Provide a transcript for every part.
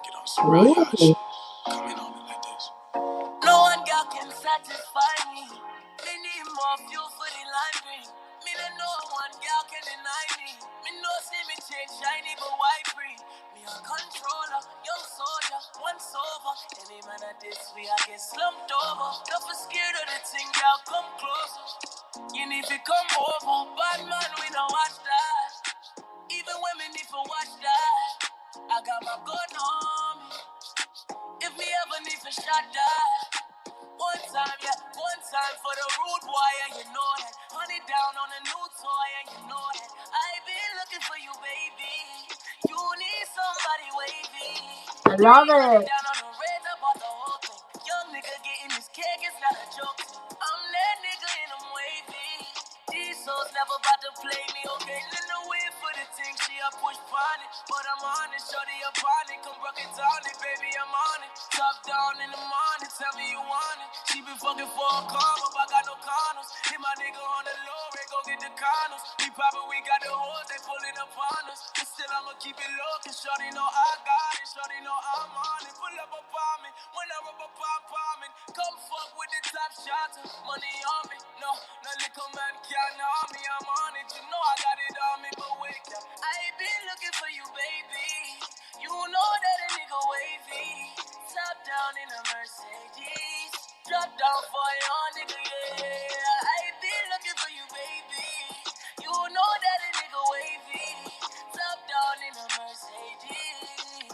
Get on some real yacht shit. Come in on it like this. No one girl can satisfy me. Me need more fuel for the lime green. Me don't know one girl can deny me. Me no see me change shiny but white free. Me a controller, young soldier, once over. Any man at this way I get slumped over. Don't be scared of the thing, girl, come closer. You need to come over. Bad man, we don't watch that. Even when me need to watch that. I got my gun on me. If me ever need to shot that. One time, yeah, one time for the rude boy, and you know that. Honey down on a new toy, and you know that. I been looking for you, baby. You need somebody wavy. I love 300 it. down on the red, about the whole thing. Young nigga getting this cake, it's not a joke. I'm that nigga and I'm wavy. These souls never about to play me, okay? Let the way for the thing, she a push on it. But I'm on it, shorty upon it. Come rock it down it, baby, I'm on it. Top down in the morning, tell me you want it. She been fucking for a car, but I got no condoms. Hit my nigga on the low, they go get the condoms. We poppin', we got the hoes, they pullin' up on us. But still, I'ma keep it low, cause shorty know I got it. Shorty know I'm on it. Pull up a bomb it, when I rub a bombing. Come fuck with the top shots, money on me. No, no little man can't harm me, I'm on it. You know I got it on me, but wait, I ain't been looking for you, baby. You know that a nigga wavy. Top down in a Mercedes. Drop down for your nigga, yeah. I ain't been looking for you, baby. You know that a nigga wavy. Top down in a Mercedes.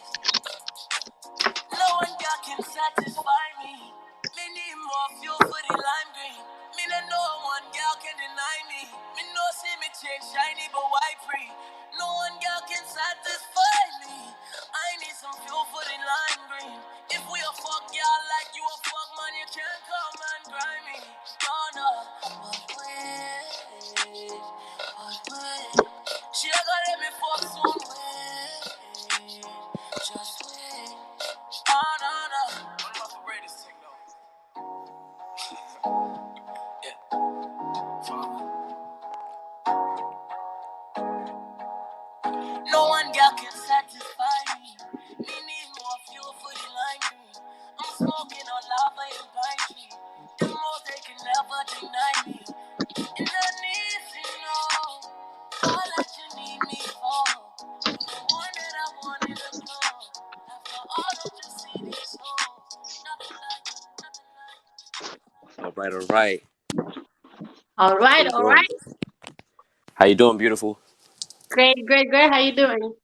No one girl can satisfy me. Me need more fuel for the lime green. Me no one girl can deny me. Me no see me change shiny but white free. No one girl can satisfy me. I need some fuel for the lime green. If we a fuck girl like you a fuck man, you can't come and grind me. No, no. But wait. She a gonna let me fuck soon. Wait. Just wait. Oh, no, no. What about the greatest thing, though? Yeah. No one girl can satisfy me. Me need more fuel for the lime green. I'm smoking on lava and pine tree. The most they can never deny me. And I need to know all that you need me for. You're the one that I wanted to know. After all that you see these souls. Nothing like it, nothing like it. All right, all right. All How right, you all doing? right. How you doing, beautiful? Great, great, great. How you doing?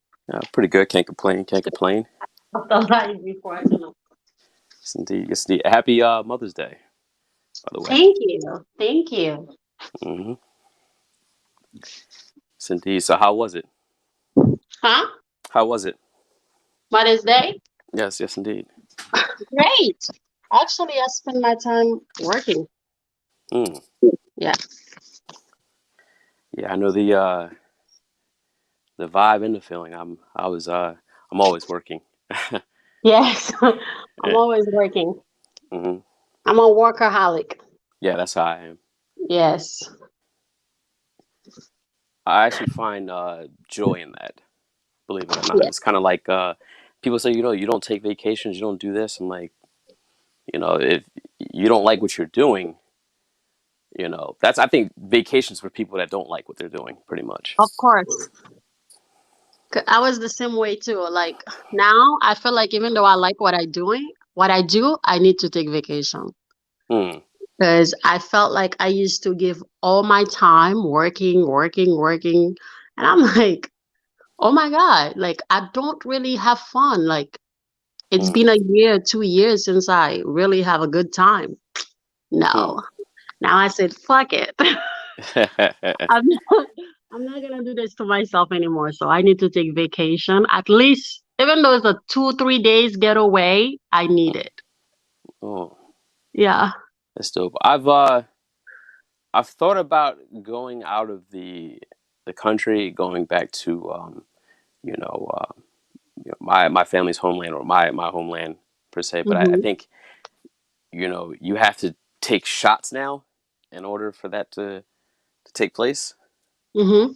Pretty good. Can't complain. Can't complain. I've done that before. I don't know. Yes, indeed. Yes, indeed. Happy Mother's Day, by the way. Thank you. Thank you. Mm-hmm. Yes, indeed. So, how was it? Huh? How was it? Mother's Day? Yes, yes, indeed. Great. Actually, I spend my time working. Mm. Yeah. Yeah, I know the vibe and the feeling. I'm always working. Yes. I'm always working. Hmm. I'm a workaholic. Yeah, that's how I am. Yes. I actually find joy in that. Believe it or not, Yeah. it's kind of like people say, you don't take vacations, you don't do this. I'm like, if you don't like what you're doing, that's I think vacations for people that don't like what they're doing, pretty much. Of course. I was the same way too. Like now, I feel like even though I like what I do, I need to take vacation Mm. because I felt like I used to give all my time working, working, working, and I'm like, oh my God, like I don't really have fun. Like it's Mm. been a year, 2 years since I really have a good time. Mm. No. Now I said, fuck it. I'm not, I'm not gonna do this to myself anymore. So I need to take vacation. At least, even though it's a 2, 3 days getaway, I need it. Oh, Yeah. that's dope. I've thought about going out of the country, going back to you know, uh, my family's homeland or my homeland per se. But I Hmm. think you have to take shots now in order for that to take place. Hmm.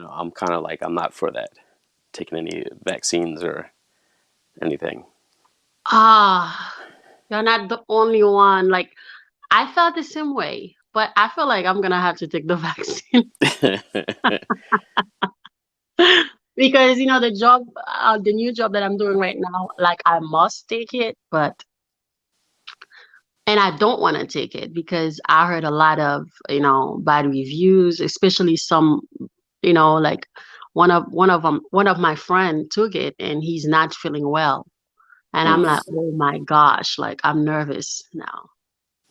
I'm kind of like, I'm not for that, taking any vaccines or anything. Ah, you're not the only one. Like, I felt the same way, but I feel like I'm gonna have to take the vaccine because the new job that I'm doing right now, like I must take it, but and I don't want to take it because I heard a lot of, bad reviews, especially some, like one of my friend took it and he's not feeling well. And I'm like, Mm. oh my gosh, like I'm nervous now.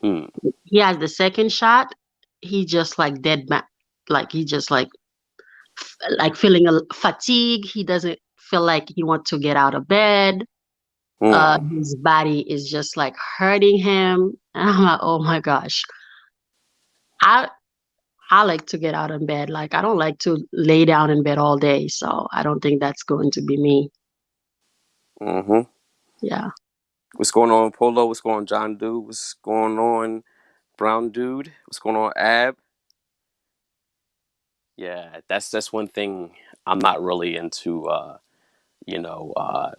Mm. He has the second shot. He just like dead man, like he just like feeling a fatigue. He doesn't feel like he wants to get out of bed. Mm. His body is just like hurting him. And I'm like, oh my gosh. I I like to get out of bed. Like I don't like to lay down in bed all day. So I don't think that's going to be me. Mm-hmm. Yeah. What's going on, Polo? What's going on, John Dude? What's going on, Brown Dude? What's going on, Ab? Yeah, that's one thing I'm not really into. You know, uh,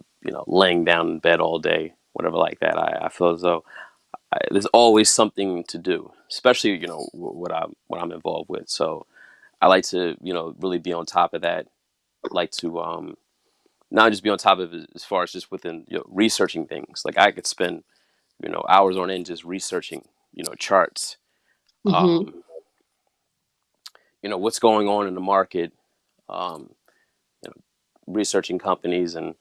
laying down in bed all day, whatever like that. I feel as though there's always something to do, especially what I'm involved with. So I like to really be on top of that. Like to not just be on top of it as far as just within researching things. Like I could spend hours on end just researching charts. Mm-hmm. Um, what's going on in the market. Um, you know, researching companies and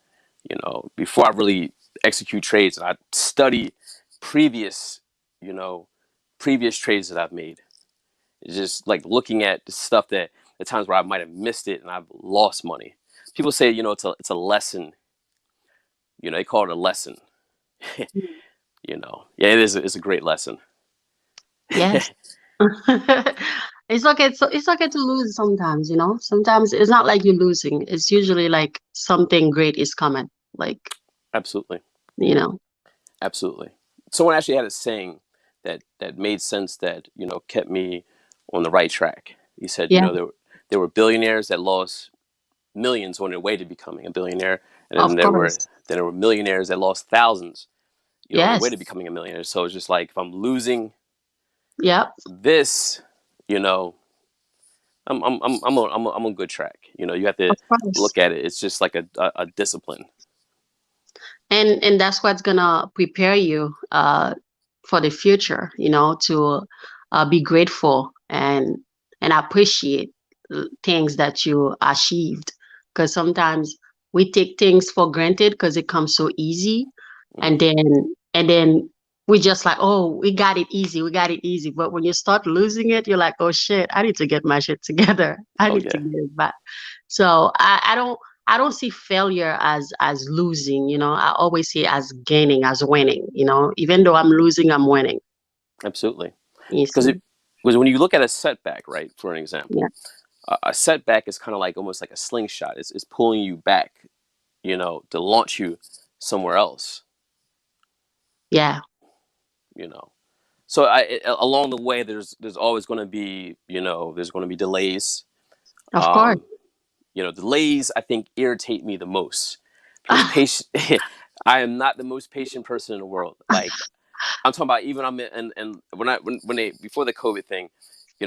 before I really execute trades, and I study previous you know previous trades that I've made. It's just like looking at the stuff that the times where I might have missed it and I've lost money. People say it's a lesson. They call it a lesson. Yeah, it is. It's a great lesson. Yes. It's okay. So it's okay to lose sometimes, Sometimes it's not like you're losing. It's usually like something great is coming. Like, Absolutely, you know. absolutely. Someone actually had a saying that made sense that kept me on the right track. He said, Yeah, there were billionaires that lost millions on their way to becoming a billionaire, and then of there were course. then there were millionaires that lost thousands, on their way Yes. to becoming a millionaire. So it's just like if I'm losing Yep, this, you know, I'm on good track. You have to of course. look at it. It's just like a discipline. And that's what's gonna prepare you for the future, to be grateful and appreciate things that you achieved. Because sometimes we take things for granted because it comes so easy, and Hmm. then we just like, oh, we got it easy. But when you start losing it, you're like, oh shit, I need to get my shit together. I Oh need to yeah, get it back. So I don't see failure as losing, I always see as gaining, as winning, even though I'm losing, I'm winning. absolutely. You Because see? when you look at a setback, right? For an Yeah. example, a setback is kind of like almost like a slingshot. It's pulling you back, to launch you somewhere else. Yeah, You know, so along the way, there's always going to be there's going to be delays. of course. Um, delays I think irritate me the most because patient. I am not the most patient person in the world. Like I'm talking about even I'm in, and when they before the COVID thing,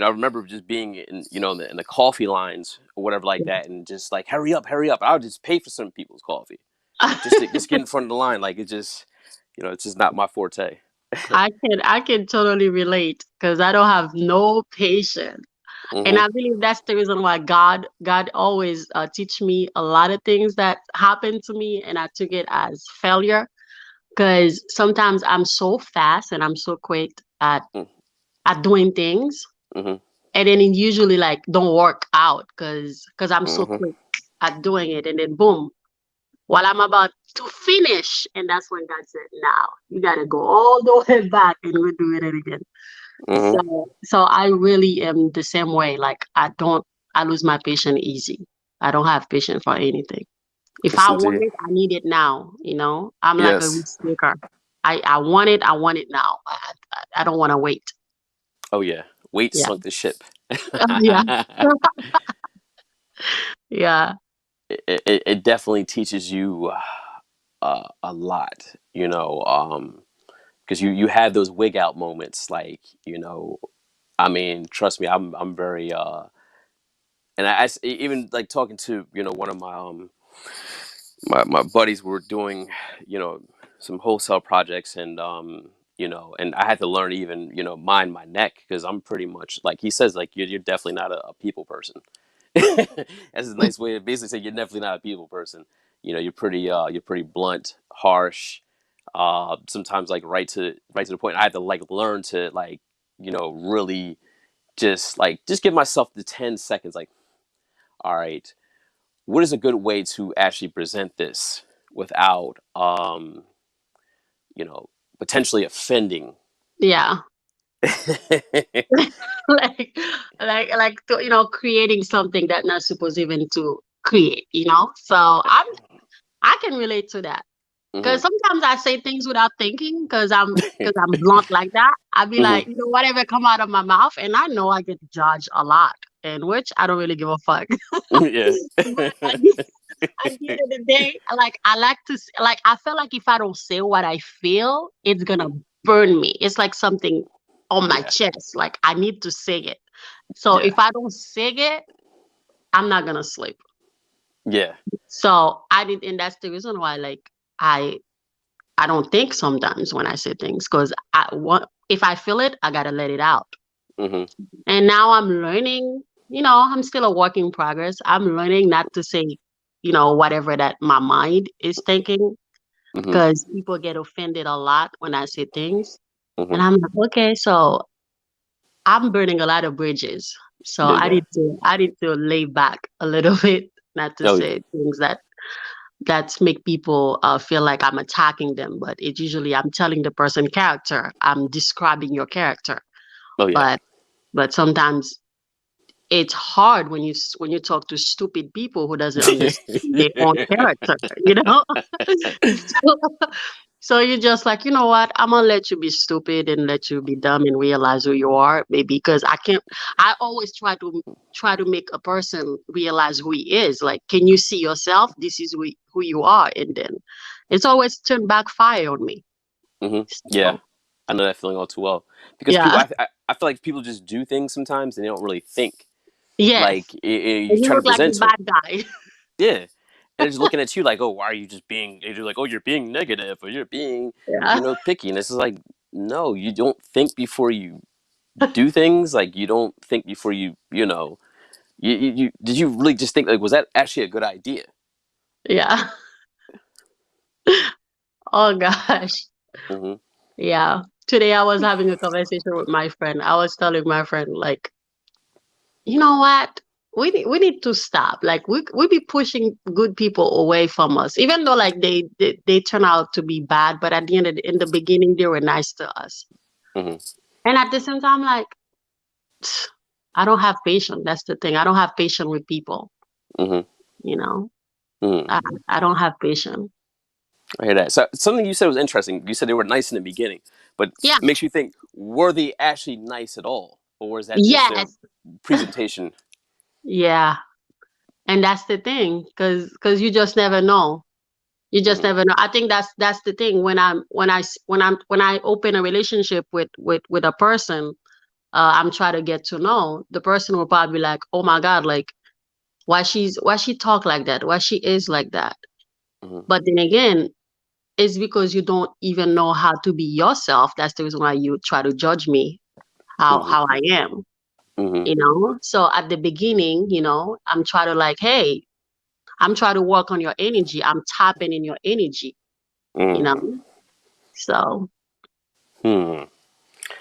I remember just being in in the coffee lines or whatever like that, and just like hurry up. I would just pay for some people's coffee just to just get in front of the line. Like it just it's just not my forte. I can totally relate because I don't have no patience. And Hmm. I believe that's the reason why God always teach me a lot of things that happened to me, and I took it as failure because sometimes I'm so fast and I'm so quick at doing things, Hmm. and then it usually like don't work out because I'm so Hmm. quick at doing it, and then boom, while I'm about to finish, and that's when God said, "Now you gotta go all the way back and we're doing it again." Hmm. So I really am the same way. Like I lose my patience easy. I don't have patience for anything. If Yes, I want indeed. it, I need it now. I'm like a Yes. risk taker. I want it. I want it now. I don't want to wait. Oh yeah. Weight Yeah. sunk the ship. Yeah. Yeah. It definitely teaches you a lot, because you have those wig out moments, like, I mean, trust me, I'm very and even like talking to one of my buddies were doing you know some wholesale projects, and and I had to learn, even mind my neck, because I'm pretty much, like he says, like you're definitely not a people person. That's a nice way to basically say you're definitely not a people person. You're pretty blunt, harsh, sometimes like right to the point. I had to like learn to like really just give myself the 10 seconds, like, all right, what is a good way to actually present this without you know potentially offending. Yeah. like creating something that not supposed even to create. So I can relate to that. Hmm. Because sometimes I say things without thinking, because I'm blunt like that. I be Hmm. like, whatever come out of my mouth, and I know I get judged a lot, and which I don't really give a fuck. Yeah. But at the end of the day, like I like to like I feel like if I don't say what I feel, it's gonna burn me. It's like something on my Yeah. chest. Like I need to say it. So Yeah. if I don't say it, I'm not gonna sleep. Yeah. So I did, and that's the reason why, like, I I don't think sometimes when I say things, because I want, if I feel it, I gotta let it out. Hmm. And now I'm learning. I'm still a work in progress. I'm learning not to say, whatever that my mind is thinking, Hmm. because people get offended a lot when I say things. And Hmm. I'm like, okay, so I'm burning a lot of bridges. So Yeah. I Yeah. need to I need to lay back a little bit, not to Oh yeah. say things that make people feel like I'm attacking them, but it's usually I'm telling the person character. I'm describing your character, Oh yeah. but sometimes it's hard when you talk to stupid people who doesn't understand their own character. You know. so, so you're just like, you know what? I'm gonna let you be stupid and let you be dumb and realize who you are, maybe, because I can't. I always try to make a person realize who he is. Like, can you see yourself? This is who you are, and then it's always turned backfire on me. Hmm. Yeah. So I know that feeling all too well, because people, yeah, I feel like people just do things sometimes and they don't really think. yes, Like you and you try to look like the present to them. bad guy. Yeah. And they're just looking at you like, oh, why are you just being? And you're like, oh, you're being negative, or you're being, Yeah, picky. And this is like, no, you don't think before you do things. Like, you don't think before you did you really just think, like, was that actually a good idea? yeah. Oh gosh. Hmm. Yeah. Today I was having a conversation with my friend. I was telling my friend, like, you know what? We need to stop. Like, we be pushing good people away from us, even though like they turn out to be bad, but at the end of in the beginning they were nice to us. Hmm. And at the same time, like, I don't have patience. That's the thing. I don't have patience with people, Hmm. you know. Hmm. I don't have patience. I hear that. So something you said was interesting. You said they were nice in the beginning, but Yeah. makes you think: were they actually nice at all, or was that just their Yes. presentation? Yeah. And that's the thing, because you just never know. You just Hmm. never know. I think that's the thing. When I open a relationship with a person, I'm trying to get to know the person. Will probably be like, oh my god, like, why she talk like that, why she is like that. Hmm. But then again, it's because you don't even know how to be yourself. That's the reason why you try to judge me, how Hmm. how I am. Hmm. So at the beginning, I'm trying to, like, hey, I'm trying to work on your energy. I'm tapping in your energy, you know. Hmm. So Hmm.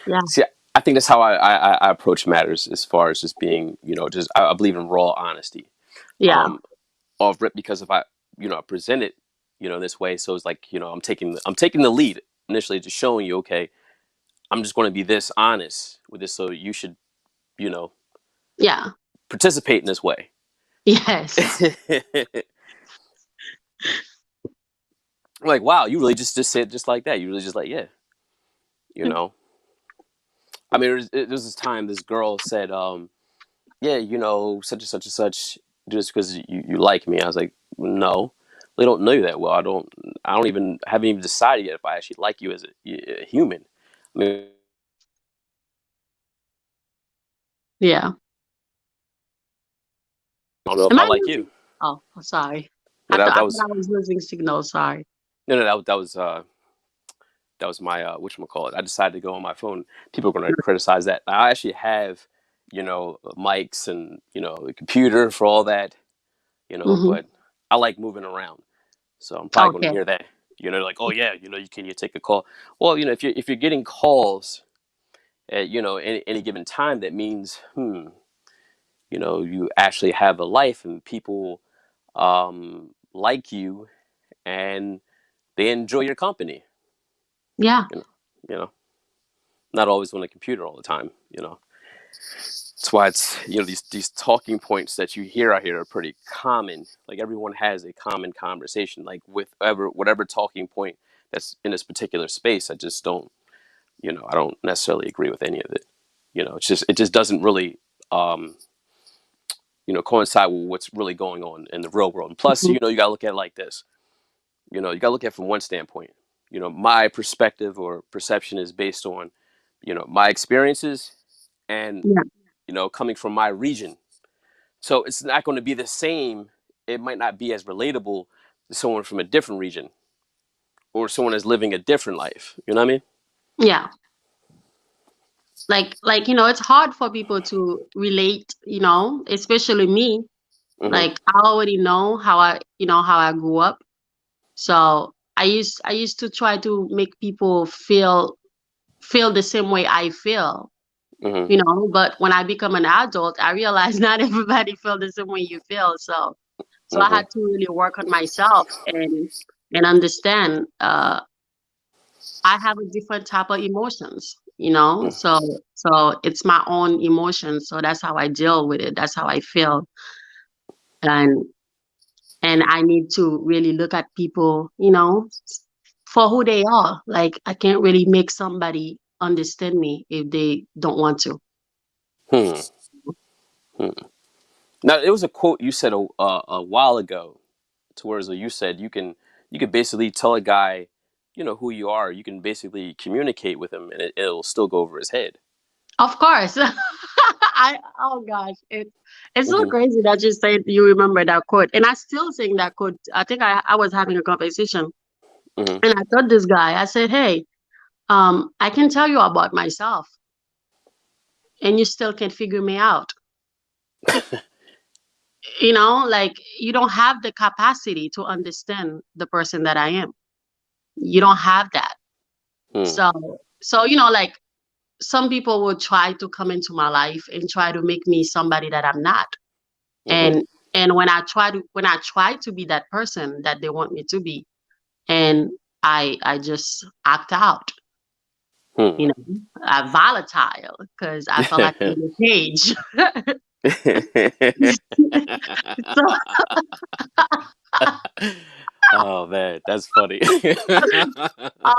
yeah, See, I think that's how I approach matters, as far as just being, just I believe in raw honesty. yeah, Um, Off rip, because if I, present it, this way, so it's like, I'm taking the lead initially, just showing you, okay, I'm just going to be this honest with this, so you should, you know, yeah, participate in this way. yes, Like, wow, you really just said just like that. You really just like, yeah, you know. I mean, there was this time this girl said, yeah, such and such and such. just because you like me. I was like, no, they don't know you that well. I don't even haven't even decided yet if I actually like you as a human. I mean, Yeah. I don't know if Am I I like you. losing? Oh, sorry. No, I that thought was I was losing signal. Sorry. no, no, that was my whatchamacallit. I decided to go on my phone. People are going to criticize that. I actually have, mics and a computer for all that, Mm-hmm. but I like moving around. So I'm probably going to Okay. hear that. Like, oh yeah, you take a call. Well, if you're getting calls at any given time, that means you actually have a life and people like you and they enjoy your company. Yeah. You know, you know, not always on the computer all the time. That's why it's these talking points that you hear out here are pretty common. Like everyone has a common conversation, like with whatever talking point that's in this particular space. I just don't, I don't necessarily agree with any of it. It just doesn't really um, coincide with what's really going on in the real world. And plus, Mhm. you gotta look at it like this. You gotta look at it from one standpoint. My perspective or perception is based on, my experiences and Yeah. coming from my region. So it's not going to be the same. It might not be as relatable to someone from a different region or someone that's living a different life. You know what I mean? Yeah. Like it's hard for people to relate. Especially me. Mm-hmm. Like I already know how I grew up. So I used to try to make people feel the same way I feel. Mm-hmm. But when I become an adult, I realize not everybody feel the same way you feel. So I Mm-hmm. had to really work on myself and understand I have a different type of emotions, so it's my own emotions. So that's how I deal with it. That's how I feel. And and I need to really look at people, for who they are. Like I can't really make somebody understand me if they don't want to. Hmm. Hmm. Now, it was a quote you said a while ago, to where you said you can basically tell a guy, who you are. You can basically communicate with him, and it'll still go over his head. Of course. Oh gosh, it's so Mm-hmm. crazy that you said you remember that quote. And I still sing that quote. I think I was having a conversation Mm-hmm. and I told this guy, I said, hey, I can tell you about myself and you still can't figure me out. Like you don't have the capacity to understand the person that I am. You don't have that. Hmm. So like some people will try to come into my life and try to make me somebody that I'm not. Mm-hmm. And when I try to be that person that they want me to be, and I just act out, Hmm. you know, I volatile because I feel like I'm in a cage. So Oh man, that's funny. uh,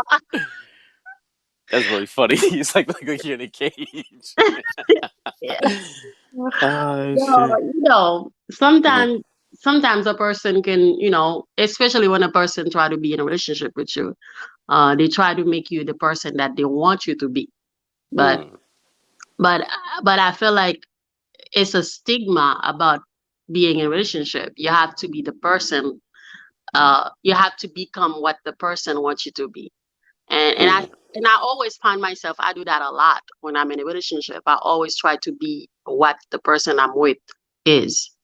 That's really funny. He's like you're in a cage. yeah. Oh So, shit. Hmm. sometimes a person can, especially when a person try to be in a relationship with you, they try to make you the person that they want you to be. But Hmm. but but I feel like it's a stigma about being in a relationship. You have to be the person. You have to become what the person wants you to be. Hmm. And I always find myself I do that a lot when I'm in a relationship. I always try to be what the person I'm with is,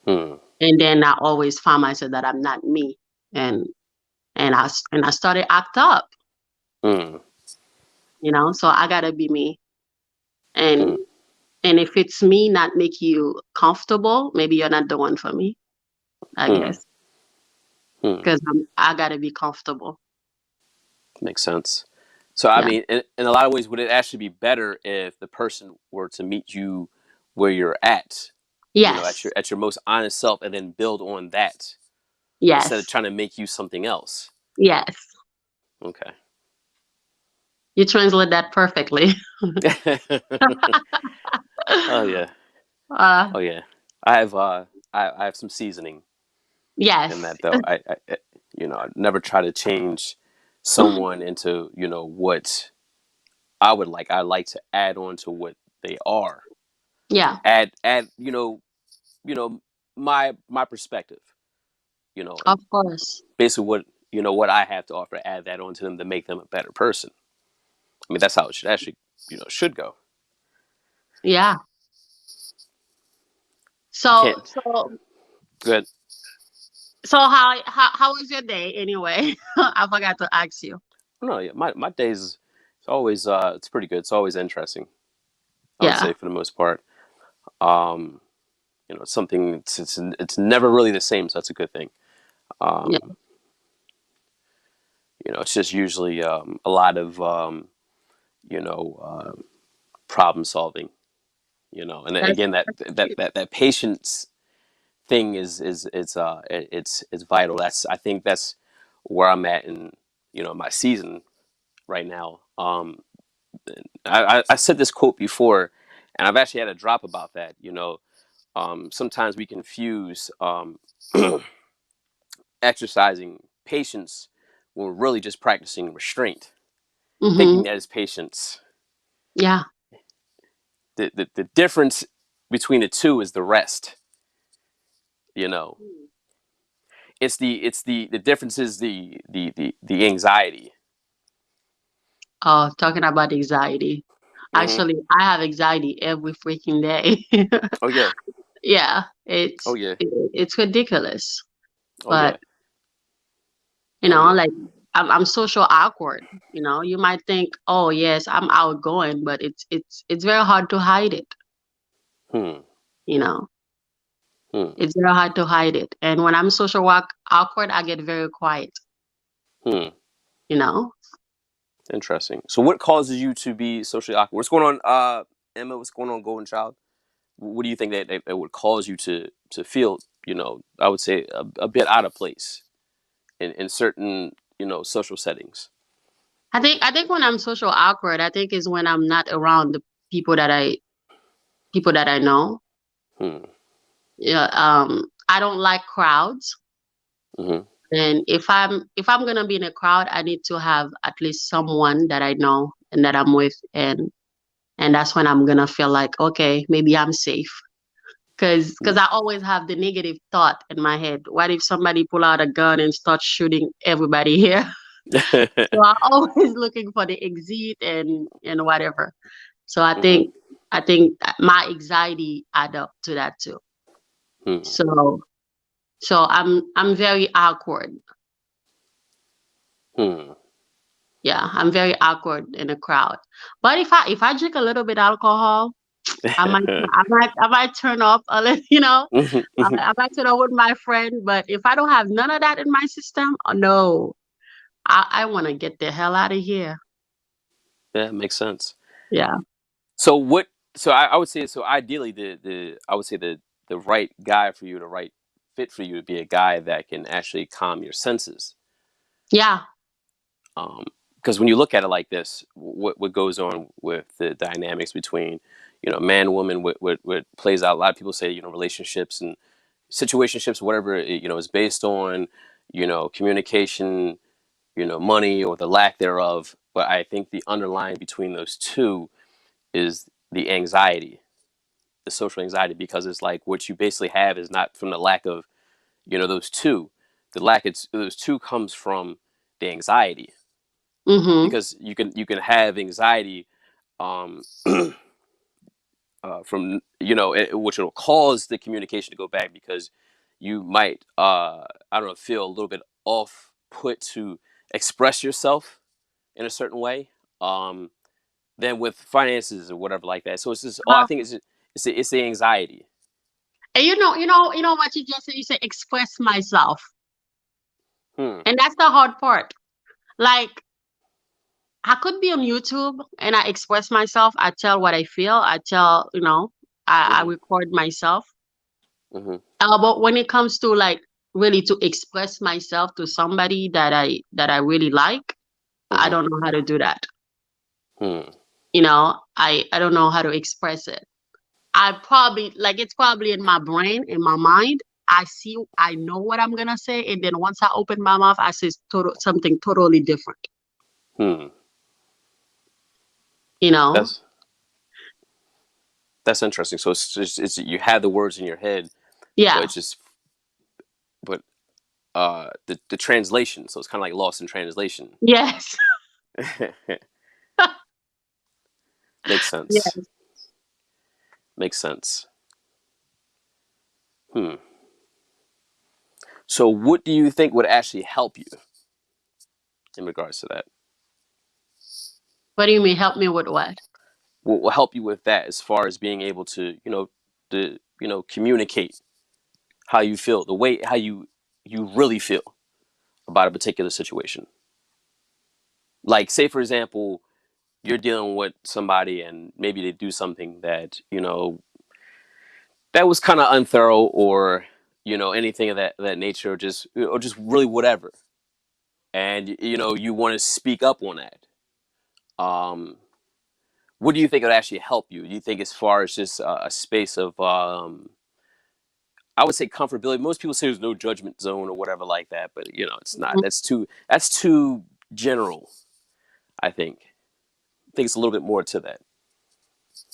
Hmm. and then I always find myself that I'm not me, and and I started act up, Hmm. So I gotta be me, and Hmm. and if it's me not make you comfortable, maybe you're not the one for me, I Hmm. guess, Hmm. because I gotta be comfortable. Makes sense. So I Yeah. mean, in a lot of ways, would it actually be better if the person were to meet you where you're at, at Yes. your most honest self, and then build on that instead of Yes. trying to make you something else? Yes. Okay. You translate that perfectly. Oh yeah. uh, Oh yeah. I have. I have some seasoning in Yes. that, though. I never try to change someone into, what I would like. I like to add on to what they are. Yeah, Add, my perspective, and of course. basically what I have to offer, add that on to them to make them a better person. I mean, that's how it should actually, should go. Yeah. You So can't. so Good. so how was your day anyway? I forgot to ask you. No, yeah, my days, it's always it's pretty good. It's always interesting, I would Yeah. say, for the most part. Um, something, it's never really the same, so that's a good thing. Yeah. Um, it's just usually a lot of you know uh, problem solving. And then, That's again, that that's that cute. that that patience thing is it's vital. I think that's where I'm at in my season right now. I said this quote before, and I've actually had a drop about that. Sometimes we confuse exercising patience when we're really just practicing restraint, thinking Mm-hmm. that is patience. Yeah. The difference between the two is the rest. You know, the difference is the anxiety. Oh, talking about anxiety. Hmm. Actually, I have anxiety every freaking day. Oh yeah. Yeah, Oh yeah. it's ridiculous. Oh But yeah. Oh yeah. like I'm social awkward. You might think, oh yes, I'm outgoing, but it's very hard to hide it. Hmm. You know, Hmm. it's very hard to hide it. And when I'm social awkward, I get very quiet. Hmm. You know, Interesting. So, what causes you to be socially awkward? What's going on, Emma? What's going on, Golden Child? What do you think that would cause you to feel, I would say a bit out of place in certain, social settings? I think when I'm social awkward, I think is when I'm not around the people that I people that I know. Hmm. Yeah, I don't like crowds. Hmm. And if I'm gonna be in a crowd, I need to have at least someone that I know and that I'm with, and that's when I'm gonna feel like, okay, maybe I'm safe. Cause I always have the negative thought in my head. What if somebody pull out a gun and start shooting everybody here? So I'm always looking for the exit and whatever. So I Hmm. think I think that my anxiety add up to that too. Hmm. So I'm very awkward. Hmm. Yeah, I'm very awkward in a crowd. But if I drink a little bit alcohol, I might turn up a little, I might turn up with my friend. But if I don't have none of that in my system, oh, no, I want to get the hell out of here. Yeah, it makes sense. Yeah, So what? So I would say, so ideally, the I would say the right guy for you, the right fit for you, would be a guy that can actually calm your senses. yeah. Um, because when you look at it like this, what goes on with the dynamics between, man, woman, what plays out. A lot of people say, relationships and situationships, whatever is based on, communication, money or the lack thereof. But I think the underlying between those two is the anxiety, the social anxiety, because it's like what you basically have is not from the lack of, those two. The lack of those two comes from the anxiety, Mm-hmm. because you can have anxiety, um, from which will cause the communication to go back, because you might, I don't know, feel a little bit off put to express yourself in a certain way, um, than with finances or whatever like that. So it's just, I think it's the anxiety. And you know what you just said. You say express myself, Hmm. and that's the hard part. Like I could be on YouTube and I express myself. I tell what I feel. I tell, I Hmm. record myself. Hmm. But when it comes to like really to express myself to somebody that I really like, I Hmm. don't know how to do that. Hmm. I don't know how to express it. I probably like it's probably in my brain, in my mind. I know what I'm gonna say, and then once I open my mouth, I say something totally different. Hmm. You know? That's that's interesting. So it's you have the words in your head, but Yeah. it's just but the translation. So it's kind of like lost in translation. Yes. Makes Yeah. sense. Makes sense. Hmm. So what do you think would actually help you in regards to that? What do you mean? Help me with what? What will help you with that as far as being able to, communicate how you feel, the way how you really feel about a particular situation. Like, say for example, you're dealing with somebody and maybe they do something that that was kind of unthorough, or anything of that nature, or just really whatever, and you want to speak up on that. Um, what do you think would actually help you? Do you think as far as just a space of I would say comfortability. Most people say there's no judgment zone or whatever like that, but it's not. Mhm. That's too general. I think it's a little bit more to that.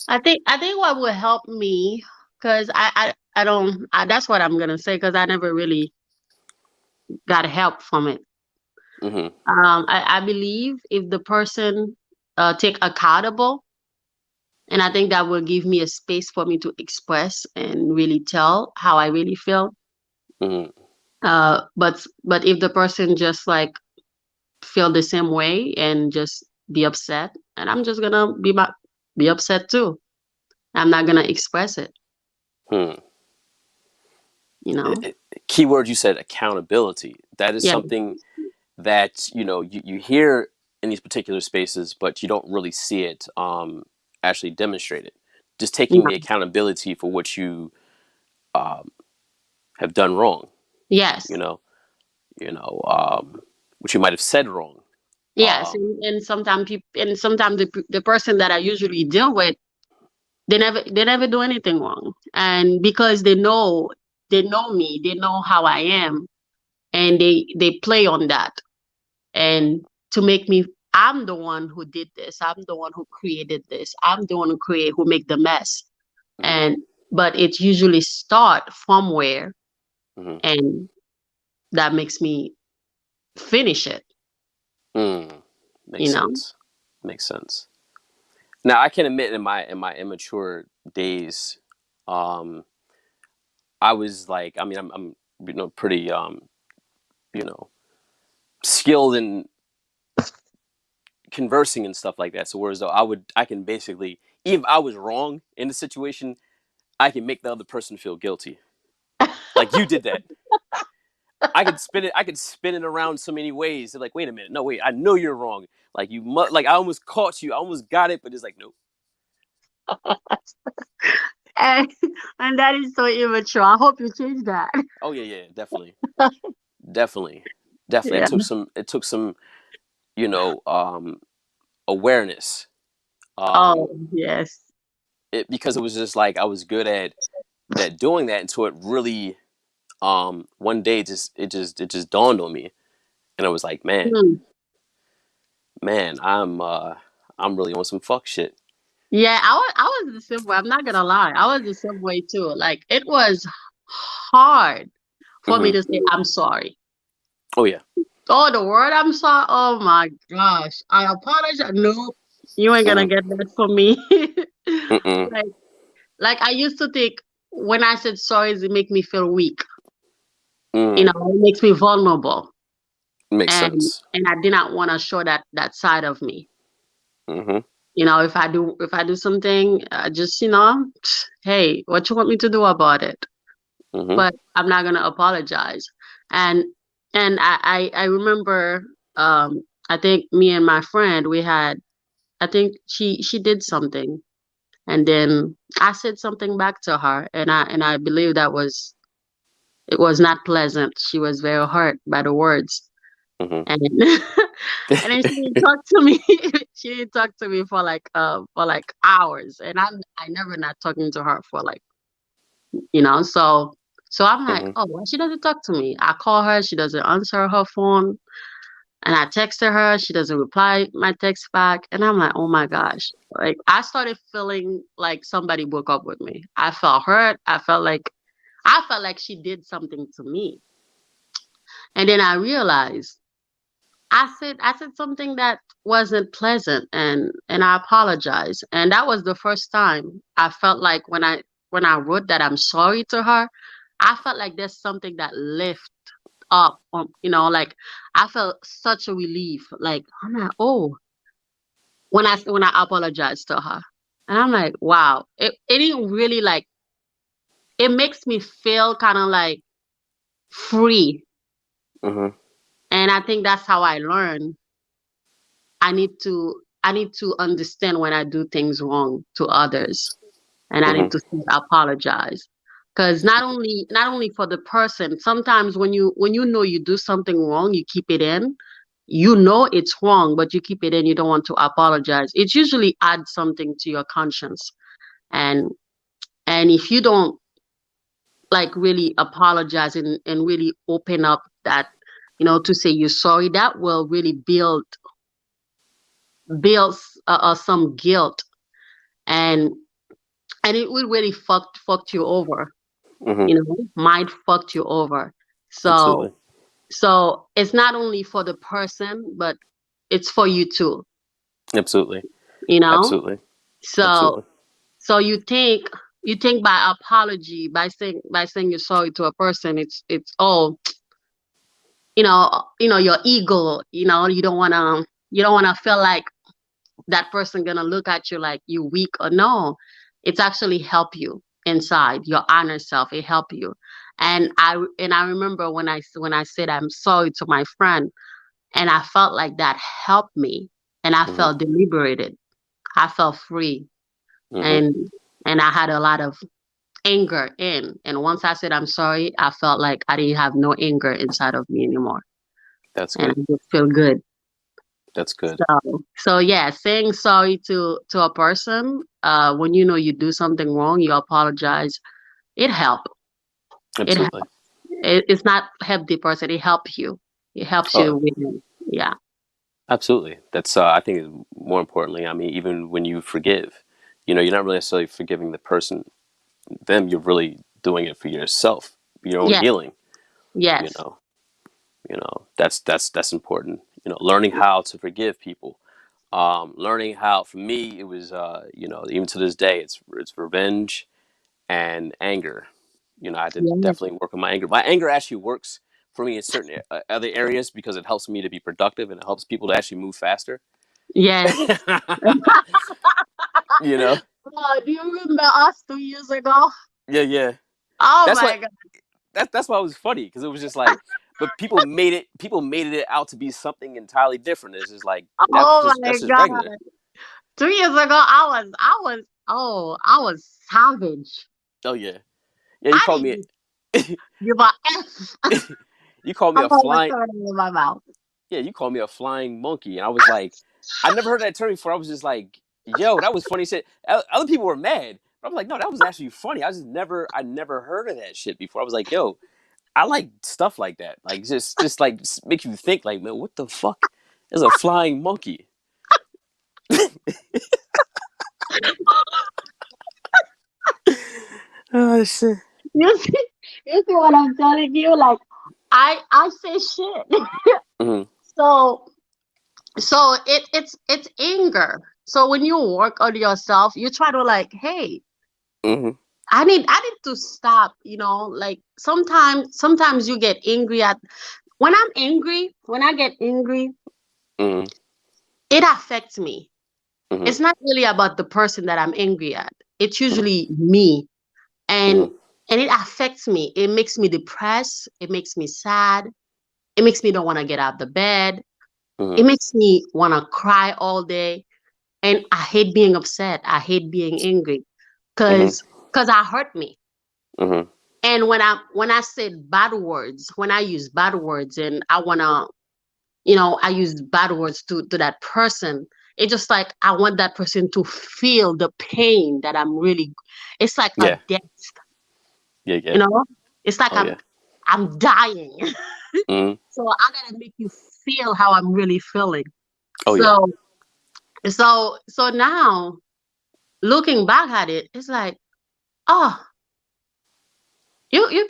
I think what will help me, because I don't that's what I'm gonna say, because I never really got help from it. Hmm. I believe if the person take accountable, and I think that will give me a space for me to express and really tell how I really feel. Hmm. But if the person just like feel the same way and just be upset, and I'm just gonna be upset too. I'm not gonna express it, Hmm. you know? Keyword you said, accountability. That is Yeah, something that you hear in these particular spaces, but you don't really see it actually demonstrated. Just taking yeah, the accountability for what you um, have done wrong. yes, You know, you know, what you might have said wrong. yes. Um, And sometimes people, and sometimes the person that I usually deal with, they never do anything wrong, and because they know me, they know how I am, and they play on that, and to make me, I'm the one who did this, I'm the one who created this, I'm the one who make the mess. mhm, And but it usually start from where, mhm. and that makes me finish it, Mm, you makes know. sense. Makes sense. Now I can admit, in my immature days, um, I was like, I mean, I'm pretty you know skilled in conversing and stuff like that. So whereas though I can basically, even if I was wrong in the situation, I can make the other person feel guilty. Like, you did that. I could spin it around so many ways. They're like, wait a minute, no, wait, I know you're wrong. Like, like, I almost caught you, I almost got it, but it's like, nope. and, and that is so immature. I hope you change that. Oh yeah, yeah, definitely, definitely, definitely. It Yeah. took some. It took some. You know, awareness. Oh Um, yes. because it was just like I was good at doing that until it really one day it just dawned on me, and I was like, Hmm. man, I'm really on some fuck shit. Yeah, I was the same way. I'm not gonna lie. I was the same way too. Like it was hard for me Hmm. to say I'm sorry. Oh yeah. Oh, the word I'm sorry. Oh my gosh. I apologize. Nope. You ain't gonna Hmm. get that from me. Mm-mm. Like like I used to think when I said sorry, it make me feel weak. Mm. It makes me vulnerable. Makes And sense. and I did not want to show that side of me. Hmm. If I do something, just hey, what you want me to do about it? Hmm. But I'm not gonna apologize. And and I remember, I think me and my friend, we had, I think she did something, and then I said something back to her, and I believe it was not pleasant. She was very hurt by the words, Hmm. and And then she didn't talk to me. She didn't talk to me for like hours. And I never not talking to her for like, so I'm like, Hmm. oh, why she doesn't talk to me? I call her, she doesn't answer her phone. And I texted her, she doesn't reply my text back. And I'm like, oh my gosh. Like I started feeling like somebody broke up with me. I felt hurt. I felt like she did something to me. And then I realized I said something that wasn't pleasant, and I apologized. And that was the first time I felt like when I wrote that I'm sorry to her, I felt like there's something that lift up like I felt such a relief. Like I'm like, oh, when I apologized to her. And I'm like, wow, it didn't really like it makes me feel kind of like free. Hmm. And I think that's how I learned I need to understand when I do things wrong to others, and I Hmm. need to apologize. Because not only for the person, sometimes when you know you do something wrong, you keep it in. You know it's wrong, but you keep it in. You don't want to apologize. It usually adds something to your conscience, and and if you don't like really apologize and really open up that to say you're sorry, that will really builds some guilt, and it would really fucked you over, Hmm. might fucked you over. So Absolutely. it's not only for the person, but it's for you too, Absolutely. you know. Absolutely. So Absolutely. you think by apology, by saying you're sorry to a person, it's all your ego. You don't want to feel like that person gonna look at you like you weak, or no. It's actually help you inside your honor self. It help you. And I remember when I said I'm sorry to my friend, and I felt like that helped me, and I Hmm. felt deliberated. I felt free, Hmm. and I had a lot of anger and once I said I'm sorry, I felt like I didn't have no anger inside of me anymore, That's and I good. just feel good. That's good. So yeah, saying sorry to a person, when you know you do something wrong, you apologize. It help. It help. Absolutely. It's not help the person. It helps you. It helps Oh, you with. Yeah. absolutely. That's I think more importantly. I mean, even when you forgive, you're not really necessarily forgiving the person. Them, you're really doing it for yourself, your own Yeah. healing. You Yes. know. That's important. Learning how to forgive people. Learning how, for me, it was even to this day, it's revenge and anger. I had to Yes. definitely work on my anger. My anger actually works for me in certain other areas because it helps me to be productive and it helps people to actually move faster. Yes. you know, Oh, do you remember us 2 years ago? yeah, yeah. Oh That's my what God. that's why it was funny because it was just like, but people made it out to be something entirely different. It's just like that's Oh just my that's just God. regular. 2 years ago, I was savage. Oh yeah, yeah. You I called me didn't give a F. you called me I'm a almost flying throwing it in my mouth. yeah, you called me a flying monkey, and I was like, I never heard that term before. I was just like, yo, that was funny shit. Other people were mad, but I was like, no, that was actually funny. I never heard of that shit before. I was like, yo, I like stuff like that, like just like makes you think, like, man, what the fuck is a flying monkey? Oh shit. You see, you see what I'm telling you? Like, I say shit. Hmm. So it's anger. So when you work on yourself, you try to like, hey, Hmm. I need to stop. Like sometimes you get angry at when I'm angry. When I get angry, Hmm. it affects me. Hmm. It's not really about the person that I'm angry at. It's usually me, and Hmm. it affects me. It makes me depressed. It makes me sad. It makes me don't want to get out of the bed. Hmm. It makes me want to cry all day. And I hate being upset. I hate being angry Hmm. because I hurt me. Hmm. And when I said bad words, when I use bad words and I wanna I use bad words to that person. It's just like I want that person to feel the pain that I'm really. It's like a Yeah. death, Yeah. you Yeah. know. It's like Oh yeah. I'm dying. Mm. So I gotta make you feel how I'm really feeling. Oh yeah. So so now looking back at it, it's like, oh, you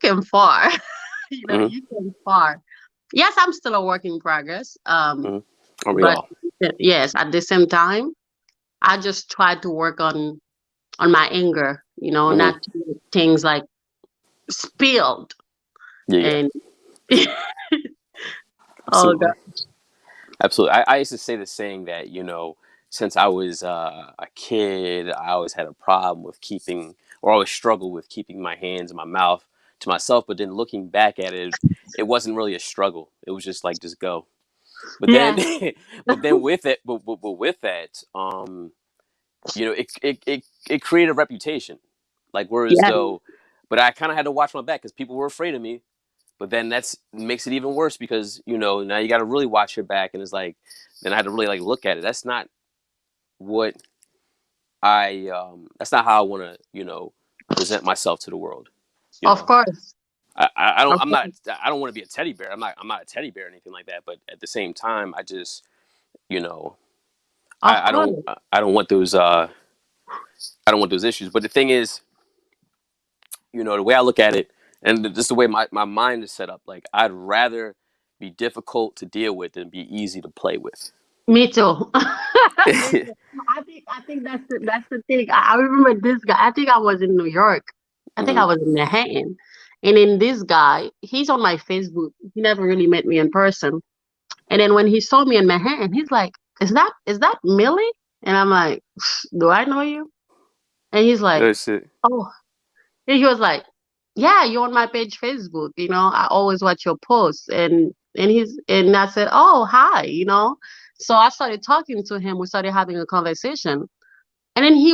came far. Mm. You came far. Yes, I'm still a work in progress. Mm. Are we But all? yes, at the same time, I just try to work on my anger, Mm. not to get things like spilled Yeah. Yeah. and oh god. Absolutely. Absolutely. I used to say the saying that, since I was a kid, I always had a problem with keeping, or always struggled with keeping my hands and my mouth to myself. But then looking back at it, it wasn't really a struggle. It was just like, just go. But then, Yes. but then with it, but with that, it created a reputation. Like, whereas Yeah. though, but I kind of had to watch my back because people were afraid of me. But then that's makes it even worse because now you got to really watch your back, and it's like then I had to really like look at it. That's not what that's not how I want to present myself to the world. You Of know, course. I don't Of course. I don't want to be a teddy bear. I'm not a teddy bear or anything like that. But at the same time, I just you know Of course. I don't want those I don't want those issues. But the thing is, the way I look at it, and just the way my mind is set up, like I'd rather be difficult to deal with than be easy to play with. Me too. Me too. I think that's the thing. I remember this guy. I think I was in New York. I think I Hmm. was in Manhattan. And then this guy, he's on my Facebook. He never really met me in person. And then when he saw me in Manhattan, he's like, "Is that Millie?" And I'm like, "Do I know you?" And he's like, That's it. "Oh." And he was like, "Yeah, you're on my page Facebook. I always watch your posts." And I said, "Oh, hi." So I started talking to him. We started having a conversation. And then he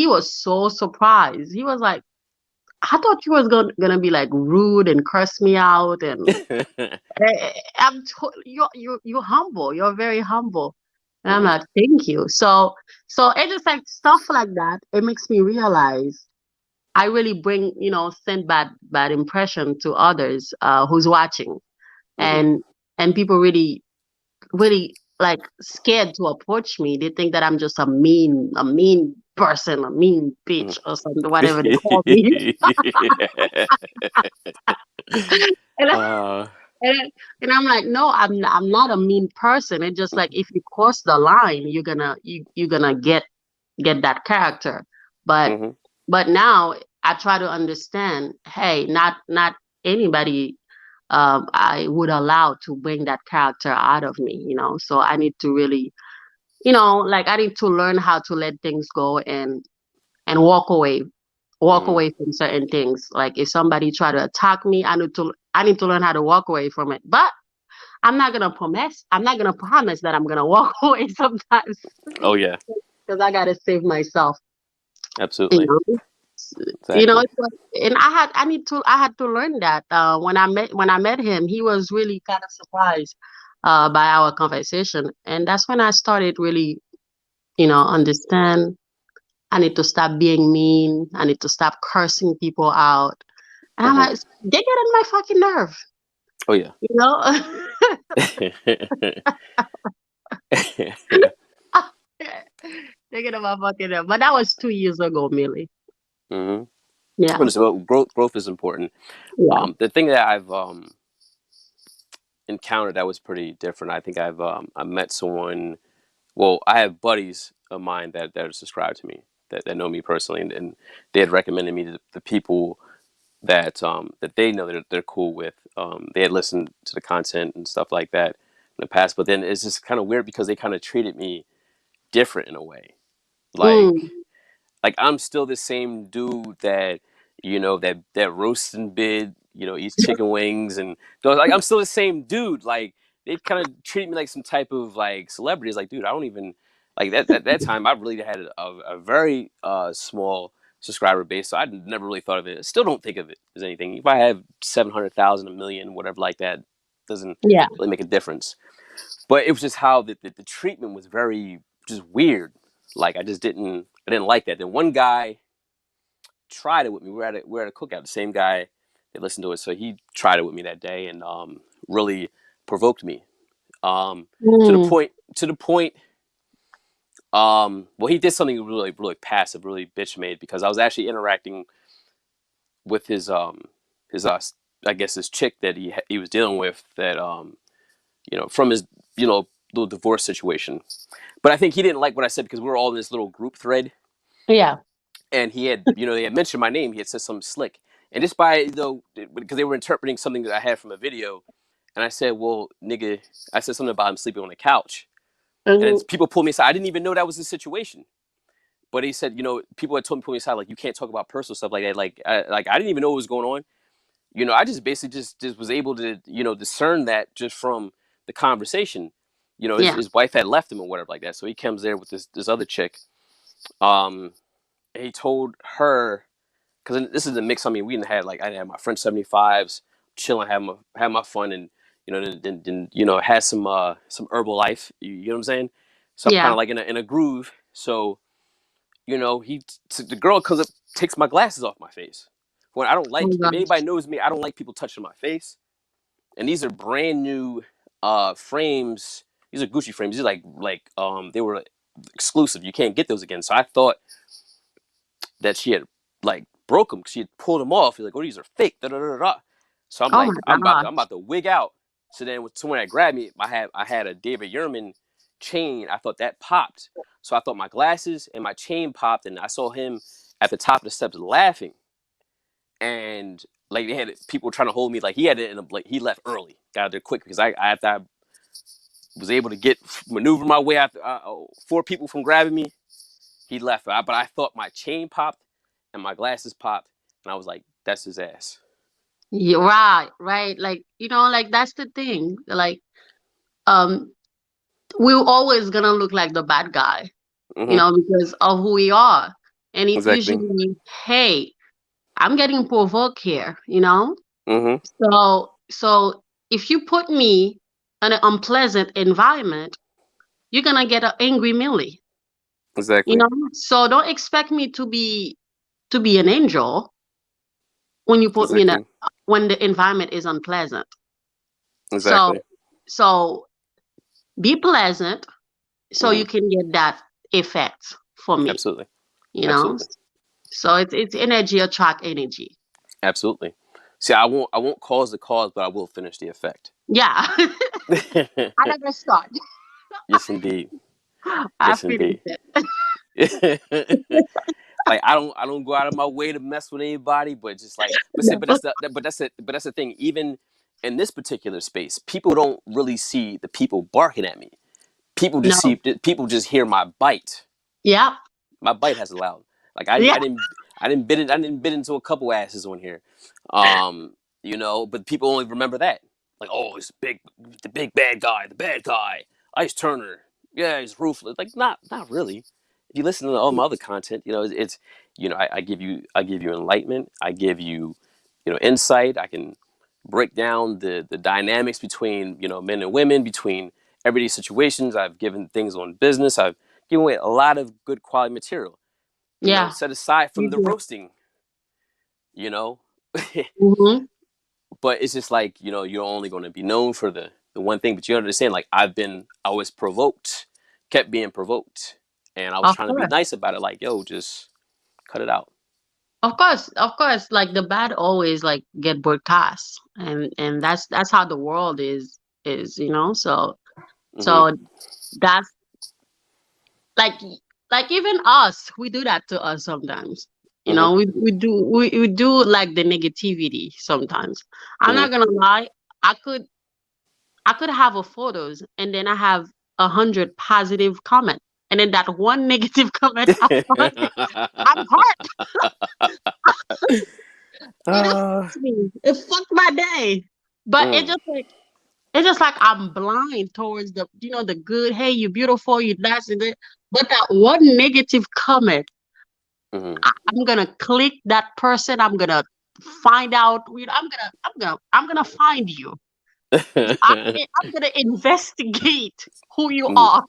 was so surprised. He was like, "I thought you was gonna be like rude and curse me out and you're humble. You're very humble." And I'm Hmm. like, "Thank you." So it just like stuff like that. It makes me realize I really send bad impression to others who's watching, Hmm. and people really really like scared to approach me. They think that I'm just a mean person, a mean bitch or something, whatever they call me. and, uh, and and I'm like, no, I'm not a mean person. It's just like if you cross the line, you're gonna get that character. But hmm. but now I try to understand, hey, not anybody I would allow to bring that character out of me. So I need to really, like I need to learn how to let things go and walk away from certain things. Like if somebody try to attack me, I need to learn how to walk away from it. But I'm not gonna promise that I'm gonna walk away sometimes Oh yeah, because I gotta save myself. You absolutely, know, exactly. and I had to learn that when I met him, he was really kind of surprised by our conversation, and that's when I started really, understand. I need to stop being mean. I need to stop cursing people out. And I'm Hmm. like, they get on my fucking nerve, Oh yeah. you know? They get on my fucking nerve. But that was 2 years ago, Millie. Hmm. Yeah. So growth is important. Yeah. The thing that I've encountered that was pretty different. I think I met someone. Well, I have buddies of mine that are subscribed to me that know me personally, and they had recommended me to the people that they know that they're cool with. They had listened to the content and stuff like that in the past, but then it's just kind of weird because they kind of treated me different in a way. Like Mm. like I'm still the same dude that roasts and bid, eats chicken wings and goes like I'm still the same dude. Like they kind of treat me like some type of like celebrity. It's like, dude, I don't even like that time I really had a very small subscriber base, so I never really thought of it. Still don't think of it as anything. If I have 700,000, a million, whatever like that, doesn't Yeah. really make a difference. But it was just how the treatment was very just weird. Like I didn't like that. Then one guy tried it with me. We were at a cookout. The same guy that listened to it, so he tried it with me that day and really provoked me. To the Mm. point. Well, he did something really passive, really bitch made because I was actually interacting with his I guess his chick that he was dealing with that from his little divorce situation. But I think he didn't like what I said because we were all in this little group thread, Yeah. and he had they had mentioned my name. He had said something slick, and just by because they were interpreting something that I had from a video, and I said, well, nigga, I said something about him sleeping on the couch, and then Hmm. people pulled me aside. I didn't even know that was the situation. But he said, people had told me, pull me aside, like, you can't talk about personal stuff like that. I didn't even know what was going on. I just basically just was able to, discern that just from the conversation. Yeah. His wife had left him or whatever like that. So he comes there with this other chick. Um, and he told her, because this is a mix. I mean, we didn't have like I had my French 75s, chilling, have my fun, and then had some herbal life. You know what I'm saying? So I'm kind Yeah. of like in a groove. So the girl comes up, takes my glasses off my face. When I don't Oh like, if gosh. anybody knows me, I don't like people touching my face. And these are brand new frames. These are Gucci frames. These are they were exclusive. You can't get those again. So I thought that she had like broke them. She had pulled them off. You're like, oh, these are fake. Da, da, da, da. So I'm Oh like, my I'm about to, gosh. I'm about to wig out. So then when someone had grabbed me, I had a David Yurman chain. I thought that popped. So I thought my glasses and my chain popped, and I saw him at the top of the steps laughing. And like they had people trying to hold me, like he had it in a like he left early, got out there quick because I was able to maneuver my way after 4 people from grabbing me. He left, but I thought my chain popped and my glasses popped, and I was like, "That's his ass." Yeah, right, right. Like, like that's the thing. Like, um, we're always gonna look like the bad guy, Mm-hmm. because of who we are. And it Exactly. usually, hey, I'm getting provoked here. Mm-hmm. So if you put me in an unpleasant environment, you're gonna get an angry Millie, you Exactly. know. So don't expect me to be an angel when you put me in a Exactly. when the environment is unpleasant. So Exactly. so be pleasant so Mm-hmm. you can get that effect for me, Absolutely. you know. Absolutely. So it's energy attract energy. Absolutely. See, I won't cause the cause, but I will finish the effect. Yeah. I never start. Yes, indeed. I Yes, finish indeed. it. Like I don't go out of my way to mess with anybody, but just like but say but No. that's the thing. Even in this particular space, people don't really see the people barking at me. No. People just hear my bite. Yeah. My bite has allowed. Like Yeah. I didn't bid into a couple asses on here. But people only remember that. Like, oh, it's the big bad guy, the bad guy, Ice Turner. Yeah, he's ruthless. Like, not really. If you listen to all my other content, it's I give you enlightenment. I give you, insight. I can break down the dynamics between men and women, between everyday situations. I've given things on business. I've given away a lot of good quality material. Yeah. Set aside from You the do. roasting. You know, Mm-hmm. but it's just like you're only going to be known for the one thing. But you understand, like I was provoked, kept being provoked, and I was Of trying to be course. nice about it. Like, yo, just cut it out. Of course, like the bad always like get broadcast, and that's how the world is. Hmm. So that's like even us, we do that to us sometimes. Hmm. We do like the negativity sometimes. I'm Hmm. not gonna lie. I could I could have a photos and then I have 100 positive comment, and then that one negative comment I'm hurt. It uh, hurts me. It fucked my day. But mm, it's just like I'm blind towards the good. Hey, you're beautiful. You that's it. But that one negative comment, hmm. I'm gonna click that person. I'm gonna find out. I'm gonna find you. I'm gonna investigate who you Mhm, are.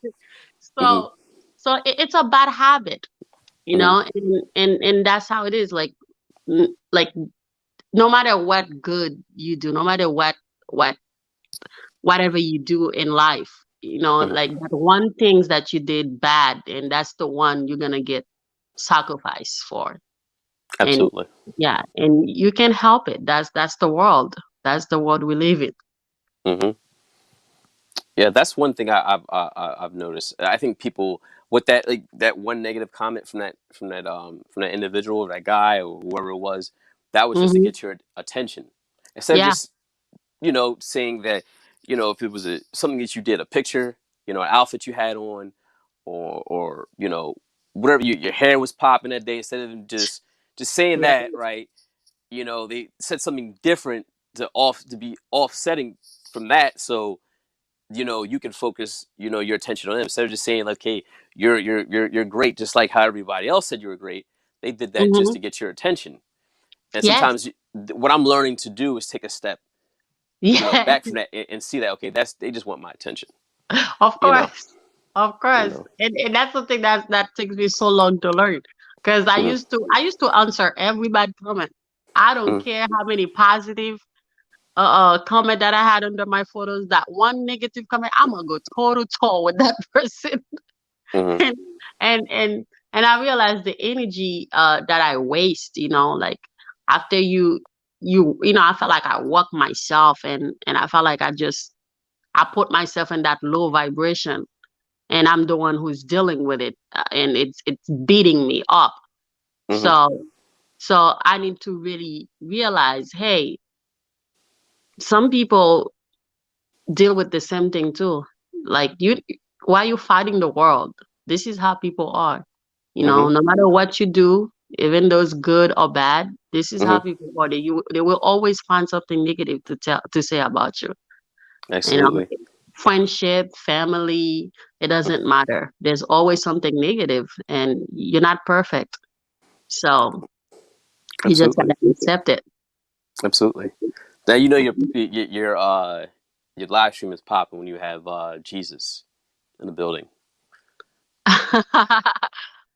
mhm, So it's a bad habit, you mhm, know, and that's how it is. Like no matter what good you do, no matter what whatever you do in life, you know, mhm. like that one things that you did bad, and that's the one you're gonna get sacrificed for. And Absolutely. yeah, and you can help it. That's the world. That's the world we live in. Hmm. Yeah, that's one thing I've noticed. I think people with that, like that one negative comment from that individual, that guy or whoever it was, that was just to Hmm. get your attention. Instead of Yeah. just saying that, if it was something that you did, a picture, an outfit you had on, or whatever, your hair was popping that day. Instead of just saying Yeah. that, right? They said something different to be offsetting from that, so you can focus your attention on them instead of just saying like, hey, you're great, just like how everybody else said you were great. They did that just Hmm. to get your attention. And Yes. sometimes what I'm learning to do is take a step Yeah. back from that, and see that, okay, that's they just want my attention. Of you know course. Of you course. know And that's something that takes me so long to learn. Because hmm I used to answer every bad comment. I don't hmm care how many positive comment that I had under my photos. That one negative comment, I'm gonna go toe to toe with that person. hmm and and and I realized the energy that I waste, like after I felt like I work myself, and I felt like I put myself in that low vibration, and I'm the one who's dealing with it, and it's beating me up. hmm So I need to really realize, hey, some people deal with the same thing too. Like why are you fighting the world? This is how people are. hmm No matter what you do, even though it's good or bad, this is how hmm people are. They will always find something negative to say about you. You know, Absolutely. friendship, family, it doesn't matter. There's always something negative, and you're not perfect. So you just Absolutely. gotta accept it. Absolutely. Now your live stream is popping when you have Jesus in the building.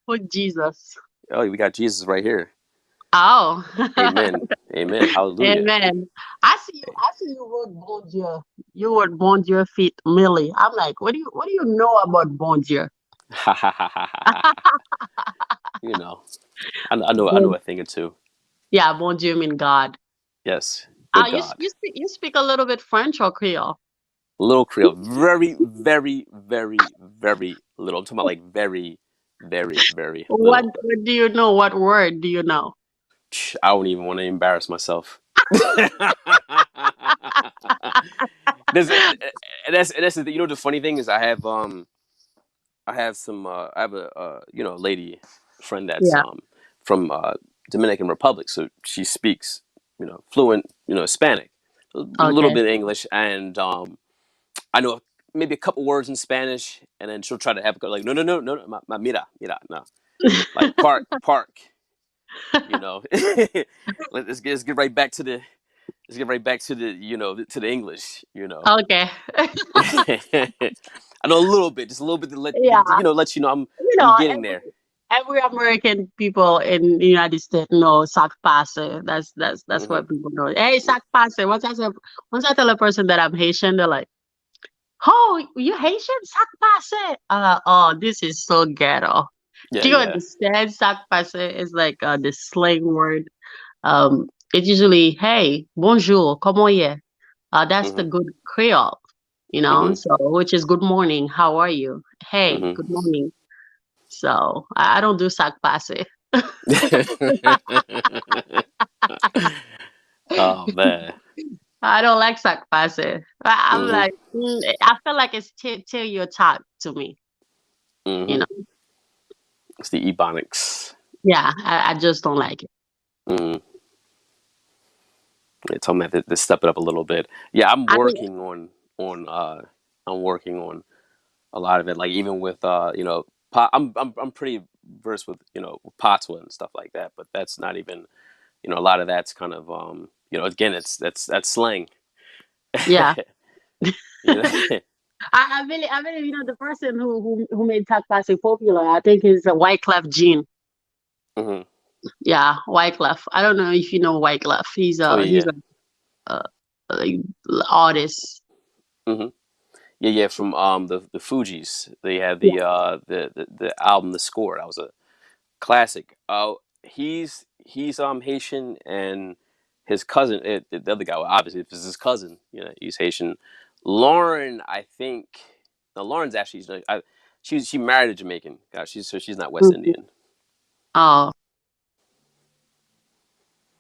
With Jesus. Oh, we got Jesus right here. Oh. Amen. Amen. Hallelujah. Amen. I see you wrote Bon Dieu. You wrote Bon Dieu feet Millie. I'm like, what do you know about Bon Dieu? you know, I know Bon, a thing or two. yeah, Bon Dieu mean God. Yes, good You God. speak a little bit French or Creole? Little Creole, very, very, very, very little. I'm talking about like very, very, very little. What do you know? What word do you know? I don't even want to embarrass myself. There's, and that's the thing. The funny thing is I have a lady friend that's Yeah. from Dominican Republic, so she speaks fluent Hispanic, a little Okay. bit of English, and I know maybe a couple words in Spanish, and then she'll try to have like, no, no, no, no, no, mira, mira, no, like park, you know. Let's get right back to the to the English. Okay. I know a little bit, just a little bit to Yeah. let you know You I'm know, getting there. every American people in the United States know sac passe. That's Hmm. what people know. Hey, sac passe. Once I tell a person that I'm Haitian, they're like, "Oh, you Haitian? Sac passe?" Oh, this is so ghetto. Yeah, Do you yeah. understand? Sac passe is like the slang word. It's usually, "Hey, bonjour, comment est?" That's the Hmm. good Creole, Hmm. so which is good morning. How are you? Hey, Hmm. good morning. So I don't do sac passe. Oh man. I don't like sac passe. I'm Hmm. like, I feel like it's stereotype to me. You Hmm. know, It's the ebonics. yeah, I just don't like it. Hmm. They told me to step it up a little bit. Yeah, I think, on I'm working on a lot of it. Like even with I'm pretty versed with patois and stuff like that. But that's not even a lot of that's kind of again, it's that's slang. yeah, You know? I believe, the person who made Takpasi popular, I think is a White Clef Jean. Hmm. Yeah, White Clef. I don't know if you know White Clef. Oh He's yeah. a like artist. Hmm. Yeah, yeah. From the Fugees, they had Yeah. the album The Score. That was a classic. He's Haitian, and his cousin, the other guy, well, obviously, if it's his cousin, he's Haitian. Lauren, I think. No, Lauren's actually, she married a Jamaican guy. She's not West Mhm. Indian. Oh,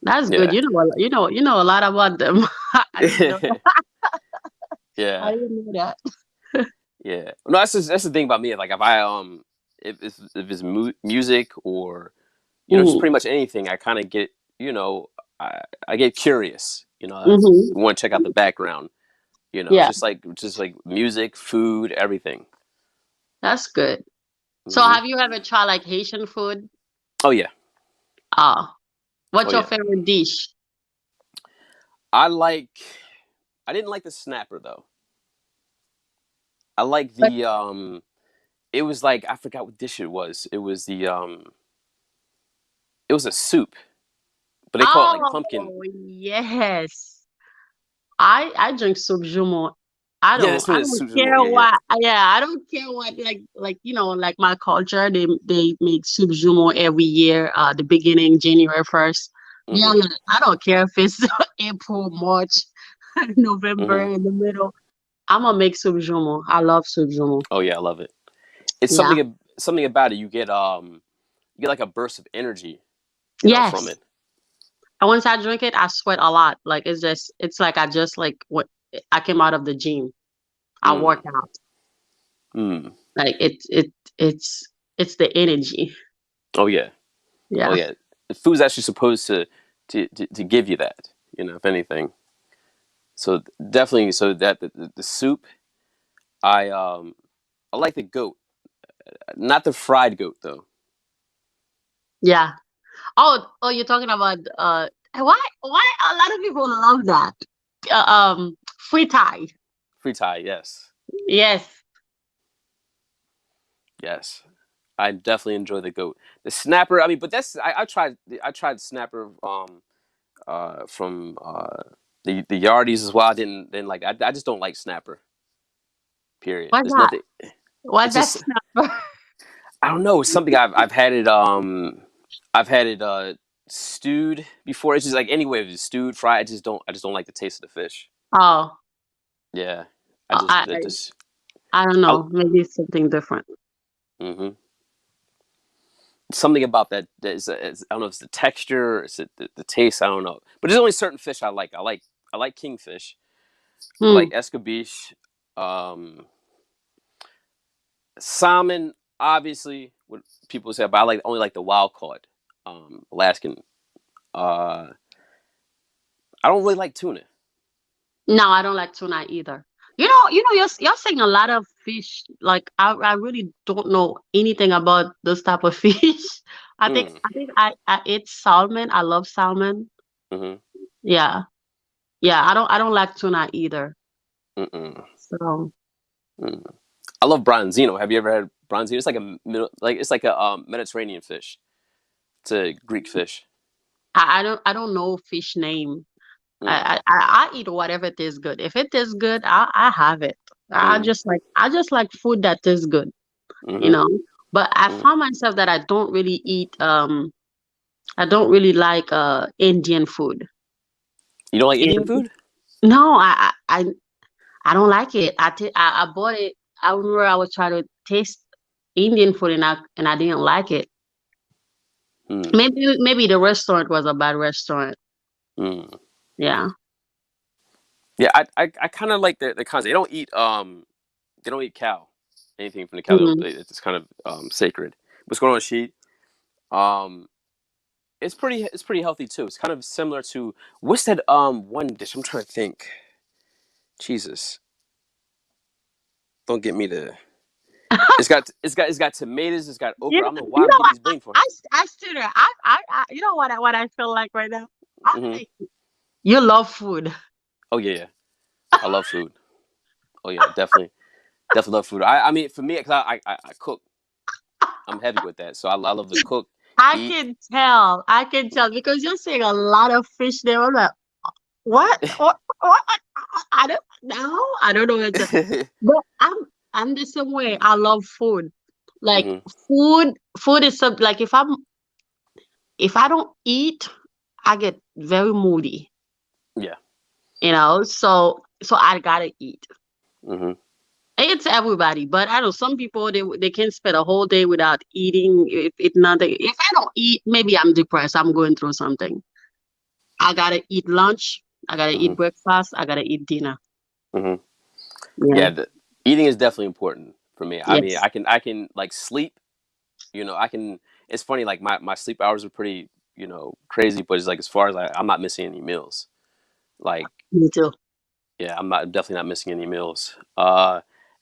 that's good. Yeah. You know a lot about them. I didn't know. I Yeah. didn't know that. Yeah. No, that's the thing about me. Like if it's music or just Mm-hmm. pretty much anything, I kind of get I get curious. I Mm-hmm. want to check out the background. Yeah, Just like music, food, everything. that's good. So, Hmm. have you ever tried like Haitian food? Oh yeah. Ah, Oh what's your yeah. favorite dish? I like. I didn't like the snapper though. I like But the It was like I forgot what dish it was. It was the It was a soup, but they call it like pumpkin. oh yes, I drink soup jumeau. I Yeah, don't that's what I it is. don't Soup care Yeah, yeah. what. Yeah, I don't care what, like my culture. They make soup jumeau every year. The beginning January 1st. Yeah, Mhm. I don't care if it's April, March, November Mhm. in the middle. I'm gonna make soup jumeau. I love soup jumeau. Oh yeah, I love it. It's Yeah. something about it. You get like a burst of energy, from Yes. it. And once I drink it, I sweat a lot. Like it's like I just like what I came out of the gym. I Mm. work out. Mm. Like it's the energy. Oh yeah. Oh Yeah. yeah. The food's actually supposed to give you that. If anything. So definitely. So that the soup. I like the goat, not the fried goat though. Yeah. Oh, you're talking about why a lot of people love that. Free tie. Free Thai, yes, Yes. yes. I definitely enjoy the goat. The snapper. I mean, but I tried snapper from the Yardies as well. I didn't like. I just don't like snapper. Period. What's There's that? nothing. What's It's that just snapper? I don't know. It's something I've had it stewed before. It's just like anyway, if it's stewed, fried. I just don't like the taste of the fish. Oh, Yeah, I I just I it just I don't I, know. Maybe it's something different. hmm something about that I don't know if it's the texture, or is it the taste? I don't know. But there's only certain fish I like. I like kingfish. I Hmm. like escabeche. Um, Salmon, obviously, what people say, but I only like the wild caught, Alaskan. Uh, I don't really like tuna. No, I don't like tuna either. You're saying a lot of fish. Like I really don't know anything about this type of fish. Mm. I eat salmon. I love salmon. Mm-hmm. Yeah. Yeah, I don't like tuna either. Mm-mm. So Mm. I love bronzino. Have you ever had bronzino? It's like a Mediterranean fish. It's a Greek fish. I don't know fish name. Mm. I eat whatever tastes good. If it tastes good, I have it. Mm. I just like food that tastes good, you Mm-hmm. know. But I Mm. found myself that I don't really like Indian food. You don't like Indian And food? no, I don't like it. I bought it. I remember I was trying to taste Indian food and I didn't like it. Mm. Maybe the restaurant was a bad restaurant. Mm. Yeah. Yeah, I kind of like the concept. They don't eat cow. Anything from the cow, Mhm. it's kind of sacred. What's going on, sheet? Um, it's pretty healthy too. It's kind of similar to what's that one dish? I'm trying to think. Jesus, don't get me to. It's got tomatoes. It's got You okra. I know, don't know why you I'm know getting these brain for. I stood there. You know what I feel like right now? I Hmm. like you love food. Oh yeah, yeah. I love food. Oh yeah, definitely, definitely love food. I mean, for me, cause I cook. I'm heavy with that, so I love to cook, I eat. can tell. I can tell because you're saying a lot of fish there. I'm like, what? What? I don't know. I don't know what to. But I'm the same way. I love food. Like Hmm. food is something like if I don't eat, I get very moody. Yeah. So I gotta eat. Hmm. It's everybody, but I know some people they can spend a whole day without eating. If nothing, if I don't eat, maybe I'm depressed. I'm going through something. I gotta eat lunch. I gotta Hmm. eat breakfast. I gotta eat dinner. Hmm. Yeah. Yeah, eating is definitely important for me. I mean, Yes. I can like sleep. I can. It's funny. Like my sleep hours are pretty crazy, but it's like as far as I'm not missing any meals. Like Me too. yeah, I'm definitely not missing any meals.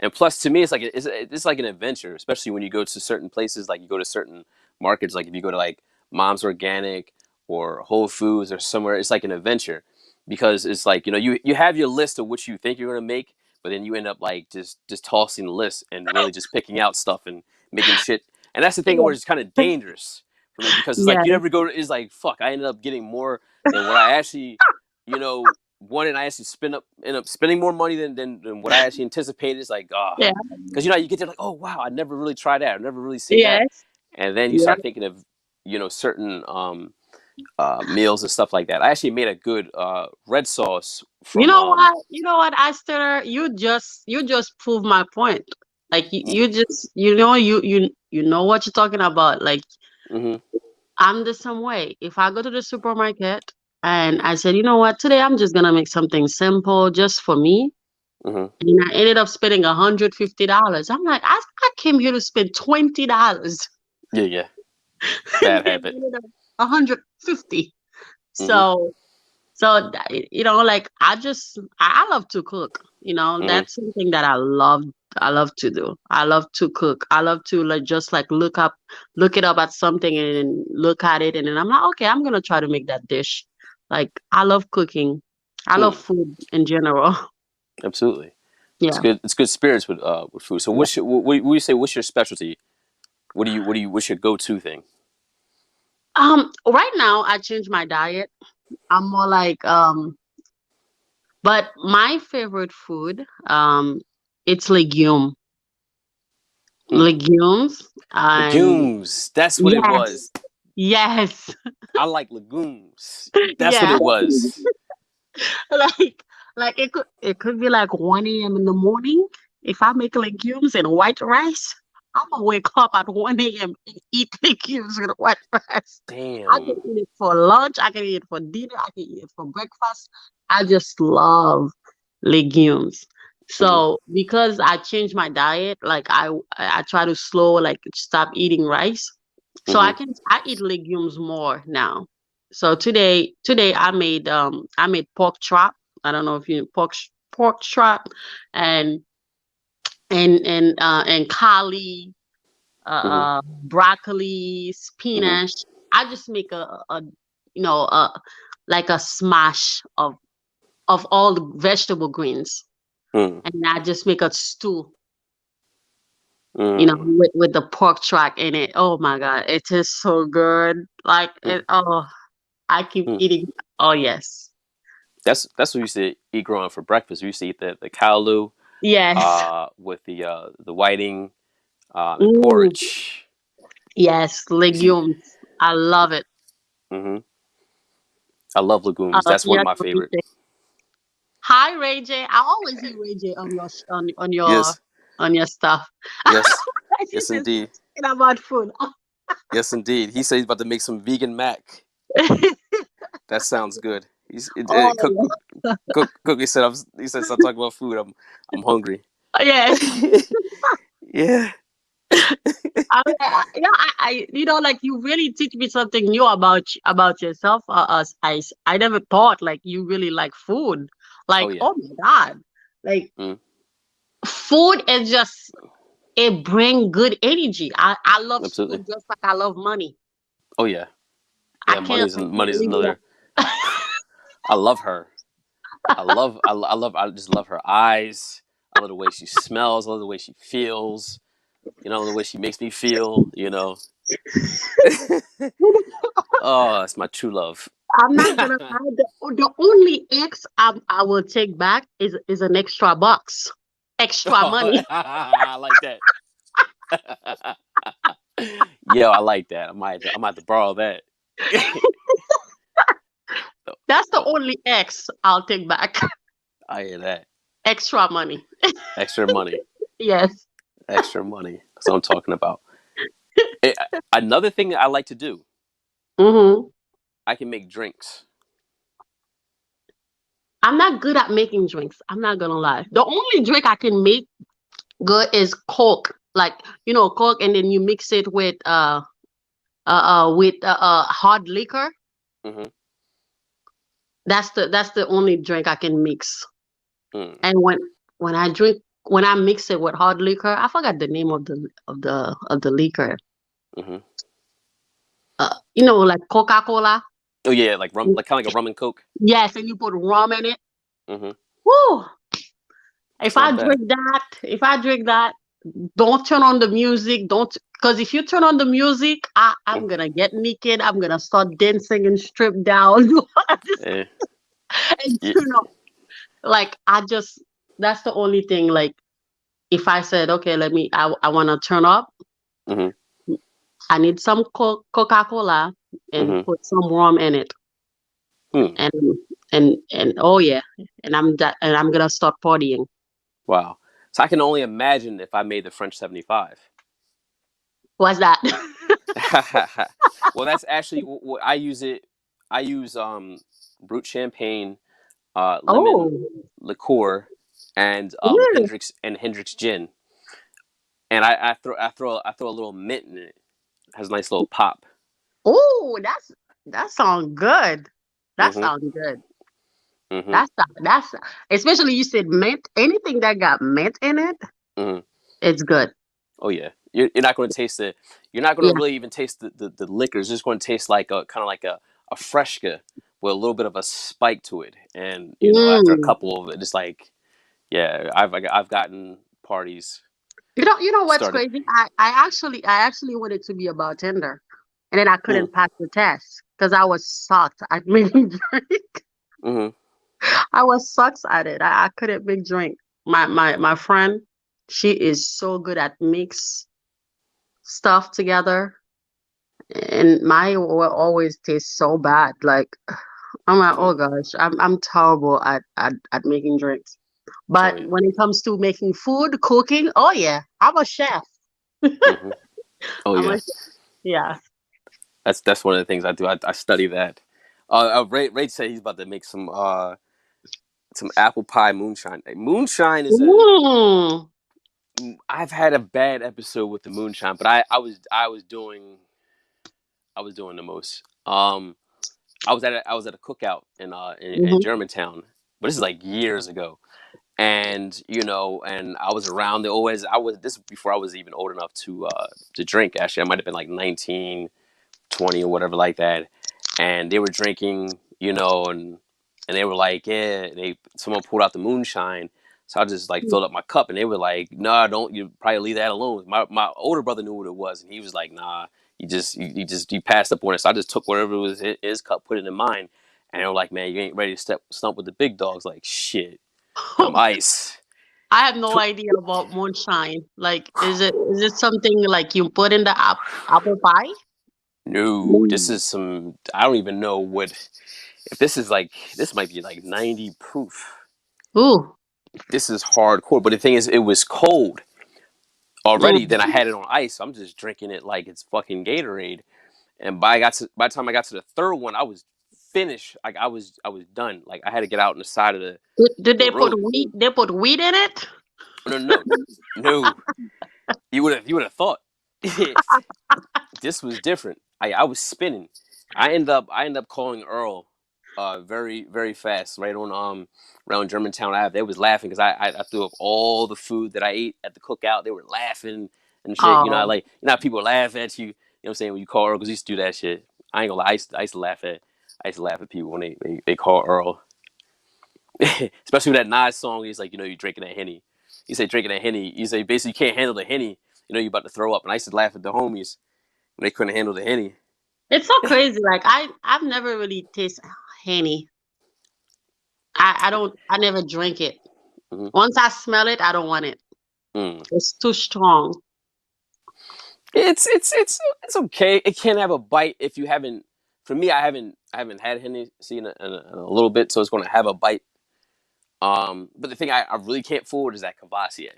And plus, to me, it's like it's like an adventure, especially when you go to certain places. Like you go to certain markets. Like if you go to like Mom's Organic or Whole Foods or somewhere, it's like an adventure because it's like you have your list of what you think you're gonna make, but then you end up like just tossing the list and really just picking out stuff and making shit. And that's the thing where Yeah. it's kind of dangerous for me because it's like you Yes. never go. It's like fuck. I ended up getting more than what I actually you know one and I actually end up spending more money than what I actually anticipated. It's like Yeah. because you get there like, oh wow, I never really tried that, I've never really seen that, Yes. and then you Yeah. start thinking of certain meals and stuff like that. I actually made a good red sauce You from know what? You know what, Aster? You just proved my point. Like you just you know what you're talking about. Like mm-hmm, I'm the same way. If I go to the supermarket and I said, you know what, today I'm just gonna make something simple just for me. mm-hmm. And I ended up spending $150. I'm like, I came here to spend $20. Yeah, yeah, And bad then habit. ended up 150. Mm-hmm, So like I love to cook. mm-hmm, That's something that I love to do. I love to cook. I love to like just like look it up at something and then look at it and then I'm like, okay, I'm gonna try to make that dish. Like I love cooking. I love mm, food in general. absolutely. It's Yeah. good. It's good spirits with food. So Yeah. what do you say? What's your specialty? What's your go-to thing? Right now I changed my diet. I'm more like but my favorite food, it's Hmm. legumes and Legumes. That's what it yes, was. yes, I like legumes. That's what yeah. it was. Like it could be like 1 a.m. in the morning. If I make legumes and white rice, I'm gonna wake up at 1 a.m. and eat legumes with white rice. I can Damn. eat it for lunch, I can eat it for dinner, I can eat it for breakfast. I just love legumes. Hmm. So because I changed my diet, like I try to slow like stop eating rice. So Hmm. I eat legumes more now. So today I made pork chop. I don't know if you pork chop and and kale, Hmm. broccoli, Hmm. spinach. I just make a you know a like a smash of all the vegetable greens, Hmm. and I just make a stew. Hmm. With the pork chop in it. Oh my God, it is so good. Like it. Oh, I keep Hmm. eating. Oh yes, That's what we used to eat growing up for breakfast. We used to eat the callaloo yes. with the whiting and Mm, porridge. yes, legumes. I love it. Hmm. I love legumes. That's one of Yes, my what you favorite. say. Hi, Ray J. I always see Ray J on Yes. on your stuff. Yes. She Yes, says indeed. talking about food. Yes, indeed. He said he's about to make some vegan mac. That sounds good. Oh Cookie said he said stop talking about food. I'm hungry. yes. Yeah. Like you really teach me something new about yourself. I never thought like you really like food. Oh Like yeah. oh my God, like Mm, food is just it bring good energy. I love absolutely. food just like I love money. Oh yeah. I Yeah. can't I can't Money's live another. without. I love her. I just love her eyes. I love the way she smells. I love the way she feels. You know, the way she makes me feel. You know. Oh, that's my true love. I'm not gonna lie. The only X I will take back is an extra box, extra Oh, money. I like that. Yo, I like that. I might have to borrow that. That's the The- only X I'll take back. I hear that. Extra money. Extra money. Yes. Extra money. That's what I'm talking about. Eh, Another thing that I like to do, Hmm. I can make drinks. I'm not good at making drinks. I'm not gonna lie. The only drink I can make good is Coke. Like, Coke, and then you mix it with hard liquor. Hmm. That's the only drink I can mix. Mm, And when I mix it with hard liquor, I forgot the name of the liquor. hmm. Like Coca-Cola. Oh yeah, like rum, like kind of like a rum and coke. Yes, and you put rum in it. Hmm. Woo! It's not bad. If I drink that, don't turn on the music. Don't, because if you turn on the music, I'm Mm, gonna get naked. I'm gonna start dancing and strip down. eh, And yeah. like that's the only thing. Like, if I said, okay, I want to turn up, Hmm. I need some Coca-Cola and Hmm. put some rum in it, Hmm. and and oh yeah, and I'm gonna start partying. Wow. So I can only imagine if I made the French 75. What's that? Well, that's actually what I use it. I use brut champagne, lemon Oh, liqueur, and yeah. Hendrix gin, and I throw a little mint in it. It has a nice little pop. Oh, that sounds good. That Hmm. sounds good. Hmm. That's especially you said mint. Anything that got mint in it, Hmm. it's good. Oh yeah, you're not going to taste it. You're not going to Yeah. really even taste the liquor. It's just going to taste like a kind of like a fresca with a little bit of a spike to it. And after a Mm. couple of it, it's like, yeah, I've gotten parties You know what's started. crazy? I actually wanted to be a bartender, and then I Mm, couldn't pass the test because I was sucked at making drink. mm-hmm, I was sucks at it. I couldn't make drink. My friend, she is so good at mix stuff together, and my will always taste so bad. Like, I'm like, mm-hmm. oh gosh, I'm terrible at making drinks. Oh But yeah, when it comes to making food, cooking, oh yeah, I'm a chef. mm-hmm. Oh I'm yeah. a yeah. That's one of the things I do. I study that. Ray said he's about to make some apple pie moonshine. Moonshine is a Mm. I've had a bad episode with the moonshine, but I was doing the most. I was at a cookout in Hmm. Germantown, but this is like years ago. And and I was around. They always I was this before I was even old enough to drink. Actually, I might have been like 19, 20 or whatever like that. And they were drinking, and they were like, yeah, someone pulled out the moonshine. So I just like filled up my cup, and they were like, "Nah, don't you probably leave that alone." My older brother knew what it was, and he was like, "Nah, you passed up on it." So I just took whatever was in his cup, put it in mine, and they were like, "Man, you ain't ready to stump with the big dogs." Like shit, I'm ice. I have no idea about moonshine. Like, is it something like you put in the apple pie? No, this Mm. is some. I don't even know what. If this is like, this might be like 90 proof. Ooh. This is hardcore. But the thing is, it was cold already. Then I Mm. had it on ice. So I'm just drinking it like it's fucking Gatorade. And by the time I got to the third one, I was finished. Like I was done. Like I had to get out on the side of Did the they put road. wheat? They put wheat in it? No, no, no. You would have thought. This was different. I was spinning. I ended up calling Earl, very very fast, right on around Germantown Ave. They was laughing because I threw up all the food that I ate at the cookout. They were laughing and shit. Oh. How people laugh at you. You know what I'm saying, when you call Earl, because he used to do that shit. I ain't gonna lie. I used to laugh at people when they call Earl, especially with that Nas song. He's like, you're drinking that Henny. You say drinking a Henny. You say basically you can't handle the Henny. You know you're about to throw up. And I used to laugh at the homies when they couldn't handle the Henny. It's so crazy. Like I've never really tasted Henny. I never drink it. Mm-hmm. Once I smell it, I don't want it. Mm. It's too strong. It's okay. It can have a bite if you haven't. For me, I haven't had Hennessy in a little bit, so it's going to have a bite. But the thing I really can't forward is that Cavassier.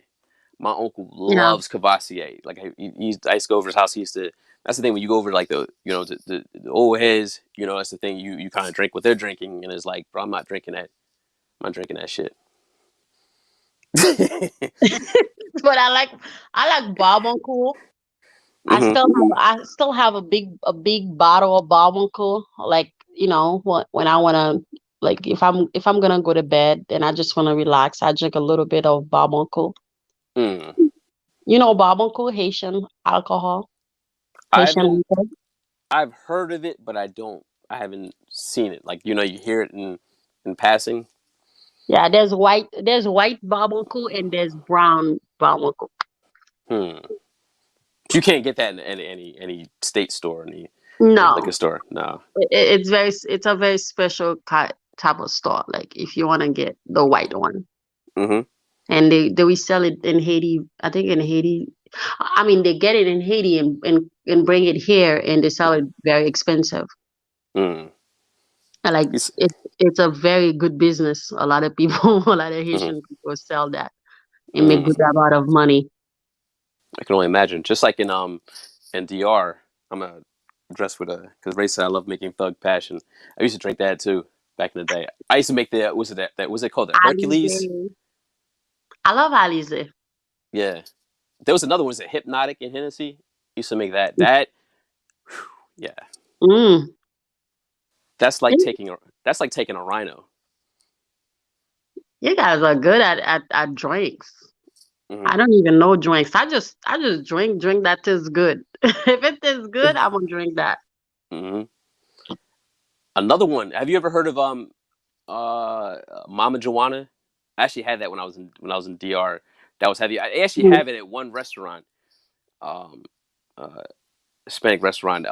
My uncle Yeah. loves Cavassier. Like I used to go over his house. He used to. That's the thing when you go over like the old heads. You know that's the thing you kind of drink what they're drinking, and it's like, bro, I'm not drinking that. I'm not drinking that shit. But I like Barbuncle. Hmm. I still have a big bottle of Barbuncle. Like, when I wanna, like, if I'm gonna go to bed and I just wanna relax, I drink a little bit of Barbuncle. Mm. Barbuncle, Haitian alcohol, I Haitian haven't. liquor. I've heard of it, but I don't. I haven't seen it. Like you hear it in passing. Yeah, there's white Barbuncle and there's brown Barbuncle. Hmm. You can't get that in any state store, any liquor No, store. No. it's a very special type of store. Like if you wanna get the white one. Mm-hmm. And they will sell it in Haiti. I think in Haiti, I mean they get it in Haiti and bring it here and they sell it very expensive. Mm. And like It's, it's a very good business. A lot of people, a lot of mm-hmm. Haitian people sell that and make Mm. good amount of money. I can only imagine. Just like in DR, I'm a dressed with a because Ray said I love making Thug Passion. I used to drink that too back in the day. I used to make the was it that was it called the Hercules? Alize. I love Alize. Yeah. There was another one, was it Hypnotic in Hennessy? Used to make that. That yeah. Mm. That's like taking a rhino. You guys are good at drinks. Mm-hmm. I don't even know drinks. I just drink that tastes good. If it tastes good, I'm gonna drink that. Mm-hmm. Another one. Have you ever heard of Mama Joanna? I actually had that when I was in DR. That was heavy. I actually Mm. have it at one restaurant, um, uh, Hispanic restaurant.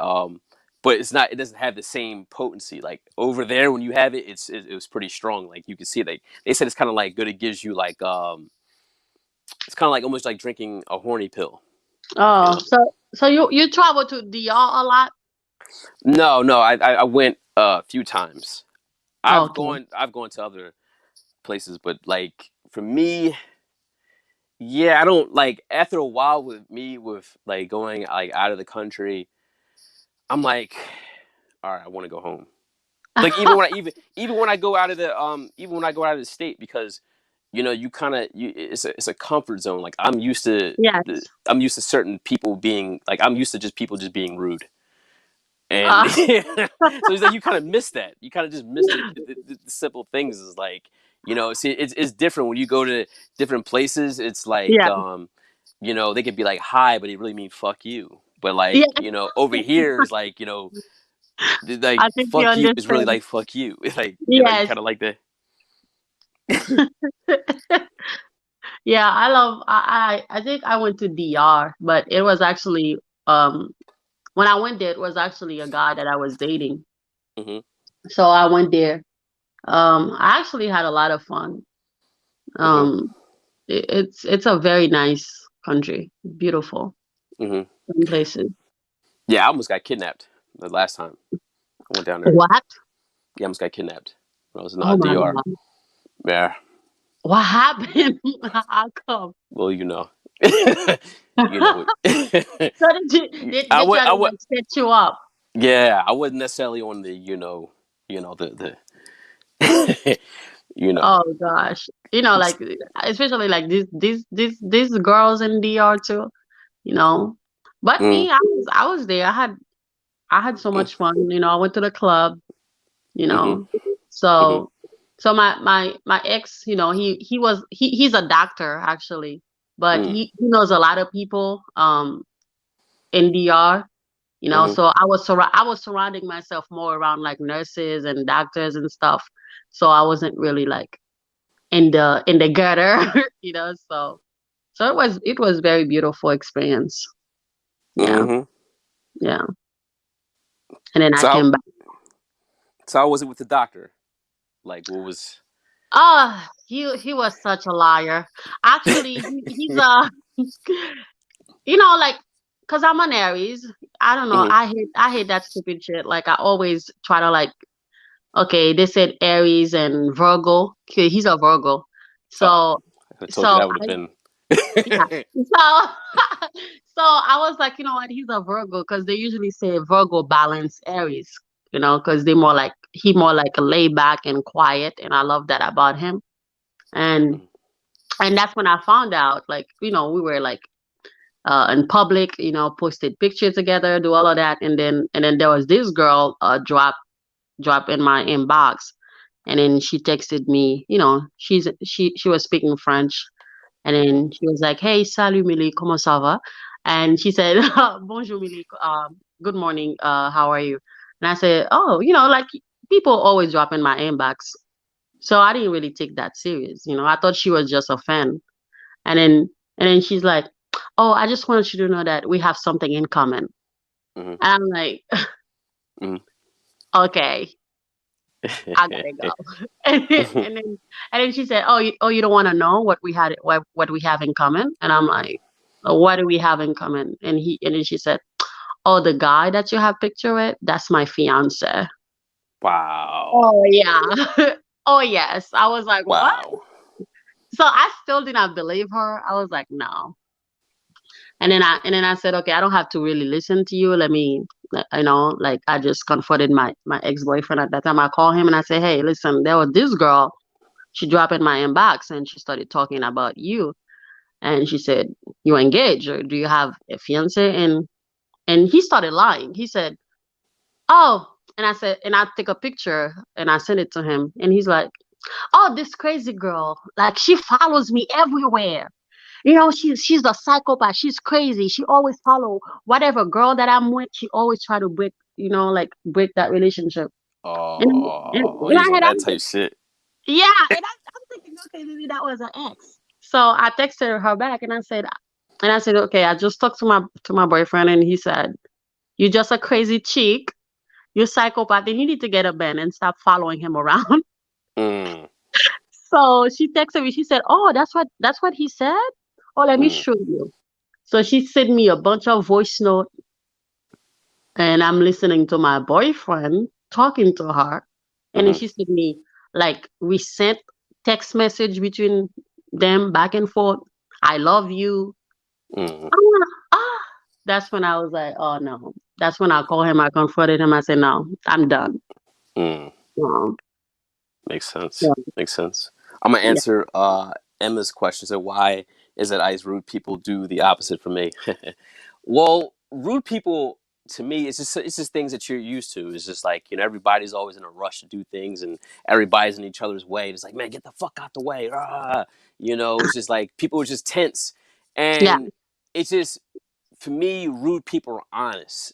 But it's not. It doesn't have the same potency. Like over there, when you have it, it was pretty strong. Like you can see, they said it's kind of like good. It gives you like it's kind of like almost like drinking a horny pill. You Oh, know? so you travel to DR a lot? No, no. I went a few times. I've Okay. gone I've gone to other places, but like for me, yeah, I don't like after a while with me with like going like out of the country, I'm like, all right, I want to go home. Like even when I go out of the even when I go out of the state because you kind of it's a comfort zone. Like Yes. I'm used to certain people being like I'm used to just people just being rude. And Uh, so it's like you kind of miss that. You kind of just miss the simple things. Is like see, it's different when you go to different places. It's like yeah. they could be like hi, but they really mean fuck you. But like Yeah. over here is like like I think you fuck you is really understand. like fuck you. Like you Yes. kind of like the Yeah, I think I went to DR, but it was actually when I went there, it was actually a guy that I was dating. hmm So I went there. I actually had a lot of fun. hmm Um, it's a very nice country, beautiful hmm some places. yeah. I almost got kidnapped the last time I went down there. What? Yeah, I almost got kidnapped when I was in Oh my DR. God. Yeah. What happened? How come? Well, you know it. So did you I they would, try I to would, like set you up? yeah, I wasn't necessarily on the, the, you know, Oh gosh. Like especially like these girls in DR too, you know. But mm, me, I was there. I had so mm, much fun. I went to the club, you mm-hmm, know. mm-hmm, So my ex, he's a doctor actually, but mm, he knows a lot of people in DR. mm-hmm, So I was surrounding myself more around like nurses and doctors and stuff. So I wasn't really like in the gutter, so So it was very beautiful experience. Yeah, Mm-hmm. yeah. And then I So came back. how was it with the doctor? Like, what was? Oh, he was such a liar. Actually, he's a like, cause I'm an Aries. I don't know. Mm-hmm. I hate that stupid shit. Like I always try to like. Okay, they said Aries and Virgo. Okay, he's a Virgo. Oh, So I could have told you so that would have I been. yeah. So so I was like, you know what? He's a Virgo because they usually say Virgo balance Aries. Because he more like a laid back and quiet, and I love that about him. And Mhm. and that's when I found out, like, we were like in public, posted pictures together, do all of that, and then there was this girl drop in my inbox, and then she texted me. She was speaking French, and Mhm. then she was like, "Hey, salut Millie, comment ça va?" And she said, "Bonjour Millie, good morning. How are you?" And I said, "Oh, like people always drop in my inbox." So I didn't really take that serious. I thought she was just a fan. And then she's like, "Oh, I just wanted you to know that we have something in common." Mhm. And I'm like, Mhm. "Okay, I gotta go." And then she said, "Oh, you don't want to know what we have in common?" And I'm like, "What do we have in common?" And then she said, "Oh, the guy that you have picture with, that's my fiance." Wow. Oh yeah. Oh yes. I was like, "What?" Wow. So I still did not believe her. I was like, "No." And then I said, "Okay, I don't have to really listen to you. Let me, like I just confronted my ex-boyfriend at that time. I called him and I said, 'Hey, listen, there was this girl. She dropped in my inbox and she started talking about you. And she said, "You engaged, or do you have a fiance?" And he started lying. He said, "Oh," and I said, and I took a picture and I sent it to him. And he's like, "Oh, this crazy girl, like she follows me everywhere. She's a psychopath. She's crazy. She always follow whatever girl that I'm with. She always try to like break that relationship." And Oh, in he was my on head, that type shit. yeah, and I'm thinking, okay, maybe that was an ex. So I texted her back and I said, "Okay, I just talked to my boyfriend, and he said, you're just a crazy chick, you're a psychopath, and you need to get a ban and stop following him around." Mm. So she texted me, she said, "Oh, that's what he said? Oh, let me Mm. show you." So she sent me a bunch of voice note, and I'm listening to my boyfriend talking to her. And then Mhm. she sent me like we sent text message between them back and forth. "I love you." Mm. Ah, that's when I was like, "Oh no." That's when I called him. I confronted him. I said, "No, I'm done." Mm. No, Makes sense. yeah, Makes sense. I'm gonna yeah, answer Emma's question. So why is it ice rude people do the opposite for me? Well, rude people to me it's just things that you're used to. It's just like everybody's always in a rush to do things, and everybody's in each other's way. It's like, man, get the fuck out the way. Ah. It's just like people are just tense, yeah. and it's just for me, rude people are honest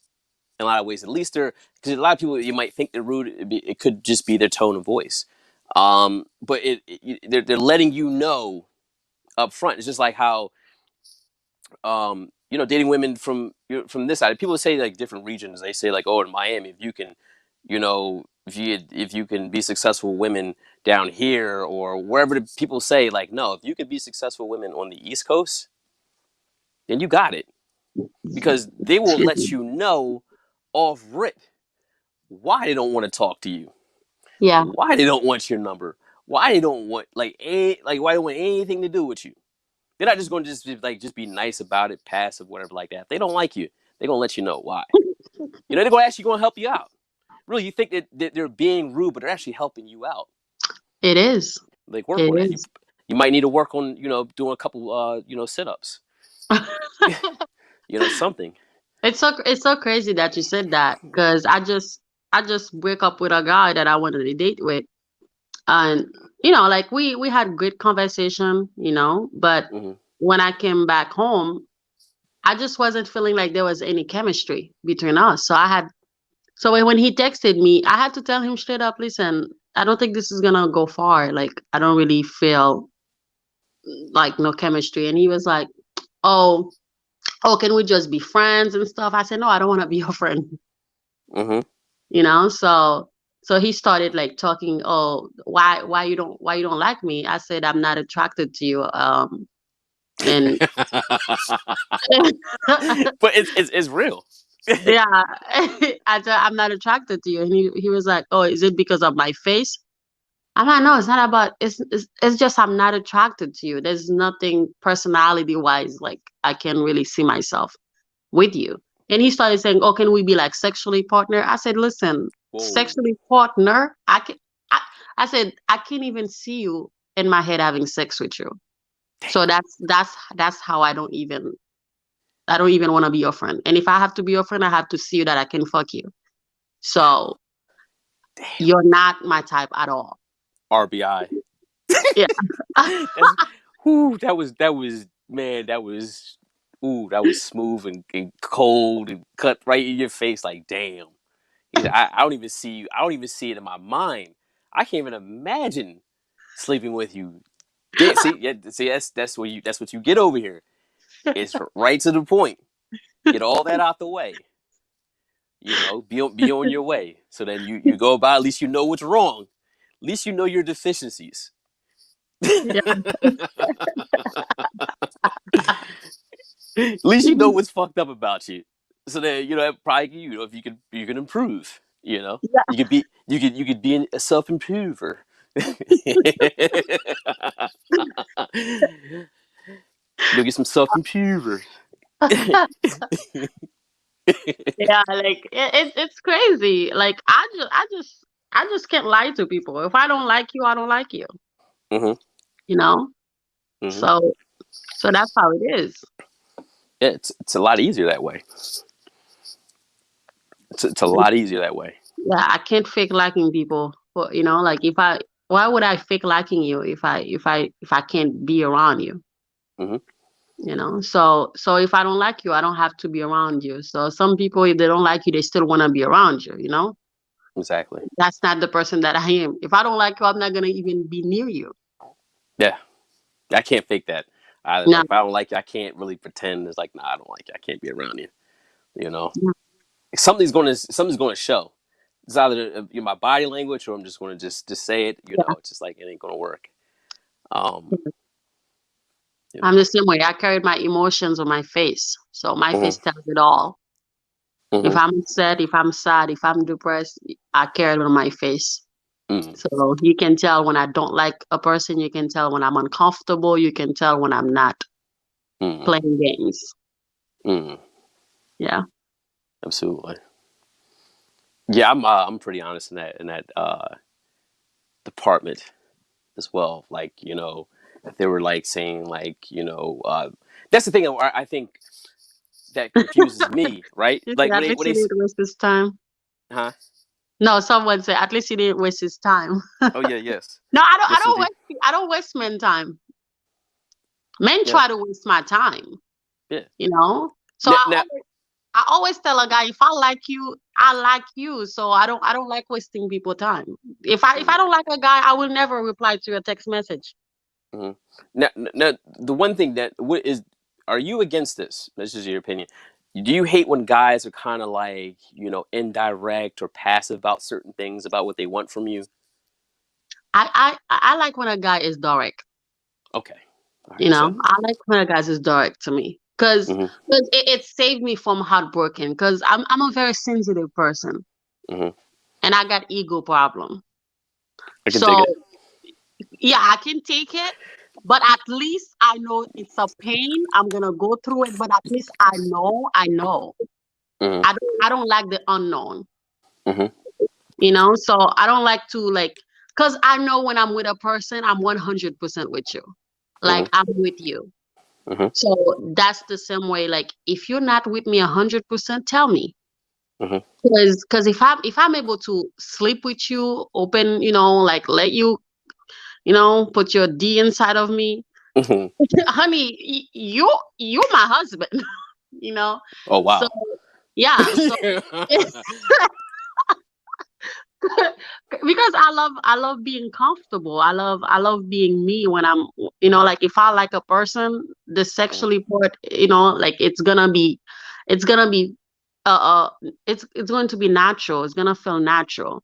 in a lot of ways. At least they're because a lot of people you might think they're rude. It could just be their tone of voice. But they're letting you know up front. It's just like how dating women from this side. People say like different regions. They say like, oh, in Miami, if you can, if you can be successful women down here or wherever the people say like, no, if you could be successful women on the East Coast, then you got it because they will Excuse let me. you know off rip why they don't want to talk to you, Yeah, why they don't want your number, why they don't want why they don't want anything to do with you. They're not just going to just be nice about it, passive, whatever like that. If they don't like you, they're going to let you know why. They're going to actually going to help you out. Really, you think that they're being rude, but they're actually helping you out. it is. Like work It on that. You is. you might need to work on doing a couple sit ups. Something. It's so crazy that you said that because I just break up with a guy that I wanted to date with, and like we had great conversation, but Hmm. when I came back home, I just wasn't feeling like there was any chemistry between us. So when he texted me, I had to tell him straight up, "Listen, I don't think this is gonna go far. Like I don't really feel like no chemistry. And he was like, oh, oh, can we just be friends and stuff? I said, no, I don't want to be your friend. Mm-hmm. You know, so he started like talking, oh, why you don't like me? I said, I'm not attracted to you. And But it's real. yeah, I said, I'm not attracted to you. And he was like, oh, is it because of my face? I'm like, no, it's not about, it's just I'm not attracted to you. There's nothing personality wise, like I can really see myself with you. And he started saying, oh, can we be like sexually partner? I said, listen, Whoa. sexually partner, I, I said, I can't even see you in my head having sex with you. So that's how I don't even want to be your friend. And if I have to be your friend, I have to see you that I can fuck you. So Damn. you're not my type at all. RBI. Yeah. That's that was man, that was that was smooth and cold and cut right in your face like damn. I don't even see you. I don't even see it in my mind. I can't even imagine sleeping with you. See, yeah, see, that's what you get over here. It's right to the point. Get all that out the way. Be on your way. So then you go about. At least you know what's wrong. At least you know your deficiencies. Yeah. At least you know what's fucked up about you. So then probably if you can improve. You could be a self improver. Go get some self improver. Yeah, like it's crazy. Like I just can't lie to people. If I don't like you, I don't like you. Hmm. You know. Hmm. So that's how it is. Yeah, it's a lot easier that way. It's a lot easier that way. Yeah, I can't fake liking people. But like if I why would I fake liking you if I can't be around you? Hmm. So if I don't like you, I don't have to be around you. So some people, if they don't like you, they still want to be around you. Exactly. That's not the person that I am. If I don't like you, I'm not gonna even be near you. Yeah, I can't fake that either. No. Like if I don't like you, I can't really pretend. It's like, nah, I don't like you. I can't be around you. You know, something's going to show. It's either my body language or I'm just going to just say it. Yeah. It's just like it ain't going to work. Um, you I'm know. the same way. I carried my emotions on my face. So my Hmm. face tells it all. If Hmm. I'm upset, if I'm sad, if I'm depressed, I carry it on my face. Mm. So you can tell when I don't like a person, you can tell when I'm uncomfortable, you can tell when I'm not Mm. playing games. Mm. Yeah. Absolutely. Yeah, I'm pretty honest in that department as well. Like if they were like saying like that's the thing I think that confuses me, right? You Like said, at least when he they didn't waste his time. huh? No, someone said, at least he didn't waste his time. Oh yeah, yes, No, yes indeed, I don't waste men time. Men yeah, try to waste my time, yeah. you know? So Now, I always tell a guy, if I like you, I like you. So I don't like wasting people time. If I mm, don't like a guy, I will never reply to your text message. mm. Now, the one thing that what is, are you against this? This is your opinion. Do you hate when guys are kind of like indirect or passive about certain things about what they want from you? I like when a guy is direct. Okay, all right. So, I like when a guy is direct to me. Because hmm, it saved me from heartbroken. Because I'm a very sensitive person. hmm, And I got ego problem. I can dig So it. yeah, I can take it, but at least I know it's a pain. I'm gonna go through it, but at least I know. Hmm. I don't like the unknown, Hmm. so I don't like to cause I know when I'm with a person, I'm 100% with you. Hmm. Like I'm with you. Hmm. So that's the same way. Like if you're not with me 100%, tell me. Hmm. Cause if I'm able to sleep with you, open, like let you, put your D inside of me, Hmm. honey, you're my husband, you know. Oh So wow. yeah, so because I love being comfortable. I love being me when I'm like if I like a person, the sexually part, like it's gonna be, it's going to be natural. It's gonna feel natural.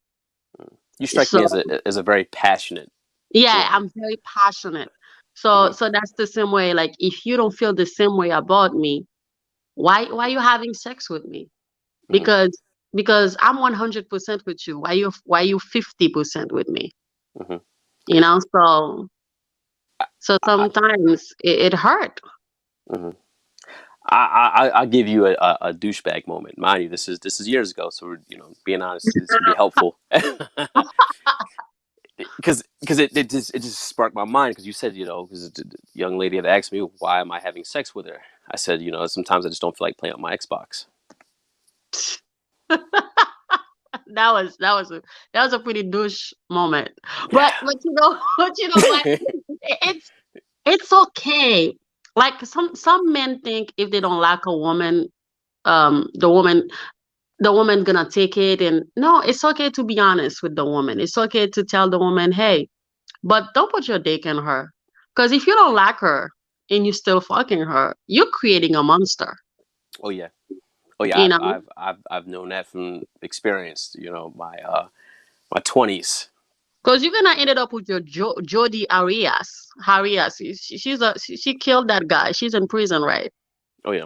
You strike me So as a very passionate yeah, woman. I'm very passionate. So Hmm. so that's the same way. Like if you don't feel the same way about me, why you having sex with me? Hmm. Because I'm 100% with you. Why you 50% with me? Hmm. So I, sometimes it hurt. hmm I'll give you a douchebag moment. Mind you, this is years ago, so we're, being honest, this can be helpful. Because it just sparked my mind because you said, because the young lady had asked me, why am I having sex with her? I said, sometimes I just don't feel like playing on my Xbox. That was a pretty douche moment. Yeah. But but you know what? It's it's okay. Like some men think if they don't like a woman, the woman gonna take it. And no, it's okay to be honest with the woman. It's okay to tell the woman, hey, but don't put your dick in her. Because if you don't like her and you still fucking her, you're creating a monster. Oh yeah. Oh yeah. You I've know, I've I've, I've known that from experience. My 20s. because you're gonna end up with your Jodi Arias. Arias, she killed that guy. She's in prison, right? Oh yeah.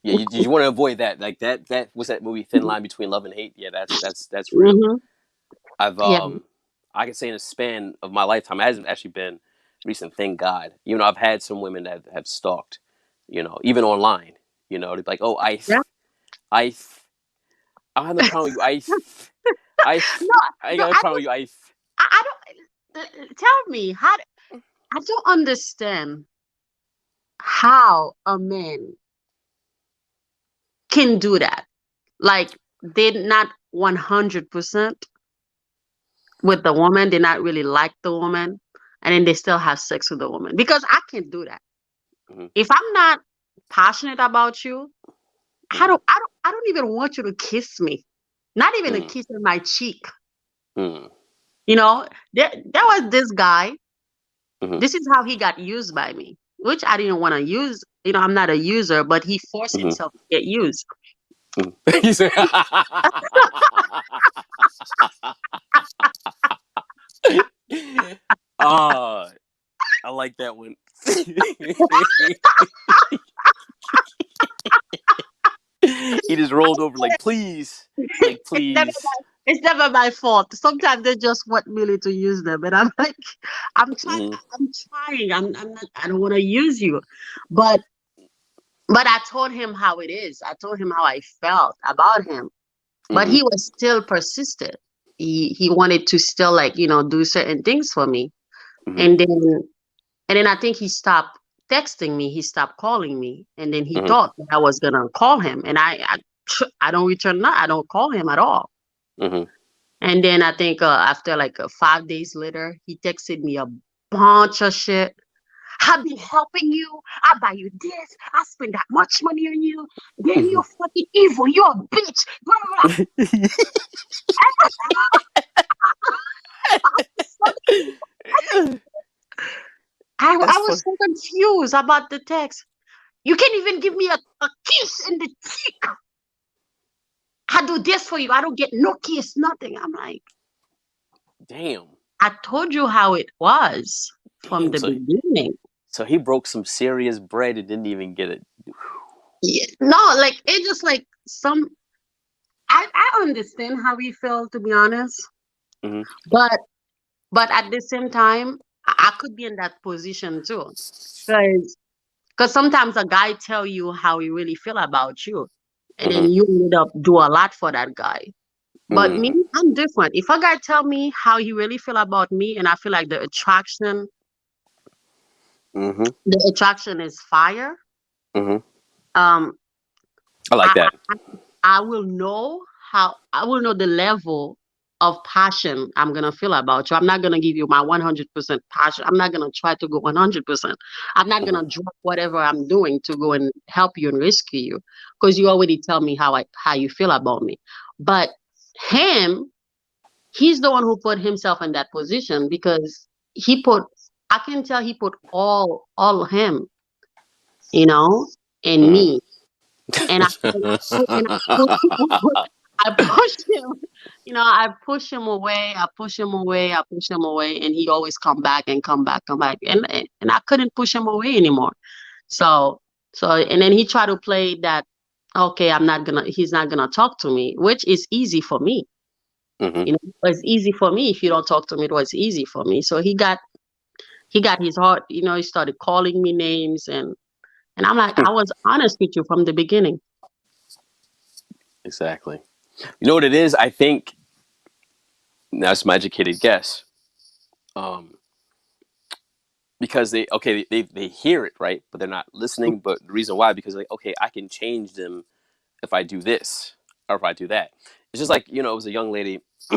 Yeah. You want to avoid that. Like that was that movie Thin Line Between Love and Hate. Yeah. That's real. Hmm. I've Yeah, I could say in a span of my lifetime, it hasn't actually been recent. Thank God. I've had some women that have stalked. Even online. They're like, oh, yeah. I, I don't have no problem with you. I, No, I ain't no, got no I problem don't. with you. I don't. Tell me how. I don't understand how a man can do that. Like they're not 100% with the woman. They not really like the woman, and then they still have sex with the woman. Because I can't do that. Mm-hmm, If I'm not passionate about you, I mm-hmm, don't. I don't. I don't even want you to kiss me. Not even a mm-hmm, kiss on my cheek. mm-hmm, There was this guy. mm-hmm, This is how he got used by me, which I didn't want to use. I'm not a user, but he forced mm-hmm, himself to get used. mm-hmm. You say- Ah, I like that one. He just rolled over like, please, like, It's never please. it's never my fault. Sometimes they just want Millie to use them, and I'm like, I'm trying. Mm-hmm, I'm trying. I'm not. I don't want to use you, but I told him how it is. I told him how I felt about him, but mm-hmm, he was still persistent. He wanted to still like do certain things for me, mm-hmm, and then I think he stopped texting me. He stopped calling me, and then he mm-hmm, thought that I was gonna call him, and I don't return that. I don't call him at all. mm-hmm. And then I think after like 5 days later, he texted me a bunch of shit. I've been helping you. I buy you this. I spend that much money on you. Then you're fucking evil. You're a bitch. Blah, blah, blah. I That's was fun. so confused about the text. You can't even give me a kiss in the cheek. I do this for you. I don't get no kiss, nothing. I'm like, Damn, I told you how it was from damn. the So, beginning. so he broke some serious bread and didn't even get it. Yeah, no, like it just like some. I understand how he felt, to be honest, Mm-hmm, but at the same time, I could be in that position too, because sometimes a guy tell you how he really feel about you, and then mm-hmm, you end up do a lot for that guy. But me, mm-hmm, I'm different. If a guy tell me how he really feel about me, and I feel like mm-hmm, the attraction is fire, mm-hmm. um, I like I, that. I I will know I will know the level of passion I'm gonna feel about you. I'm not gonna give you my 100% passion. I'm not gonna try to go 100%. I'm not Mm-hmm, gonna drop whatever I'm doing to go and help you and rescue you because you already tell me how you feel about me. But him, he's the one who put himself in that position because he put I can tell he put all of him, you know, in Mm. me. And I pushed him, I push him away, I push him away, I push him away, and he always come back and come back, come back. And I couldn't push him away anymore. So and then he tried to play that, okay, he's not gonna talk to me, which is easy for me. Mm-hmm. It's easy for me. If you don't talk to me, it was easy for me. So he got his heart, he started calling me names, and I'm like, I was honest with you from the beginning. Exactly. You know what it is? I think that's my educated guess. Um, because they hear it, right, but they're not listening. But the reason why, because like, okay, I can change them if I do this or if I do that. It's just like, it was a young lady. She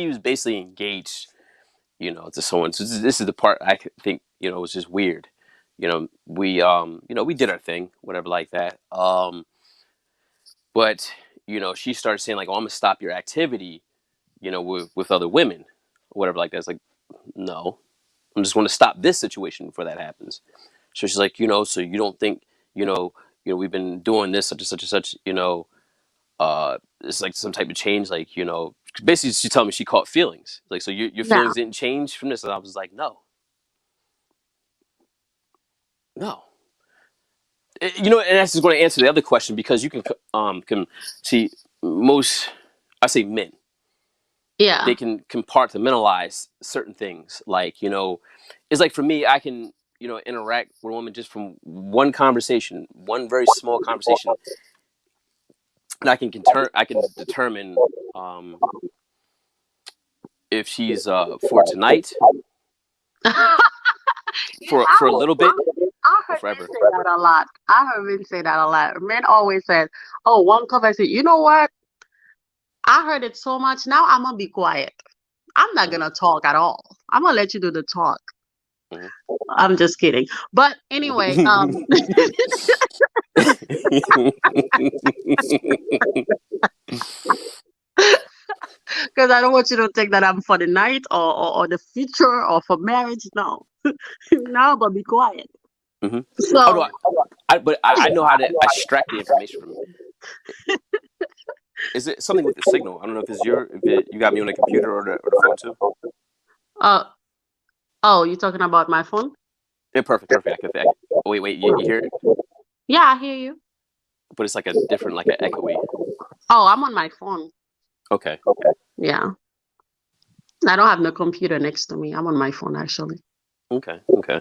was basically engaged, to someone. So this is the part I think, was just weird. We did our thing, whatever, like that. But she started saying like, "Oh, I'm gonna stop your activity," with other women, or whatever, like that. It's like, no, I'm just going to stop this situation before that happens. So she's like, so you don't think, we've been doing this such and such and such, it's like some type of change, like, basically she told me she caught feelings. Like, so your Yeah, feelings didn't change from this. And I was like, no, no. And that's just going to answer the other question, because you can see most, I say men, yeah, they can compartmentalize certain things. Like, it's like for me, I can, interact with a woman just from one conversation, one very small conversation, and I can determine if she's for tonight, yeah. for a little bit, I or heard men forever. say that a lot. I heard men say that a lot. Men always said, "Oh, one conversation. You know what? I heard it so much. Now I'm gonna be quiet. I'm not Mm-hmm. gonna talk at all. I'm gonna let you do the talk." Mm-hmm. I'm just kidding. But anyway, because I don't want you to think that I'm for the night or the future or for marriage. No, now I'm gonna be quiet. Mm-hmm. Oh no, So but I know how to extract the information from it. Is it something with the signal? I don't know if you got me on the computer or the phone too. uh oh, you talking about my phone? Yeah, perfect, perfect. Oh, wait, you hear it? Yeah, I hear you. But it's like a different, like an echoey. Oh, I'm on my phone. Okay, Yeah. I don't have no computer next to me. I'm on my phone actually. okay, okay.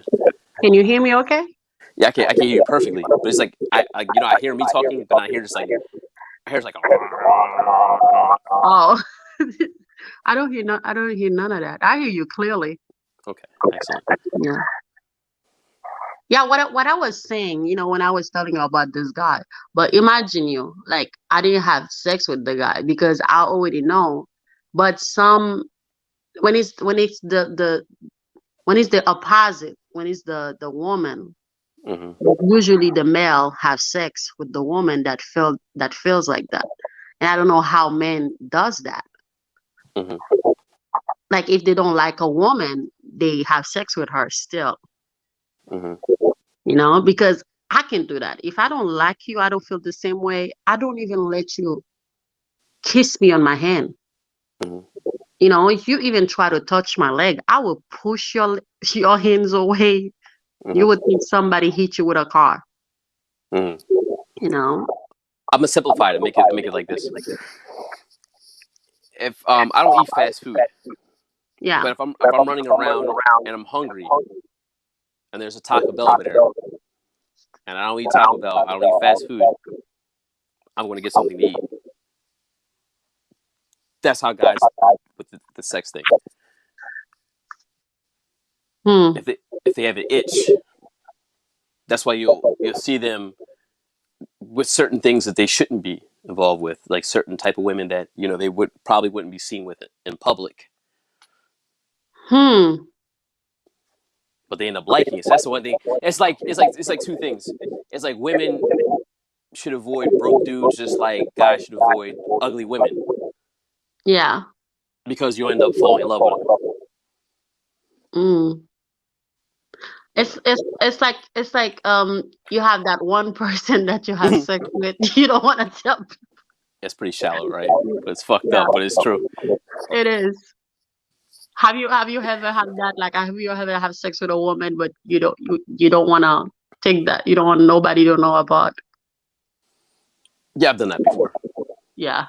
Can you hear me okay? Yeah, I can hear you perfectly. But it's like I hear me talking, but I hear just like I hear just like Oh. I don't hear none of that. I hear you clearly. okay, excellent. Yeah. Yeah, what I was saying, when I was telling you about this guy, but imagine you, like I didn't have sex with the guy because I already know. But when it's the opposite, when it's the woman, Mm-hmm. usually the male have sex with the woman that feels like that. And I don't know how men does that. Mm-hmm. Like if they don't like a woman, they have sex with her still, Mm-hmm. because I can do that. If I don't like you, I don't feel the same way. I don't even let you kiss me on my hand. Mm-hmm. If you even try to touch my leg, I will push your hands away. You Mm-hmm. would think somebody hit you with a car, Mm-hmm. you know? I'm gonna simplify it and make it like this. If I don't eat fast food, Yeah. but if I'm running around and I'm hungry and there's a Taco Bell over there and I don't eat Taco Bell, I don't eat fast food, I'm gonna get something to eat. That's how guys with the sex thing. Hmm. If they have an itch, that's why you'll see them with certain things that they shouldn't be involved with, like certain type of women that they wouldn't be seen with it in public, Hmm. but they end up liking it. So that's the one thing. It's like two things. It's like women should avoid broke dudes, just like guys should avoid ugly women, Yeah. because you'll end up falling in love with them. Mm. It's like you have that one person that you have sex with. You don't want to tell. It's pretty shallow, right? But it's fucked Yeah, up, but it's true. it is. Have you ever had that? Like, have you ever have sex with a woman, but you don't want to take that. You don't want nobody to know about. Yeah, I've done that before. Yeah,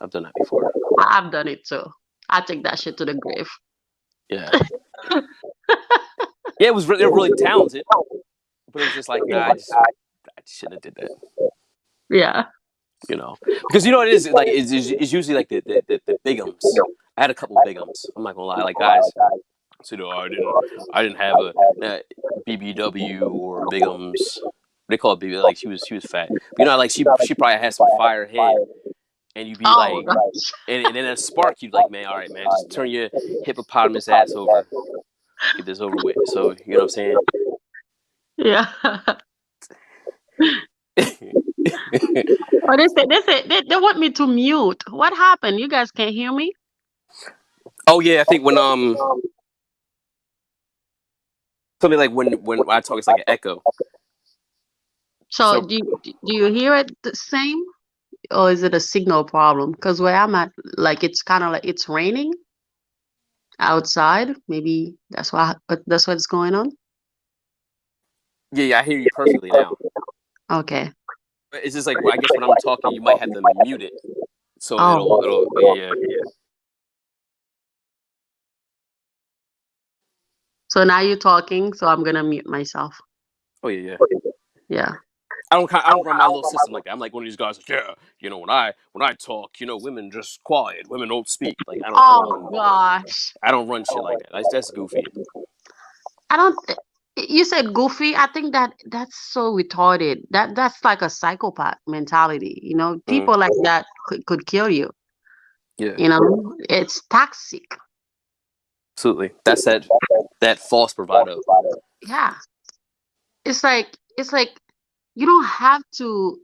I've done that before. I've done it too. I take that shit to the grave. Yeah. Yeah, they were really talented, but it was just like, nah, I shouldn't have did that. Yeah. You know, because you know what it is like it's usually like the bigums. I had a couple bigums. I'm not gonna lie, like guys. So I didn't have a BBW or bigums. They call it BB. Like she was fat, but you know, like she probably had some fire head, and you'd be Oh like, gosh. and then a spark, you'd like, man, all right, man, just turn your hippopotamus ass over, get this over with. So you know what I'm Yeah. saying? Oh, they want me to mute. What happened? You guys can't hear me? Oh yeah, I think when something like when I talk, it's like an echo. So So do you hear it the same, or is it a signal problem? Because where I'm at, like it's kind of like it's raining outside. Maybe that's what's going on. yeah, I hear you perfectly now. Okay. But it's just like, well, I guess when I'm talking, you might have to mute it, so Oh, it'll yeah. so now you're talking, so I'm gonna mute myself. Oh yeah. Yeah. I don't run my little system like that. I'm like one of these guys. Like, yeah, you know, when I talk, you know, women just quiet. Women don't speak. Like Oh gosh. I don't run shit like that. That's goofy. I don't. You said goofy. I think that's so retarded. That's like a psychopath mentality. Mm, People like that could kill you. yeah, It's toxic. absolutely. That's that false bravado. Yeah. It's like you don't have to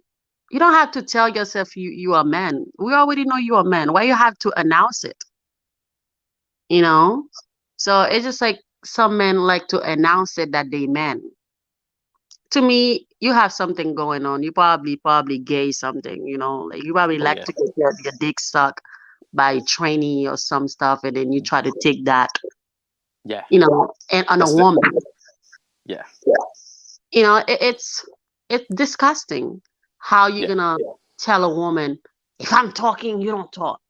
you don't have to tell yourself you are a man. We already know you're a man. Why you have to announce it? You know? So it's just like some men like to announce it that they men. To me, you have something going on. You probably gay something, like you probably Oh like yeah, to get your dick sucked by a trainee or some stuff, and then you try to take that, yeah. and on a That's the woman. yeah, It's disgusting how you yeah, gonna tell a woman, if I'm talking, you don't talk.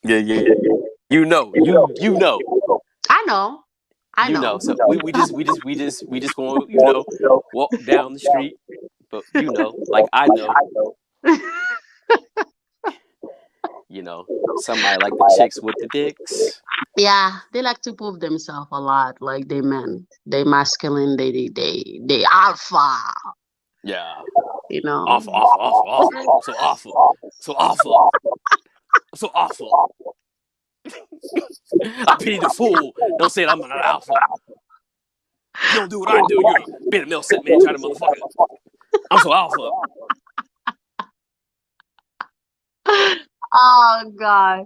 yeah. You know, I know. I you know. know. So we just going, walk down the street, but like I know, somebody like the chicks with the dicks. Yeah, they like to prove themselves a lot. Like they men, they masculine, they alpha. Yeah, You know. awful, so awful, so awful, so awful. I pity the fool. Don't say that I'm not alpha. You don't do what I do. You're a beta male set man trying to motherfucker. I'm so alpha. Oh God.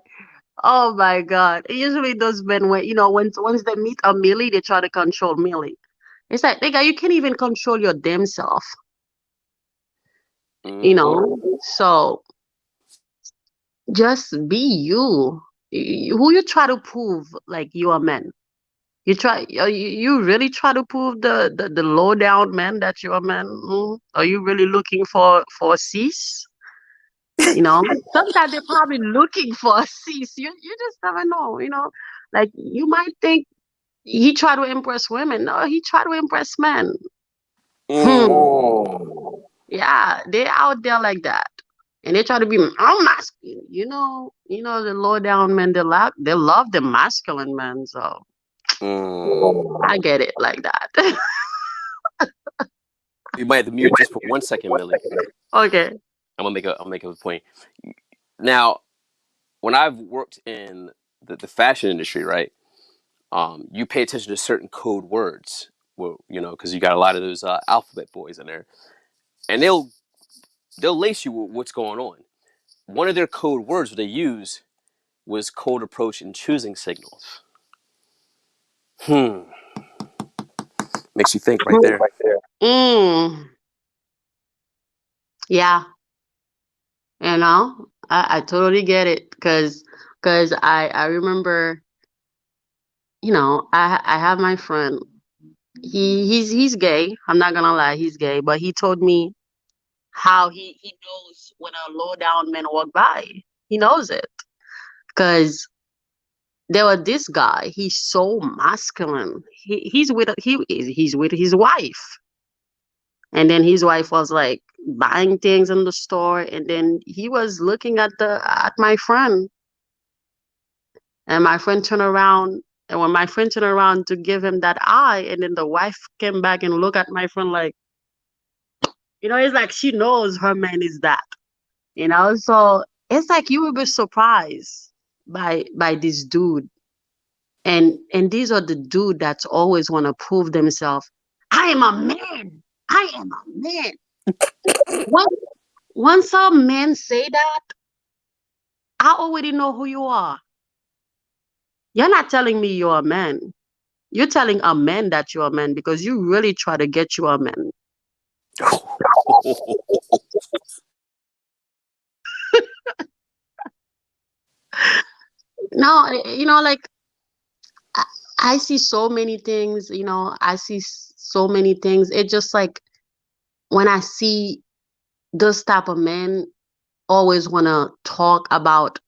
Oh my God. Usually those men when once they meet a Millie, they try to control Millie. It's like, nigga, you can't even control your damn self, you Mm-hmm. know? So just be you. Who you try to prove like you are man? You really try to prove the low down man that you're a man? Are you really looking for a cease? Sometimes they're probably looking for a cease. You just never know. Like you might think he try to impress women. No, he try to impress men. Mm. Yeah, they're out there like that. And they try to be masculine. The low down men, they love the masculine men. So Mm. I get it like that. You might have to mute just for 1 second, Millie. Okay. I'll make a point. Now, when I've worked in the fashion industry, right? You pay attention to certain code words. Well, because you got a lot of those alphabet boys in there, and they'll lace you with what's going on. One of their code words that they use was cold approach and choosing signals. Hmm. Makes you think right there. Mm, yeah, I totally get it because I remember, I have my friend. He's gay. I'm not gonna lie, he's gay, but he told me how he knows when a low down man walk by. He knows it because there was this guy. He's so masculine. He's with his wife, and then his wife was like buying things in the store, and then he was looking at my friend, and my friend turned around. And when my friend turned around to give him that eye, and then the wife came back and looked at my friend like, it's like she knows her man is that. So it's like you will be surprised by this dude, and these are the dude that's always want to prove themselves. I am a man. I am a man. once once a man say that, I already know who you are. You're not telling me you're a man. You're telling a man that you're a man because you really try to get you a man. No, like I, I see so many things. I see so many things. It's just like when I see those type of men always want to talk about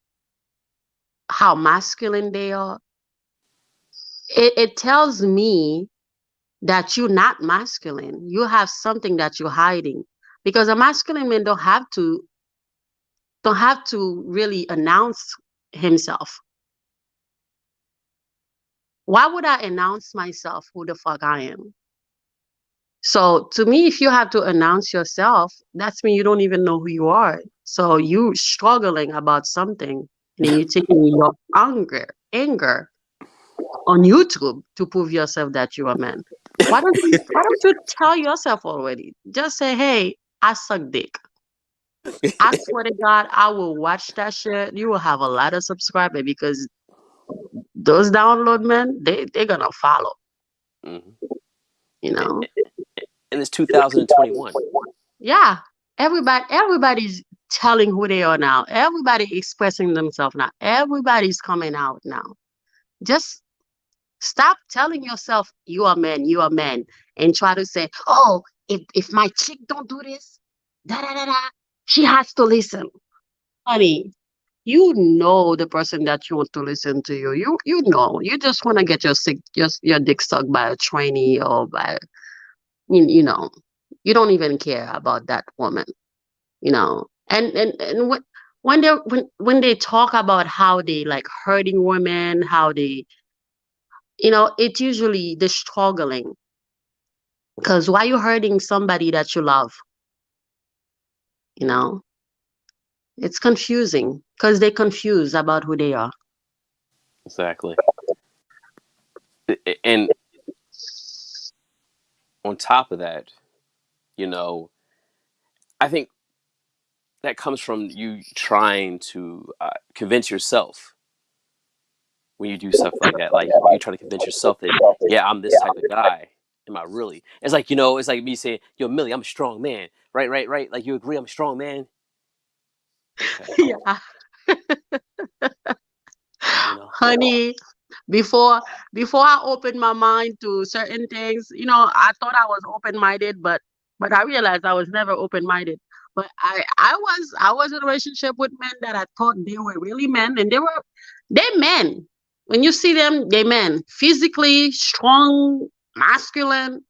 how masculine they are, it tells me that you're not masculine. You have something that you're hiding because a masculine man don't have to really announce himself. Why would I announce myself who the fuck I am? So to me, if you have to announce yourself, that's mean you don't even know who you are. So you struggling about something, and then you taking your anger on YouTube to prove yourself that you're a man. Why don't you tell yourself already? Just say, hey, I suck dick. I swear to God, I will watch that shit. You will have a lot of subscribers because those download men, they're gonna follow, Mhm. you know. And it's 2021. Yeah. Everybody's telling who they are now. Everybody expressing themselves now. Everybody's coming out now. Just stop telling yourself you are man, you are man, and try to say, oh, if my chick don't do this, da da da da, she has to listen. Honey, you know the person that you want to listen to you. You know. You just want to get your dick sucked by a trainee or by you know. You don't even care about that woman, And when they talk about how they like hurting women, how they it's usually the struggling. Because why you hurting somebody that you love? You know, it's confusing because they're confused about who they are. Exactly. And on top of that, you know, I think that comes from you trying to convince yourself when you do stuff like that. Like you try to convince yourself that, yeah, I'm this type of guy. Am I really? It's like, it's like me saying, yo, Millie, I'm a strong man. Right, right, right. Like you agree I'm a strong man. Okay. Yeah. You know? Honey, before before I opened my mind to certain things, I thought I was open minded, but I realized I was never open minded. But I was in a relationship with men that I thought they were really men, and they men. When you see them, they men, physically strong, masculine,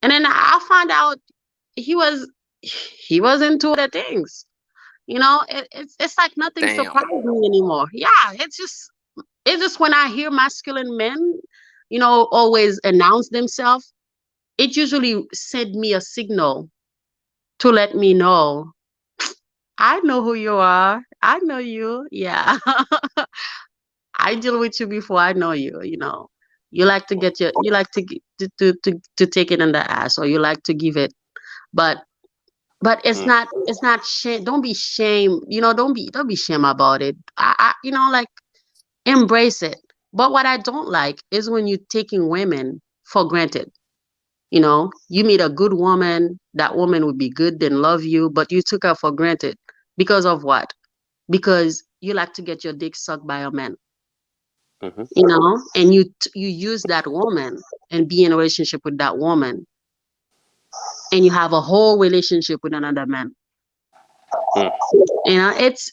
and then I found out he was he was into other things. It's like nothing Damn. surprised me anymore. Yeah, it's just when I hear masculine men, always announce themselves, it usually send me a signal to let me know, I know who you are. I know you. Yeah. I deal with you before I know you. You like to take it in the ass, or you like to give it. But it's Mm. not shame. Don't be shame. Don't be shame about it. Like embrace it. But what I don't like is when you're taking women for granted. You know, you meet a good woman, that woman would be good, then love you, but you took her for granted. Because of what? Because you like to get your dick sucked by a man, Mm-hmm. you know, and you use that woman and be in a relationship with that woman, and you have a whole relationship with another man. Mm. You know, it's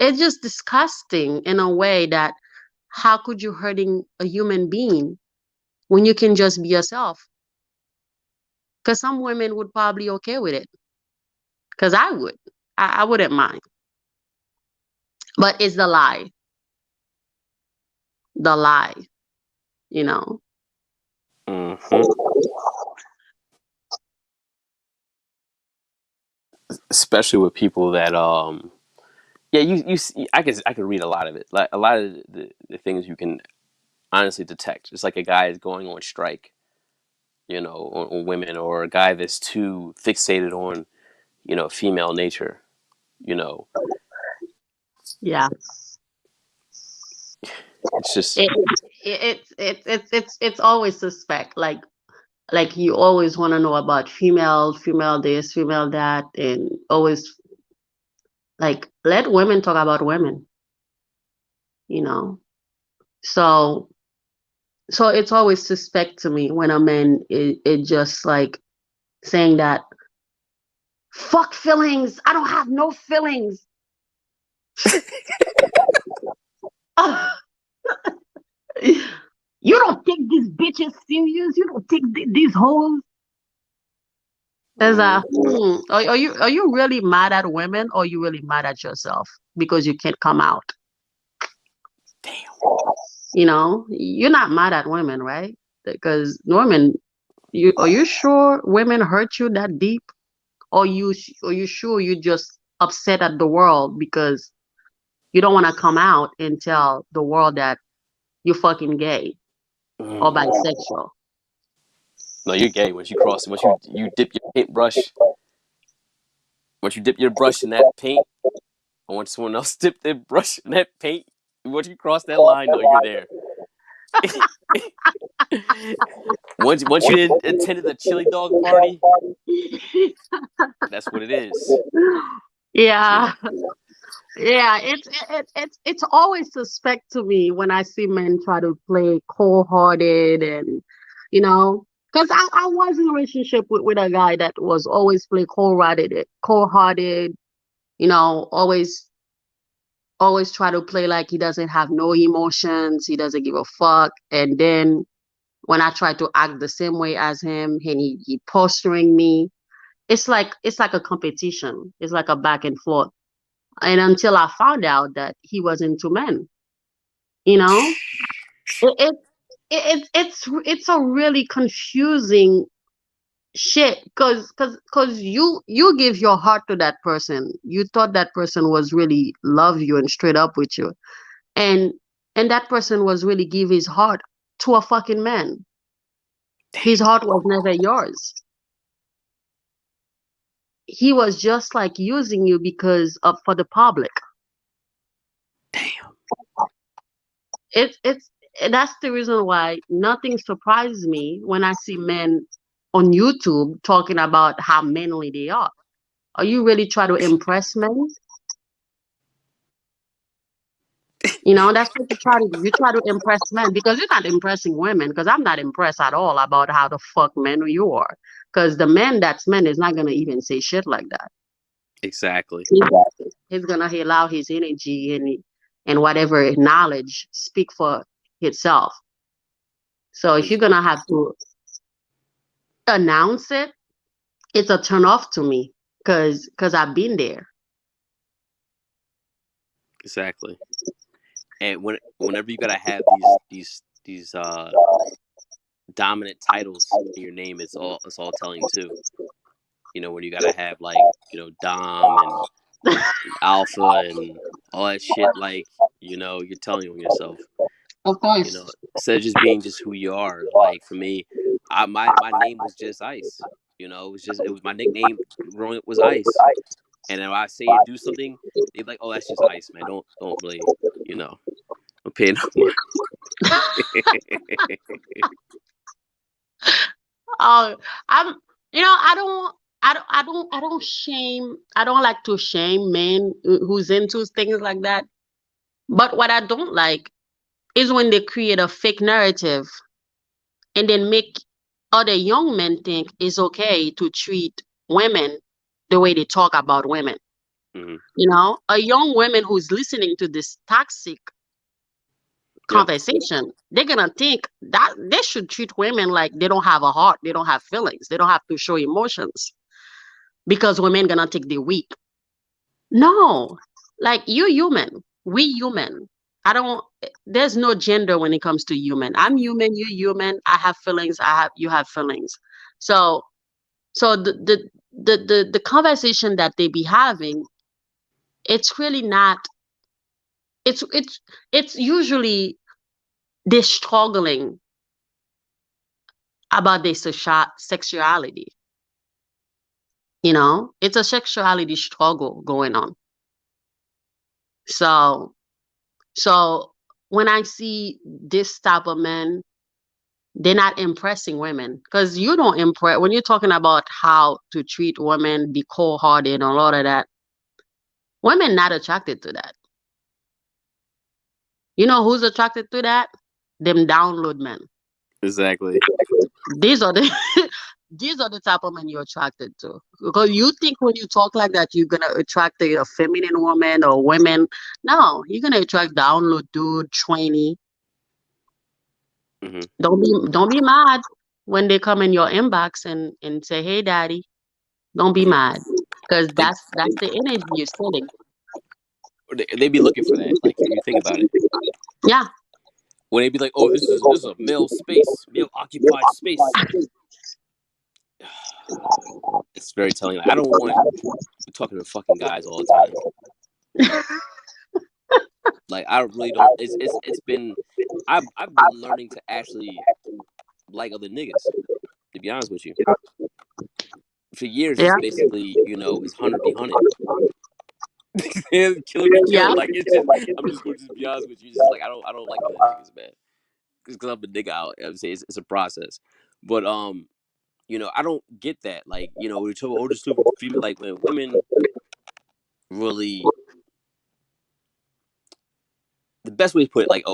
just disgusting in a way that how could you hurting a human being when you can just be yourself? Because some women would probably okay with it. Because I would. I wouldn't mind. But it's the lie. The lie, you know. Mm-hmm. Especially with people that yeah, you see, I could read a lot of it. Like a lot of the things you can honestly detect. It's like a guy is going on strike, you know, on women, or a guy that's too fixated on, you know, female nature, you know. Yeah. It's just It, it's always suspect. Like you always want to know about female this, female that, and always like let women talk about women, you know. So so it's always suspect to me when a man is just like saying that fuck feelings. I don't have no feelings. You don't take these bitches serious. You don't take these hoes. As a mm-hmm. are you really mad at women or are you really mad at yourself because you can't come out? Damn. You know, you're not mad at women, right? Because women, you are you sure women hurt you that deep? Or are you sure you just upset at the world because you don't want to come out and tell the world that you're fucking gay or Mm. bisexual? No, you're gay once you cross. Once you dip your paintbrush. Once you dip your brush in that paint, I want someone else dip their brush in that paint. Once you cross that line, no, you're there. Once you attended the chili dog party, that's what it is. You Yeah, know. yeah. It's always suspect to me when I see men try to play cold-hearted and you know, because I was in a relationship with a guy that was always play cold-hearted, you know, always try to play like he doesn't have no emotions, he doesn't give a fuck, and then when I try to act the same way as him and he posturing me, it's like a competition. It's like a back and forth. And until I found out that he was into men, you know, it, it, it's a really confusing shit because you give your heart to that person. You thought that person was really love you and straight up with you, and and that person was really give his heart to a fucking man. His heart was never yours. He was just like using you because of for the public. Damn. It's that's the reason why nothing surprises me when I see men on YouTube talking about how manly they are. Are you really trying to impress men? You know, that's what you try to do. You try to impress men because you're not impressing women. Because I'm not impressed at all about how the fuck men you are. Because the man that's man is not gonna even say shit like that. Exactly. He's gonna allow his energy and whatever knowledge speak for itself. So if you're gonna have to announce it, it's a turn off to me because I've been there. Exactly. And whenever you gotta have these dominant titles in your name, it's all telling too. You know, when you gotta have like, you know, Dom and Alpha and all that shit, like, you know, you're telling on yourself. Of You course. know, instead of just being just who you are. Like for me, my name was just Ice. You know, it was my nickname growing up was Ice. And if I say or do something, they're like, "Oh, that's just Ice, man. Don't really, you know, don't pay no mind." Oh, I'm, I don't shame, I don't like to shame men who's into things like that. But what I don't like is when they create a fake narrative and then make other young men think it's okay to treat women the way they talk about women. Hmm. A young woman who's listening to this toxic Yeah. conversation, they're gonna think that they should treat women like they don't have a heart, they don't have feelings, they don't have to show emotions because women gonna think they're weak. No, like you human, we human. I don't. There's no gender when it comes to human. I'm human, you human. I have feelings. You have feelings. So so the conversation that they be having, it's really not. It's usually they're struggling about their sexuality. It's a sexuality struggle going on. So so when I see this type of men, they're not impressing women because you don't impress when you're talking about how to treat women, be cold-hearted, and a lot of that. Women not attracted to that. You know who's attracted to that? Them download men. Exactly. These are the these are the type of men you're attracted to. Because you think when you talk like that, you're gonna attract a feminine woman or women. No, you're gonna attract download dude, trainee. Hmm. Don't be mad when they come in your inbox and say, "Hey, daddy." Don't be Hmm. mad because Like that's the energy you're sending. they be looking for that. Like if you think about it, Yeah, when they be like, "Oh, this is a male space, male occupied space." It's very telling. Like, I don't want talking to fucking guys all the time. Like I really don't. It's been. I've been learning to actually like other niggas. To be honest with you, for years yeah, it's basically it's hunter be hunted, killer be yeah. killed. Like it's just I'm just going to just be honest with you. It's just like I don't like other niggas, man. Because I'm a nigga out. I'm saying it's a process, but I don't get that. Like we're talking older stupid female. Like when women really the best way to put it, like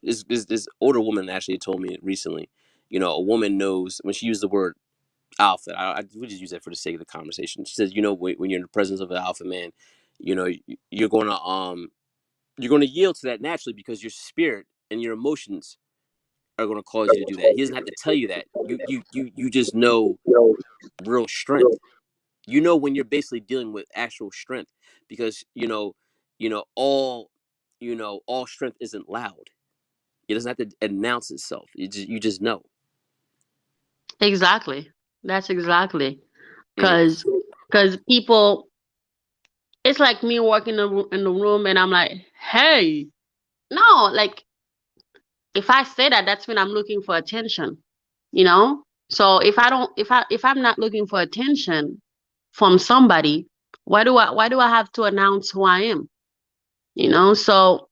this older woman actually told me recently. A woman knows when she used the word alpha. We just use that for the sake of the conversation. She says, when you're in the presence of an alpha man, you're going to yield to that naturally because your spirit and your emotions are going to cause you to do that. He doesn't have to tell you that. You just know real strength. When you're basically dealing with actual strength because all all strength isn't loud. It doesn't have to announce itself. You just know. Exactly. That's exactly Mm-hmm. because people. It's like me walking in the room and I'm like, hey, no, like if I say that, that's when I'm looking for attention. You know. So if I'm not looking for attention from somebody, why do I have to announce who I am? So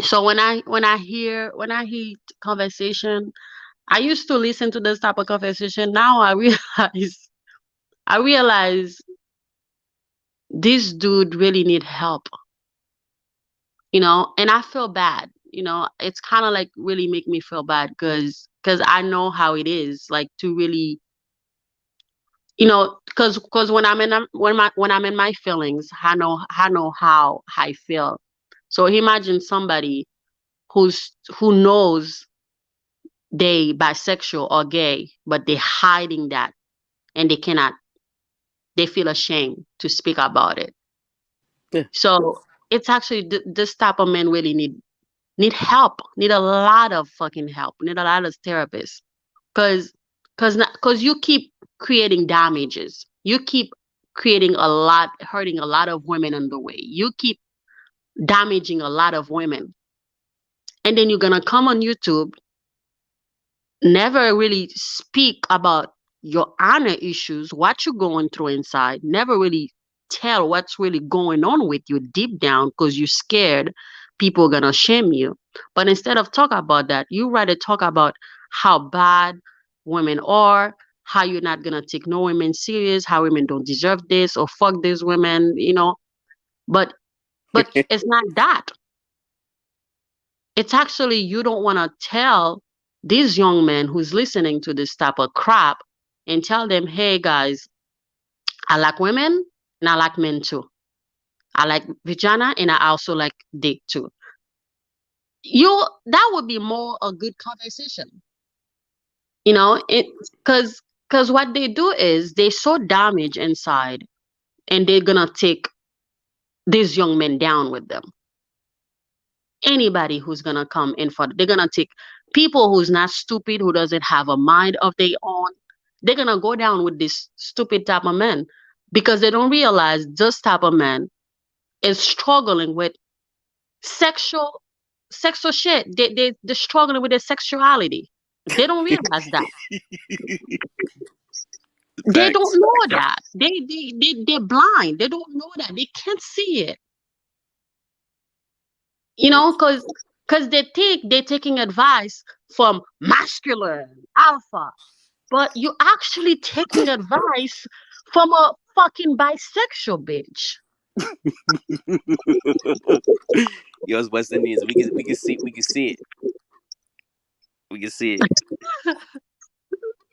when I hear conversation, I used to listen to this type of conversation. Now I realize this dude really need help, and I feel bad. It's kind of like really make me feel bad because I know how it is like to really, because when I'm in my feelings, I know how I feel. So imagine somebody who knows they bisexual or gay, but they're hiding that and they feel ashamed to speak about it. Yeah. So it's actually this type of men really need help, need a lot of fucking help, need a lot of therapists, because because you keep creating damages, you keep creating hurting a lot of women on the way, you keep damaging a lot of women, and then you're gonna come on YouTube, never really speak about your honor issues, what you're going through inside, never really tell what's really going on with you deep down because you're scared, people gonna shame you. But instead of talk about that, you rather talk about how bad women are, how you're not gonna take no women serious, how women don't deserve this or fuck these women, But it's not that. It's actually you don't want to tell these young men who's listening to this type of crap and tell them, hey guys, I like women and I like men too. I like vagina and I also like dick too. That would be more a good conversation. It because what they do is they so damaged inside and they're gonna take these young men down with them. Anybody who's gonna come in for they're gonna take people who's not stupid, who doesn't have a mind of their own. They're gonna go down with this stupid type of men because they don't realize this type of man is struggling with sexual sexual shit. They're struggling with their sexuality. They don't realize that. They don't Facts. know that. They're blind. They don't know that. They can't see it. Because they think they're taking advice from masculine alpha, but you're actually taking advice from a fucking bisexual bitch. Yo, it's West Indians. We can see it. We can see it.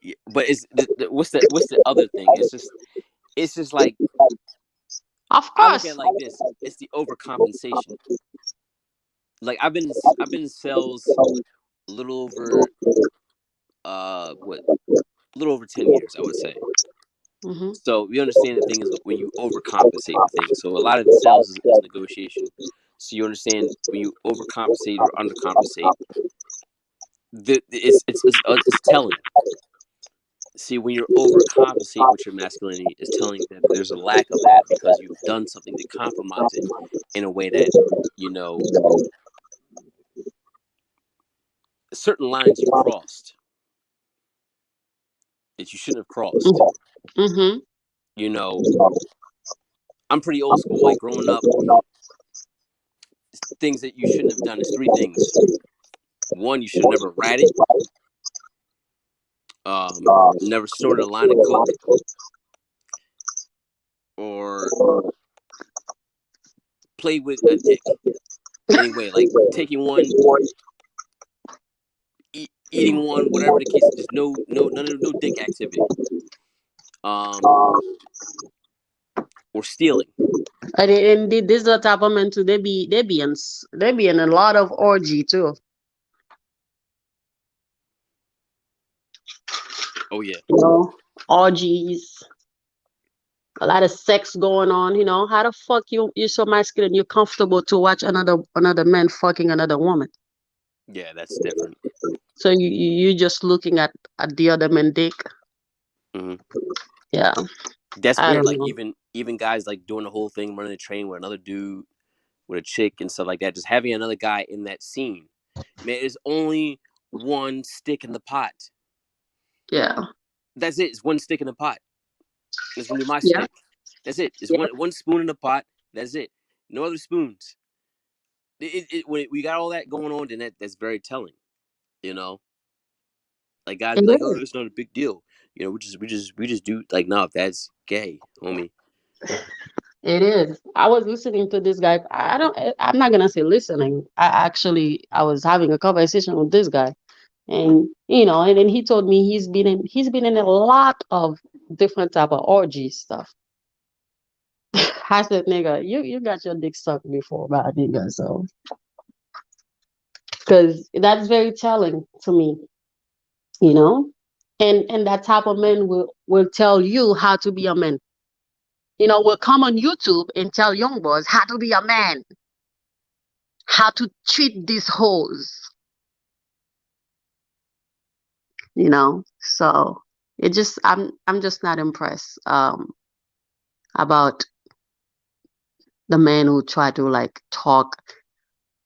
Yeah, but it's what's the other thing? It's just like Of I look at course. it like this. It's the overcompensation. Like I've been in sales a little over what a little over 10 years, I would say. Hmm. So we understand the thing is when you overcompensate with things. So a lot of the sales is negotiation. So you understand when you overcompensate or undercompensate, it's telling. See, when you're overcompensating with your masculinity, is telling that there's a lack of that because you've done something to compromise it in a way that you know certain lines you've crossed that you shouldn't have crossed. Hmm. You know, I'm pretty old school. Like growing up, things that you shouldn't have done is three things. One, you should have never ratted, never snorted a line of coke, or played with a dick. Anyway, like taking one, eating one, whatever the case, just no dick activity. Um, or stealing. And this the type of men too. They be in a lot of orgy too. Oh yeah, You know, orgies, a lot of sex going on. How the fuck you're so masculine? You're comfortable to watch another man fucking another woman. yeah, that's different. So you just looking at the other man dick. Hmm. Yeah, That's I weird. don't Like know. even guys like doing the whole thing, running the train with another dude, with a chick and stuff like that. Just having another guy in that scene, man. There's only one stick in the pot. Yeah, That's it. It's one stick in the pot. It's gonna be my yeah, stick. That's it. It's yeah. one spoon in the pot. That's it. No other spoons. When we got all that going on, then that's very telling. You know, like guys It be like, "Oh, is. it's not a big deal." We just do like, no, that's gay, homie. It is. I was listening to this guy. I'm not gonna say listening. I was having a conversation with this guy, and and then he told me he's been in a lot of different type of orgy stuff. I said, nigga, you got your dick sucked before, bad nigga. So, because that's very telling to me, you know, and that type of man will tell you how to be a man. Will come on YouTube and tell young boys how to be a man, how to treat these hoes. So I'm just not impressed about the men who try to like talk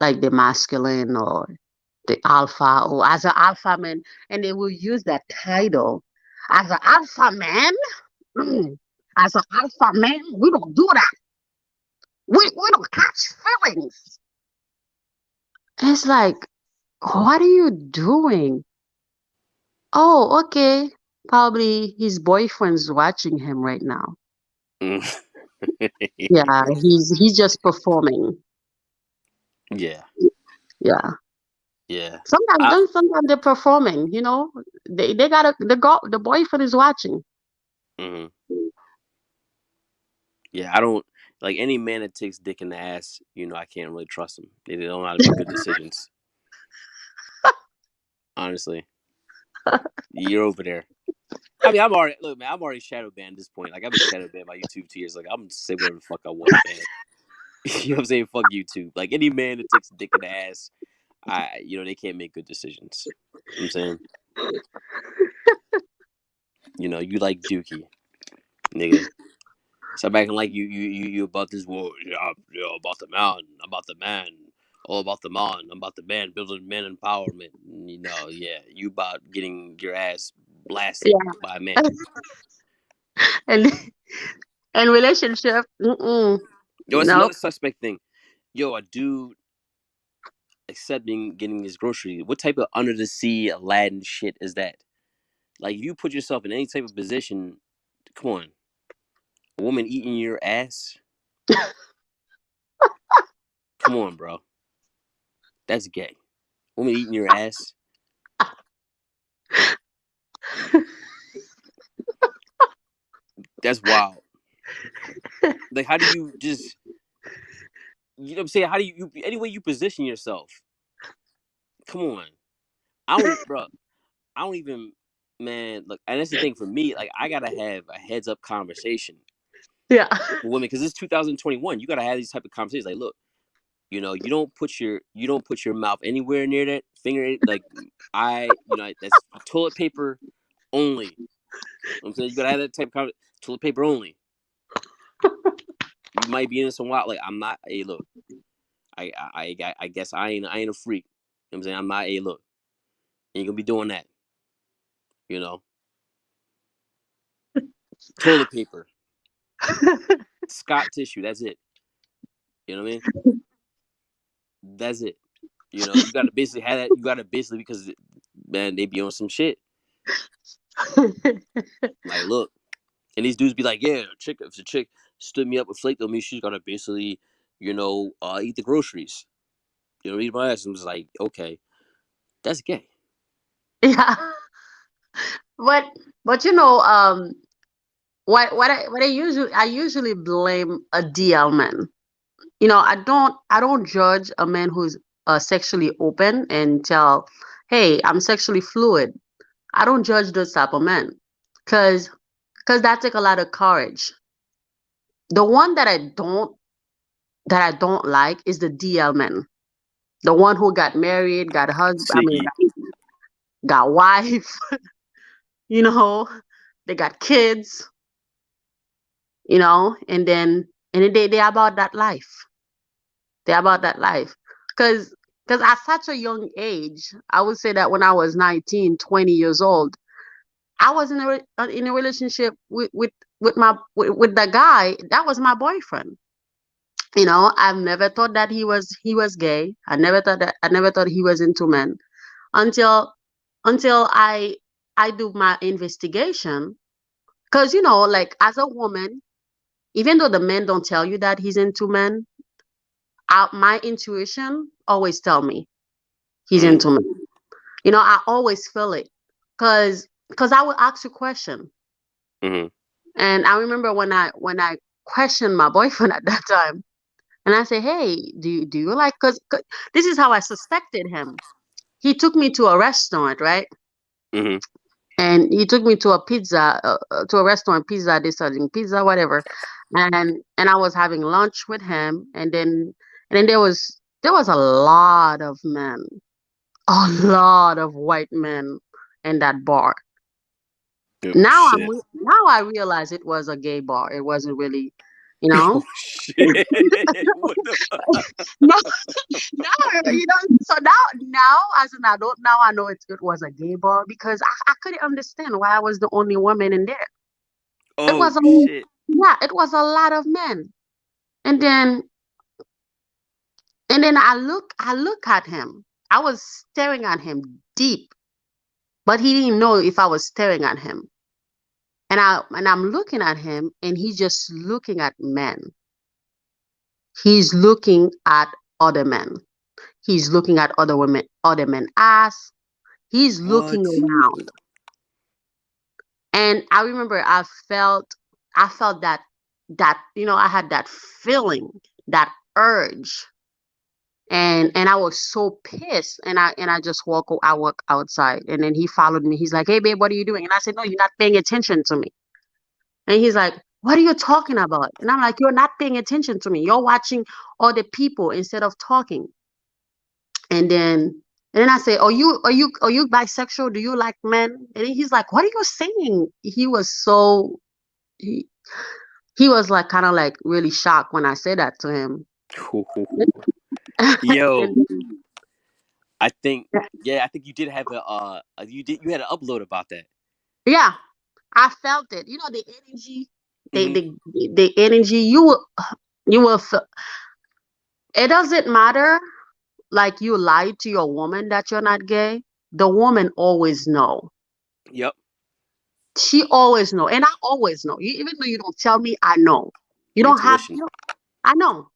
like the masculine or the alpha or as an alpha man, and they will use that title as an alpha man. As an alpha man, we don't do that. We don't catch feelings. It's like, what are you doing? Oh, okay. Probably his boyfriend's watching him right now. Mm. Yeah, he's just performing. Yeah, Yeah. yeah. Sometimes I then sometimes they're performing, you know. They got the boyfriend is watching. mhm. Yeah, I don't like any man that takes dick in the ass. I can't really trust them. They don't know how to make good decisions. Honestly, you're over there. I mean, I'm already look, man. I'm already shadow banned at this point. Like I've been shadow banned by YouTube 2 years. Like I'm gonna say whatever the fuck I want, man. You know what I'm saying? Fuck YouTube. Like any man that takes a dick in the ass, they can't make good decisions. You know what I'm saying, you like Dookie, nigga. Stop acting like you about this war. Yeah, yeah, about the man, about the man, all about the man, about the man, building man empowerment. Yeah, you about getting your ass blasted Yeah. by a man. And and relationship, Yo, it's nope. another suspect thing. Yo, a dude accepting getting his groceries. What type of under the sea Aladdin shit is that? Like, if you put yourself in any type of position, come on, a woman eating your ass. Come on, bro, that's gay. Woman eating your ass. That's wild. Like, how do you just, what I'm saying? How do any way you position yourself? Come on. I don't, bro. I don't even, man. Look, and that's the thing for me. Like, I gotta have a heads up conversation Yeah. with women because it's 2021. You gotta have these type of conversations. Like, look, you don't put your mouth anywhere near that finger. Like, that's toilet paper only. I'm saying you gotta have that type of toilet paper only. You might be in some wild. Like, I'm not. Hey, look. I guess I ain't a freak. You know what I'm saying, I'm not. Hey, look. Ain't gonna be doing that. You know, toilet paper, Scott tissue. That's it. You know what I mean? That's it. You gotta basically have that. You gotta basically because man, they be on some shit. Like, look, and these dudes be like, yeah, chick. If the chick stood me up and flaked on me, she's gotta basically, eat the groceries. Eat my ass. I'm just like, okay, that's gay. Yeah. But what I usually blame a DL man. I don't judge a man who's sexually open and tell, hey, I'm sexually fluid. I don't judge those type of men, cause that take a lot of courage. The one that I don't like is the DL man, the one who got married, got husband, I mean, Siggy. got wife, you know, they got kids, and then they about that life. They're about that life. Because at such a young age, I would say that when I was 19, 20 years old, I was in a relationship with the guy that was my boyfriend. I've never thought that he was gay. I never thought he was into men until until I do my investigation. Because like as a woman, even though the men don't tell you that he's into men, my intuition always tell me he's Mm, into men. I always feel it, because I would ask a question, mm-hmm, and I remember when I questioned my boyfriend at that time, and I say, hey, do you like? Because this is how I suspected him. He took me to a restaurant, right? mm-hmm. And he took me to a restaurant, pizza. They selling pizza, whatever. And I was having lunch with him, and then there was a lot of men, a lot of white men in that bar. Oh, Now shit. now I realize it was a gay bar. It wasn't really, you Oh, know. shit. What the fuck? No, no, so now as an adult, now I know it was a gay bar, because I couldn't understand why I was the only woman in there. It Oh, was a shit. Yeah, it was a lot of men. And then And then I look at him. I was staring at him deep, but he didn't know if I was staring at him. And I'm looking at him, and he's just looking at men. He's looking at other men. He's looking at other women, other men ass. He's looking What? around. And I remember I felt that I had that feeling, that urge. And I was so pissed, and I just walk outside, and then he followed me. He's like, "Hey babe, what are you doing?" And I said, "No, you're not paying attention to me." And he's like, "What are you talking about?" And I'm like, "You're not paying attention to me. You're watching other people instead of talking." And then I say, "Are you bisexual? Do you like men?" And he's like, "What are you saying?" He, he was like kind of like really shocked when I said that to him. Yo, And I think I think you did have you had an upload about that. yeah, I felt it. The energy, the Hmm. the the energy. You will feel. It doesn't matter. Like you lied to your woman that you're not gay. The woman always know. Yep. She always know, and I always know. Even though you don't tell me, I know. You Your don't have. intuition. I know.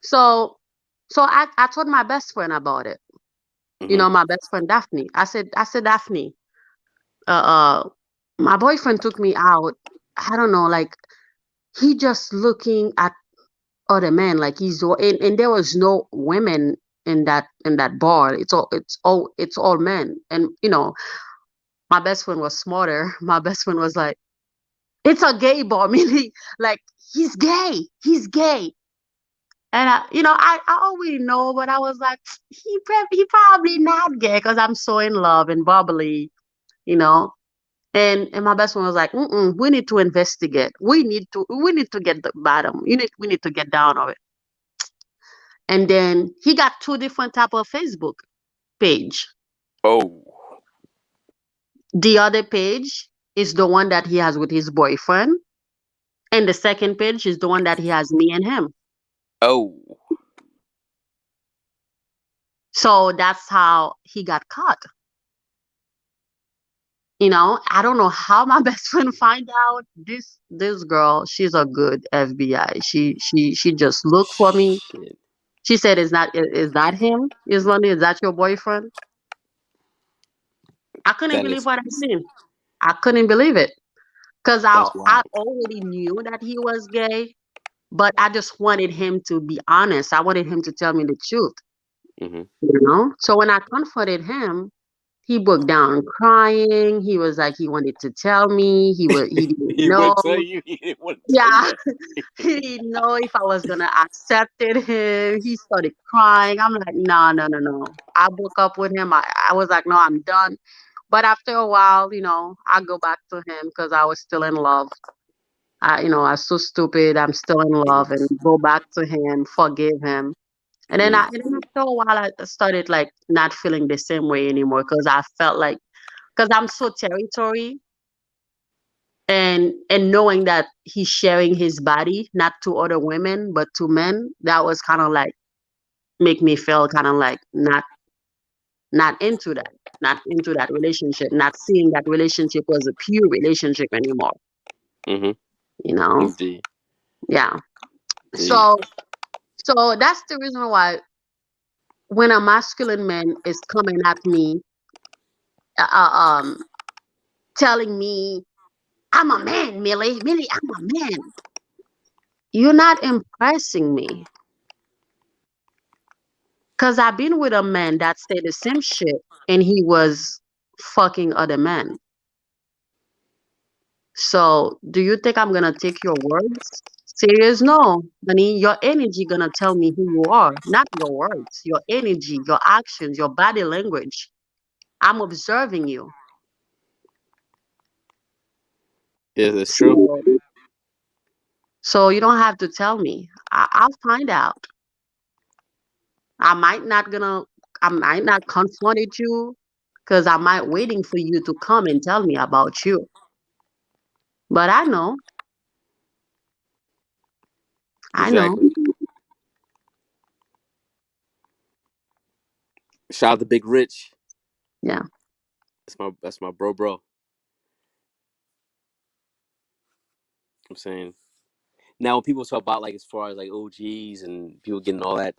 So, so I told my best friend about it. Hmm. My best friend Daphne. I said Daphne. Uh, uh, my boyfriend took me out. I don't know, like he just looking at other men, like and there was no women in that bar. It's all men, and my best friend was smarter. My best friend was like, "It's a gay bar," meaning like he's gay. He's gay. And I already know, but I was like, he probably not gay because I'm so in love and bubbly, you know. And my best friend was like, we need to investigate. We need to get the bottom. We need to get down on it. And then he got two different type of Facebook page. Oh. The other page is the one that he has with his boyfriend, and the second page is the one that he has me and him. Oh. So that's how he got caught. I don't know how my best friend find out. This girl, she's a good FBI. She just looked for me. Shit. She said, is that him? Is that your boyfriend? I couldn't That believe is what I seen. I couldn't believe it. Because I, that's I wild. already knew that he was gay, but I just wanted him to be honest. I wanted him to tell me the truth, Hmm. So when I confronted him, he broke down crying. He was like, he wanted to tell me. He didn't He know. wouldn't tell you. He didn't want to tell you Yeah, that. he didn't know if I was gonna accept him. He started crying. I'm like, no, no, no, no. I broke up with him. I was like, no, I'm done. But after a while, I go back to him because I was still in love. I was so stupid. I'm still in love, and go back to him, forgive him. And then after a while, I started like not feeling the same way anymore because I felt like, because I'm so territory, and knowing that he's sharing his body not to other women but to men, that was kind of like make me feel kind of like not into that, not into that relationship, not seeing that relationship was a pure relationship anymore. Hmm. You know, Indeed. yeah. Indeed. So that's the reason why when a masculine man is coming at me, uh, uh, um, telling me I'm a man, Millie, I'm a man. You're not impressing me. Cause I've been with a man that said the same shit and he was fucking other men. So do you think I'm gonna take your words serious? No, honey, your energy gonna tell me who you are, not your words, your energy, your actions, your body language. I'm observing you. Yeah, that's true. So so you don't have to tell me. I'll find out. I might not gonna I might not confront you because I might waiting for you to come and tell me about you. But I know. I know. Exactly. Shout out to Big Rich. Yeah. That's my bro. I'm saying now when people talk about like as far as like OGs and people getting all that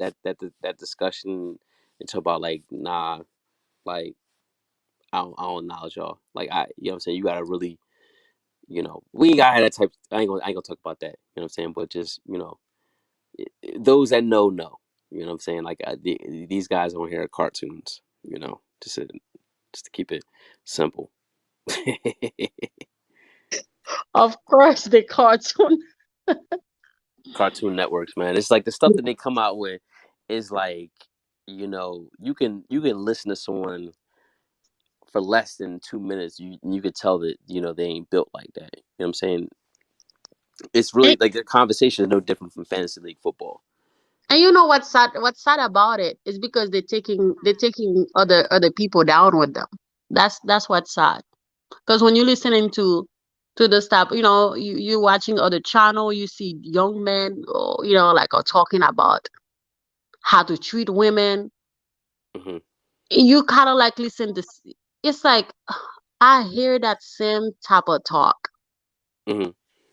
discussion and talk about like nah, like I don't acknowledge y'all. Like what I'm saying, you gotta really, we ain't gotta have that type. I ain't gonna talk about that. You know what I'm saying, but just those that know. You know what I'm saying? Like these guys on here are cartoons. Just to keep it simple. Of course, the cartoon. Cartoon networks, man. It's like the stuff that they come out with is like, you can listen to someone for less than 2 minutes. You could tell that they ain't built like that. You know what I'm saying? It's really And, like their conversation is no different from fantasy league football. and you know what's sad? What's sad about it is because they're taking other people down with them. That's what's sad. Because when you're listening to the stuff, you're watching other channel, you see young men, like are talking about how to treat women. Hmm. You kind of like listen to. It's like I hear that same type of talk. Hmm.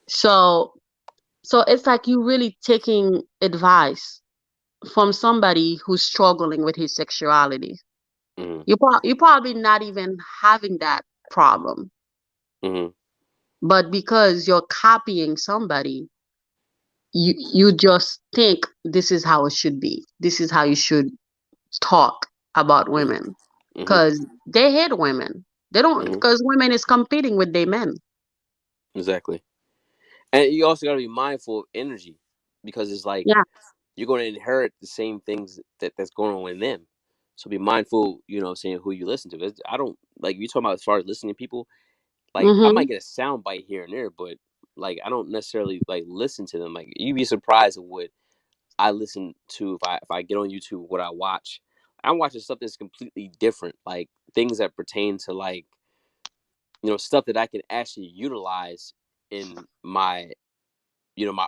So it's like you really taking advice from somebody who's struggling with his sexuality. Hmm. You probably not even having that problem, Hmm. but because you're copying somebody, you just think this is how it should be. This is how you should talk about Hmm. women Hmm. because they hate women. They don't Hmm. because women is competing with their men. Exactly. And you also got to be mindful of energy, because it's like Yeah. you're going to inherit the same things that's going on in them. So be mindful, saying who you listen to. I don't like you talking about as far as listening to people. Like I might Mm-hmm. get a sound bite here and there, but like I don't necessarily like listen to them. Like you'd be surprised at what I listen to if I get on YouTube, what I watch. I'm watching stuff that's completely different, like things that pertain to like stuff that I can actually utilize in my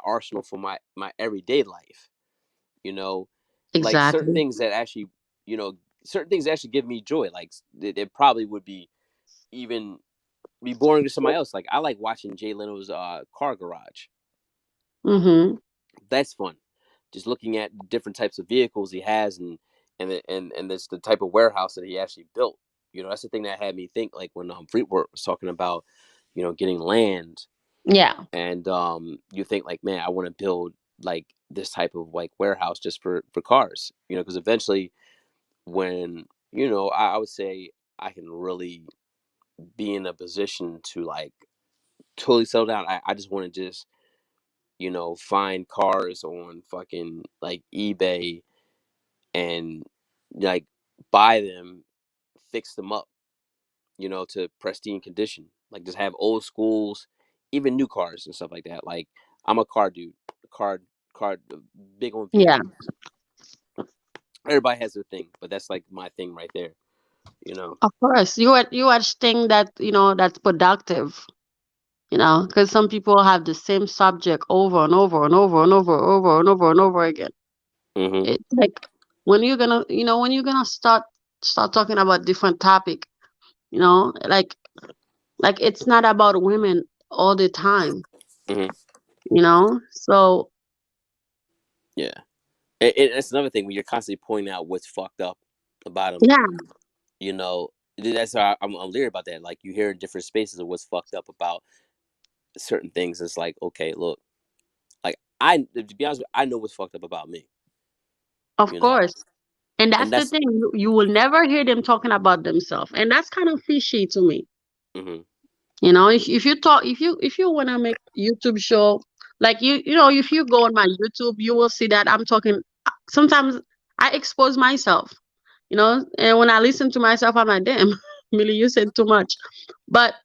arsenal for my everyday life. You know, like Exactly. you know certain things that actually give me joy. Like it probably would even be boring to somebody else. Like I like watching Jay Leno's car garage. Mm-hmm. That's fun. Just looking at different types of vehicles he has, and this the type of warehouse that he actually built. That's the thing that had me think, like when Freeport was talking about, getting land, Yeah. and you think like, man, I want to build like this type of like warehouse just for cars. Because eventually, when I would say I can really be in a position to like totally settle down. I just want to just find cars on fucking like eBay and like buy them, fix them up, to pristine condition. Like just have old schools, even new cars and stuff like that. Like I'm a car dude, car, car, big on Yeah. vehicles. Everybody has their thing, but that's like my thing right there. You know. Of course. You watch thing that that's productive. Because some people have the same subject over and over and over and over and over again. Mhm. It's like when you're gonna start talking about different topic, like it's not about women all the time, Mhm. So Yeah. And that's another thing when you're constantly pointing out what's fucked up about them. yeah, You know, that's why I'm leery about that. Like you hear in different spaces of what's fucked up about certain things. It's like, okay, look, like to be honest, I know what's fucked up about me. of You know, course. And and that's the that's. thing. You will never hear them talking about themselves. And that's kind of fishy to me. Mhm. If you talk if you want to make YouTube show, like if you go on my YouTube, you will see that I'm talking sometimes I expose myself, and when I listen to myself, I'm like, damn, Millie, you said too much. But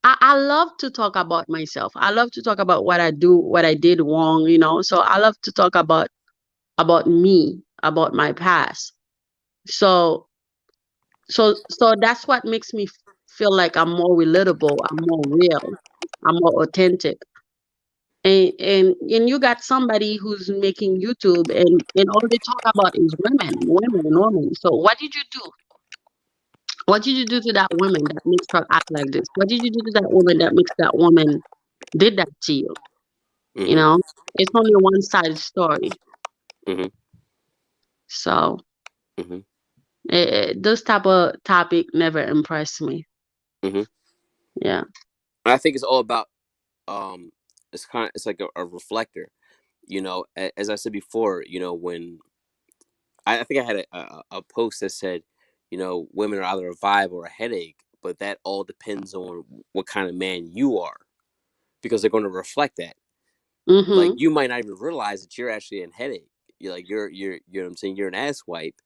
I love to talk about myself. I love to talk about what I do, what I did wrong, So I love to talk about me, about my past. So so that's what makes me feel like I'm more relatable, I'm more real, I'm more authentic. And you got somebody who's making YouTube, and all they talk about is women, women, women. So what did you do? What did you do to that woman that makes her act like this? What did you do to that woman that makes that woman did that to you? You Mm-hmm. know, it's only a one-sided story. Mm-hmm. So Mm-hmm. those type of topic never impressed me. Mm-hmm. Yeah. I think it's all about it's like a reflector. As I said before, when I think I had a post that said, women are either a vibe or a headache, but that all depends on what kind of man you are, because they're going to reflect that. Like, Mm-hmm. you might not even realize that you're actually a headache. You're like, you know what I'm saying, you're an asswipe,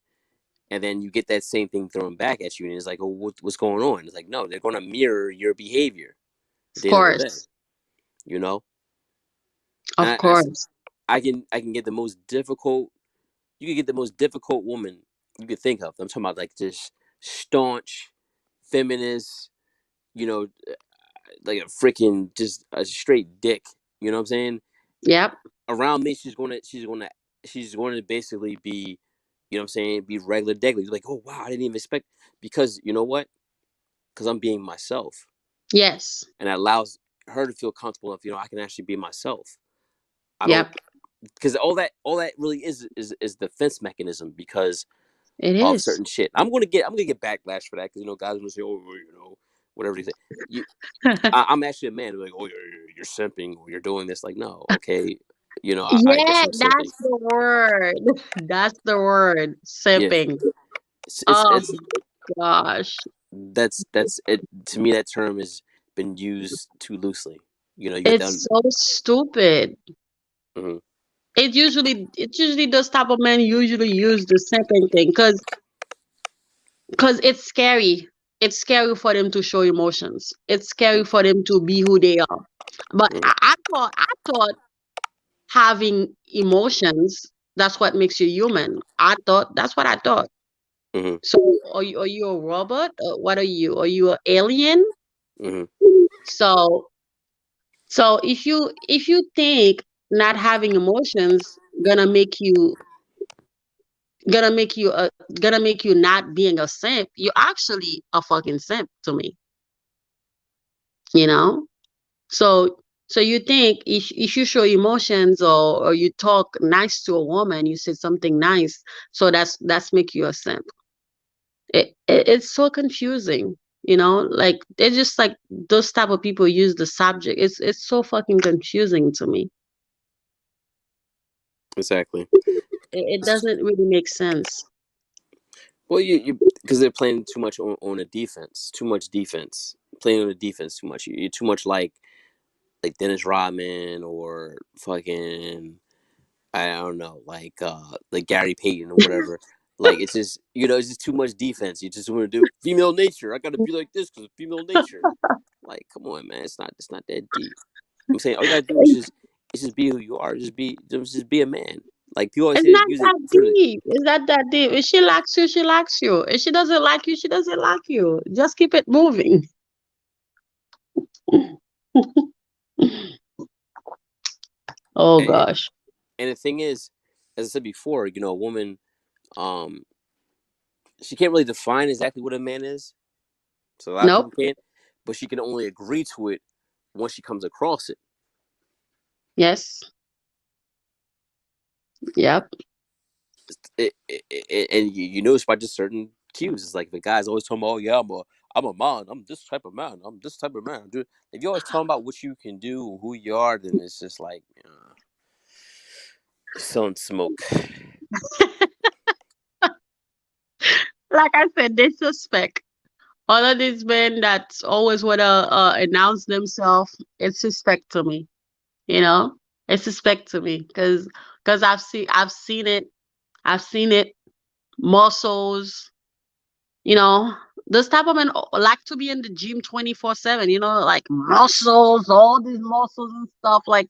and then you get that same thing thrown back at you, and it's like, oh, what's going on? It's like, no, they're going to mirror your behavior at Of the end of the day. course. You know, Of and course. I can get the most difficult. You can get the most difficult woman you could think of. I'm talking about like this staunch feminist, you know, like a freaking just a straight dick. You know what I'm saying? Yep. Around me, she's going to basically be, what I'm saying, be regular degular. You're like, oh wow, I didn't even expect, because you know what? Because I'm being myself, Yes. and that allows her to feel comfortable enough. I can actually be myself. I don't, Yep. because all that really is defense mechanism because It of is. certain shit. I'm gonna get backlash for that, because guys are gonna say, oh, whatever they say. You, I'm actually a man. They're like, oh, you're simping, or you're doing this. Like, no, okay, I guess Yeah, I'm simping. that's the word. That's the word. Yeah, Sipping. Oh it's gosh. that's it. To me, that term has been used too loosely. You get It's them. so stupid. Hmm. It's usually those type of men usually use the sipping thing because it's scary. It's scary for them to show emotions. It's scary for them to be who they are. But Hmm. I thought having emotions, that's what makes you human. I thought that's what I thought. Hmm. So are you a robot? What are you? Are you an alien? Hmm. So if you think not having emotions gonna make you gonna make you not being a simp, you're actually a fucking simp to me. You know? So you think if you show emotions or you talk nice to a woman, you say something nice, so that's make you a simp. It's so confusing, like they're just like those type of people use the subject. It's so fucking confusing to me. Exactly. It doesn't really make sense. Well, you because they're playing too much on a defense, too much defense, playing on the defense too much. You're too much like Dennis Rodman or fucking, I don't know, like Gary Payton or whatever. Like, it's just, it's just too much defense. You just want to do female nature. I got to be like this because of female nature. Like, come on, man. It's not that deep. I'm saying all you gotta do is just be who you are. Just be a man. Like, people always It's say, not use it that for the. deep. It's not that deep. If she likes you, she likes you. If she doesn't like you, she doesn't like you. Just keep it moving. Oh And, gosh. and the thing is, as I said before, a woman, um, she can't really define exactly what a man is. So a lot of people Nope. can't, but she can only agree to it once she comes across it. Yes. Yep. And you notice by just certain cues. It's like the guy's always talking about, oh yeah, I'm a man. I'm this type of man. I'm this type of man. Dude, if you're always talking about what you can do, who you are, then it's just like, you're selling smoke. Like I said, they suspect. All of these men that always wanna announce themselves, it's suspect to me. You know, it's suspect to me because I've seen it. I've seen it. Muscles. You know, those type of men like to be in the gym 24/7. Like muscles, all these muscles and stuff. Like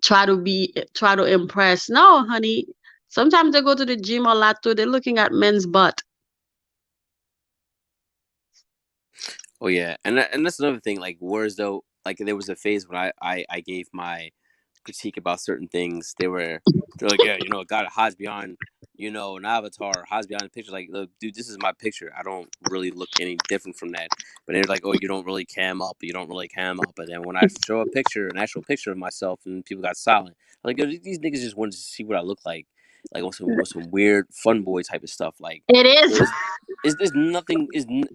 try to impress. No, honey. Sometimes they go to the gym a lot too. They're looking at men's butt. Oh yeah, and that's another thing. Like, whereas though, like there was a phase when I gave my critique about certain things. They're like, yeah, God hides behind, an avatar, hides behind a picture. Like, look, dude, this is my picture. I don't really look any different from that. But they're like, oh, you don't really cam up. You don't really cam up. But then when I show a picture, an actual picture of myself, and people got silent, like, these niggas just wanted to see what I look like on some weird fun boy type of stuff. Like, It is. is there's nothing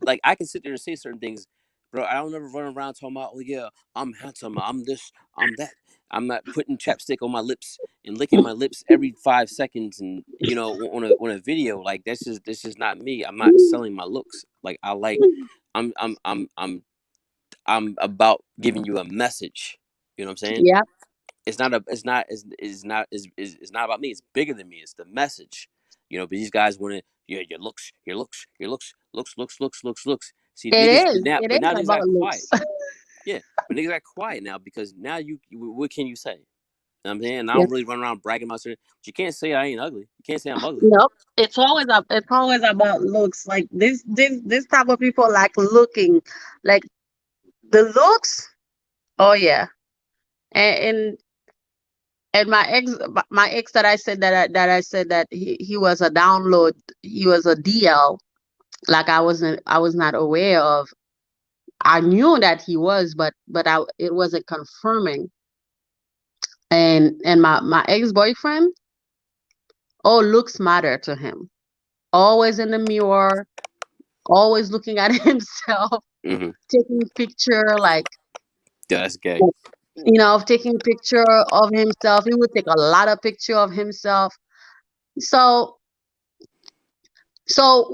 like I can sit there and say certain things, bro. I don't ever run around talking about, oh yeah, I'm handsome, I'm this, I'm that. I'm not putting chapstick on my lips and licking my lips every 5 seconds, and on a video. Like that's just not me. I'm not selling my looks. Like I like, I'm I'm I'm I'm I'm about giving you a message. You know what I'm saying? Yeah, It's not about me. It's bigger than me. It's the message. But these guys want to, yeah, your looks. See, it niggas, is. now, It but is now niggas about got quiet. looks. Yeah, but niggas got quiet now because now what can you say? You know what I'm saying? And I Yeah. don't really run around bragging about certain. But you can't say I ain't ugly. You can't say I'm ugly. Nope. It's always about looks. Like this type of people like looking, like the looks. Oh yeah. And and my ex that I said that he was a download, he was a DL. Like I was not aware of. I knew that he was, but it wasn't confirming. And my ex-boyfriend, oh, looks matter to him. Always in the mirror, always looking at himself, Mm-hmm. taking picture, Yeah, that's gay. taking picture of himself. He would take a lot of picture of himself. So so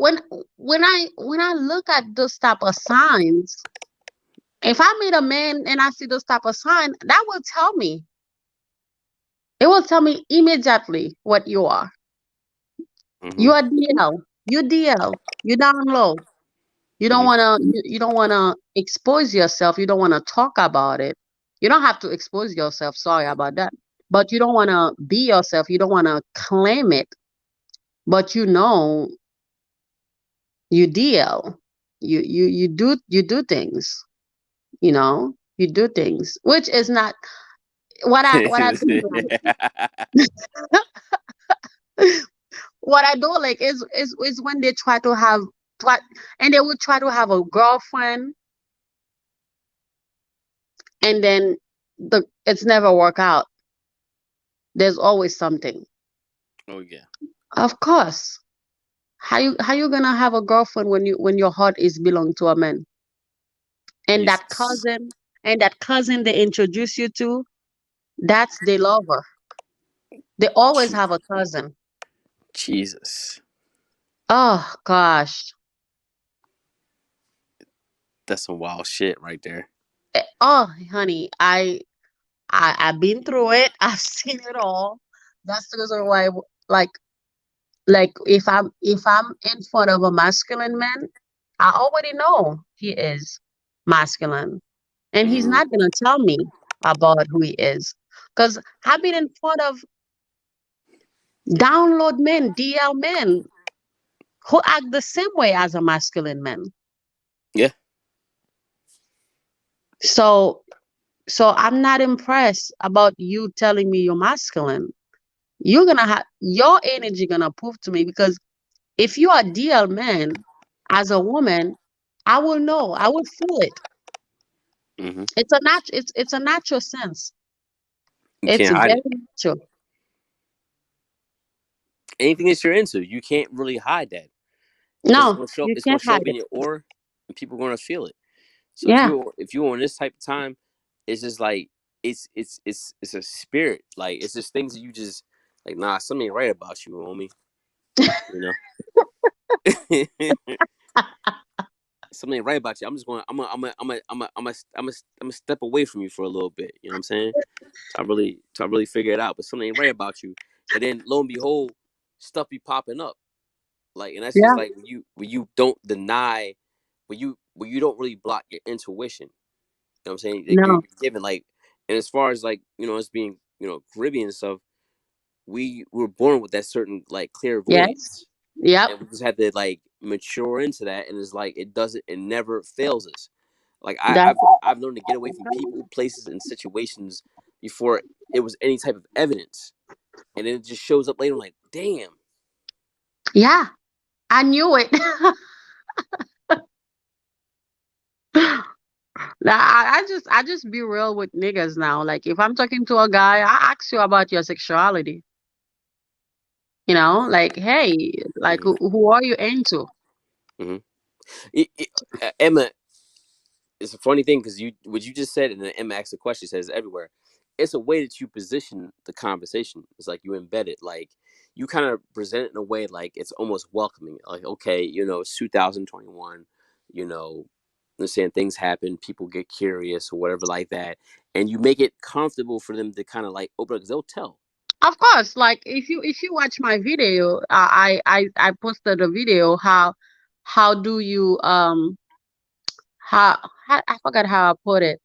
when I look at those type of signs, if I meet a man and I see those type of sign, that will tell me. It will tell me immediately what you are. Mm-hmm. You are DL. You DL. You down low. Mm-hmm. You don't wanna expose yourself. You don't wanna talk about it. You don't have to expose yourself. Sorry about that. But you don't wanna be yourself. You don't wanna claim it. But you DL. You do things. You do things, which is not what I do like. What I don't like is when they try to have try, and they would try to have a girlfriend, and then it's never work out. There's always something. Oh yeah. Of course. How you gonna have a girlfriend when your heart is belong to a man? And Jesus. that cousin they introduce you to, that's the lover. They always Je- have a cousin. Jesus. Oh gosh. That's some wild shit right there. Oh honey, I've been through it. I've seen it all. That's the reason why, like, if I'm in front of a masculine man, I already know he is masculine, and he's Mm-hmm. not gonna tell me about who he is, because I've been in front of download men, DL men, who act the same way as a masculine man. Yeah. So I'm not impressed about you telling me you're masculine. You're gonna have your energy gonna prove to me, because if you are DL man, as a woman, I will know. I will feel it. Mm-hmm. It's a natural sense. You It's can't hide very it. natural. Anything that you're into, you can't really hide that because No, you it's gonna can't show hide up in it. your aura, and people are gonna feel it. So Yeah. if you're on this type of time, it's just like it's a spirit. Like it's just things that you just like. Nah, something ain't right about you, homie. You know, something ain't right about you. I'm just going. I'm a step away from you for a little bit. You know what I'm saying? To really figure it out. But something ain't right about you. And then lo and behold, stuff be popping up. Like, and that's just Yeah. like when you don't deny, when you don't really block your intuition. You know what I'm saying? Like you're No. given like, and as far as like us being Caribbean and stuff, we were born with that certain like Yes. clairvoyance, Yep. and we just had to like mature into that, and it's like it never fails us. Like That's I've learned to get away from people, places, and situations before it was any type of evidence, and then it just shows up later. I'm like, damn. yeah, I knew it. Now, I just be real with niggas now. Like if I'm talking to a guy, I ask you about your sexuality. Like, hey, like Hmm. who are you into? Hmm. Emma, it's a funny thing because you what you just said, and then Emma asked the question, says everywhere. It's a way that you position the conversation. It's like you embed it, like you kind of present it in a way like it's almost welcoming. Like, okay, it's 2021. You know, understand things happen, people get curious or whatever like that, and you make it comfortable for them to kind of like open up because they'll tell. Of course, like if you watch my video, I posted a video how do you how I forgot how I put it.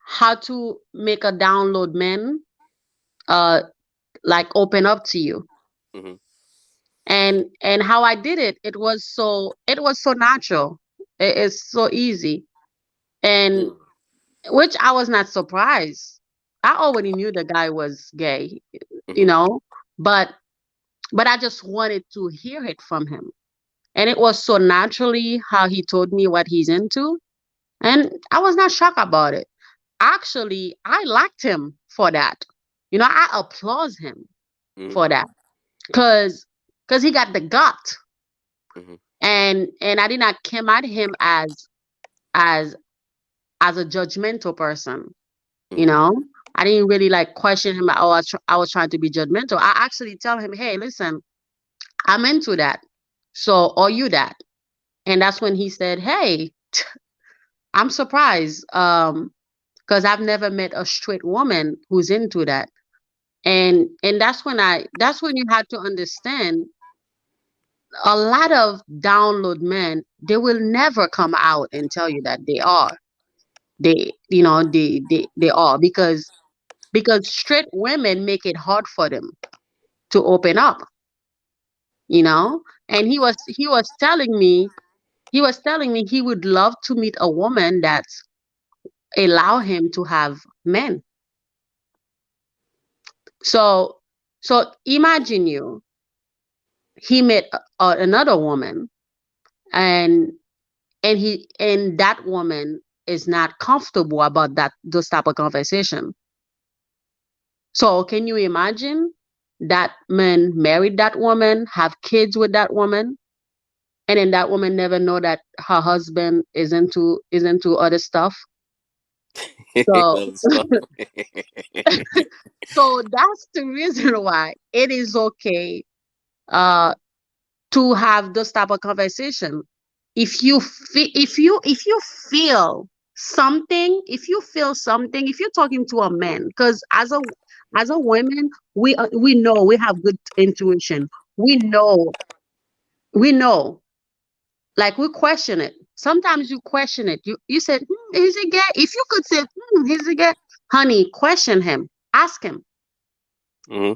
How to make a download man uh like open up to you. Hmm. And how I did it, it was so natural. It's so easy. And Mm. which I was not surprised. I already knew the guy was gay, you Hmm. know, but I just wanted to hear it from him. And it was so naturally how he told me what he's into. And I was not shocked about it. Actually, I liked him for that. I applaud him Hmm. for that. Cause he got the gut. Hmm. And I did not come at him as as a judgmental person, you Hmm. know. I didn't really like question him. Oh, I was trying to be judgmental. I actually tell him, hey, listen, I'm into that. So are you that? And that's when he said, hey, I'm surprised. Because I've never met a straight woman who's into that. And that's when you had to understand a lot of download men, they will never come out and tell you that they are. They are because straight women make it hard for them to open up, you know? And he was telling me he would love to meet a woman that allow him to have men. So so imagine he met another woman, and that woman is not comfortable about that those type of conversation. So can you imagine that man married that woman, have kids with that woman, and then that woman never know that her husband is into other stuff. So Other stuff. so that's the reason why it is okay uh to have those type of conversation. If you feel something, if you're talking to a man, because as a woman, we know we have good intuition. We know we know like we question it. Sometimes you question it. You said, is he gay? If you could say, is he gay? Honey, question him. Hmm.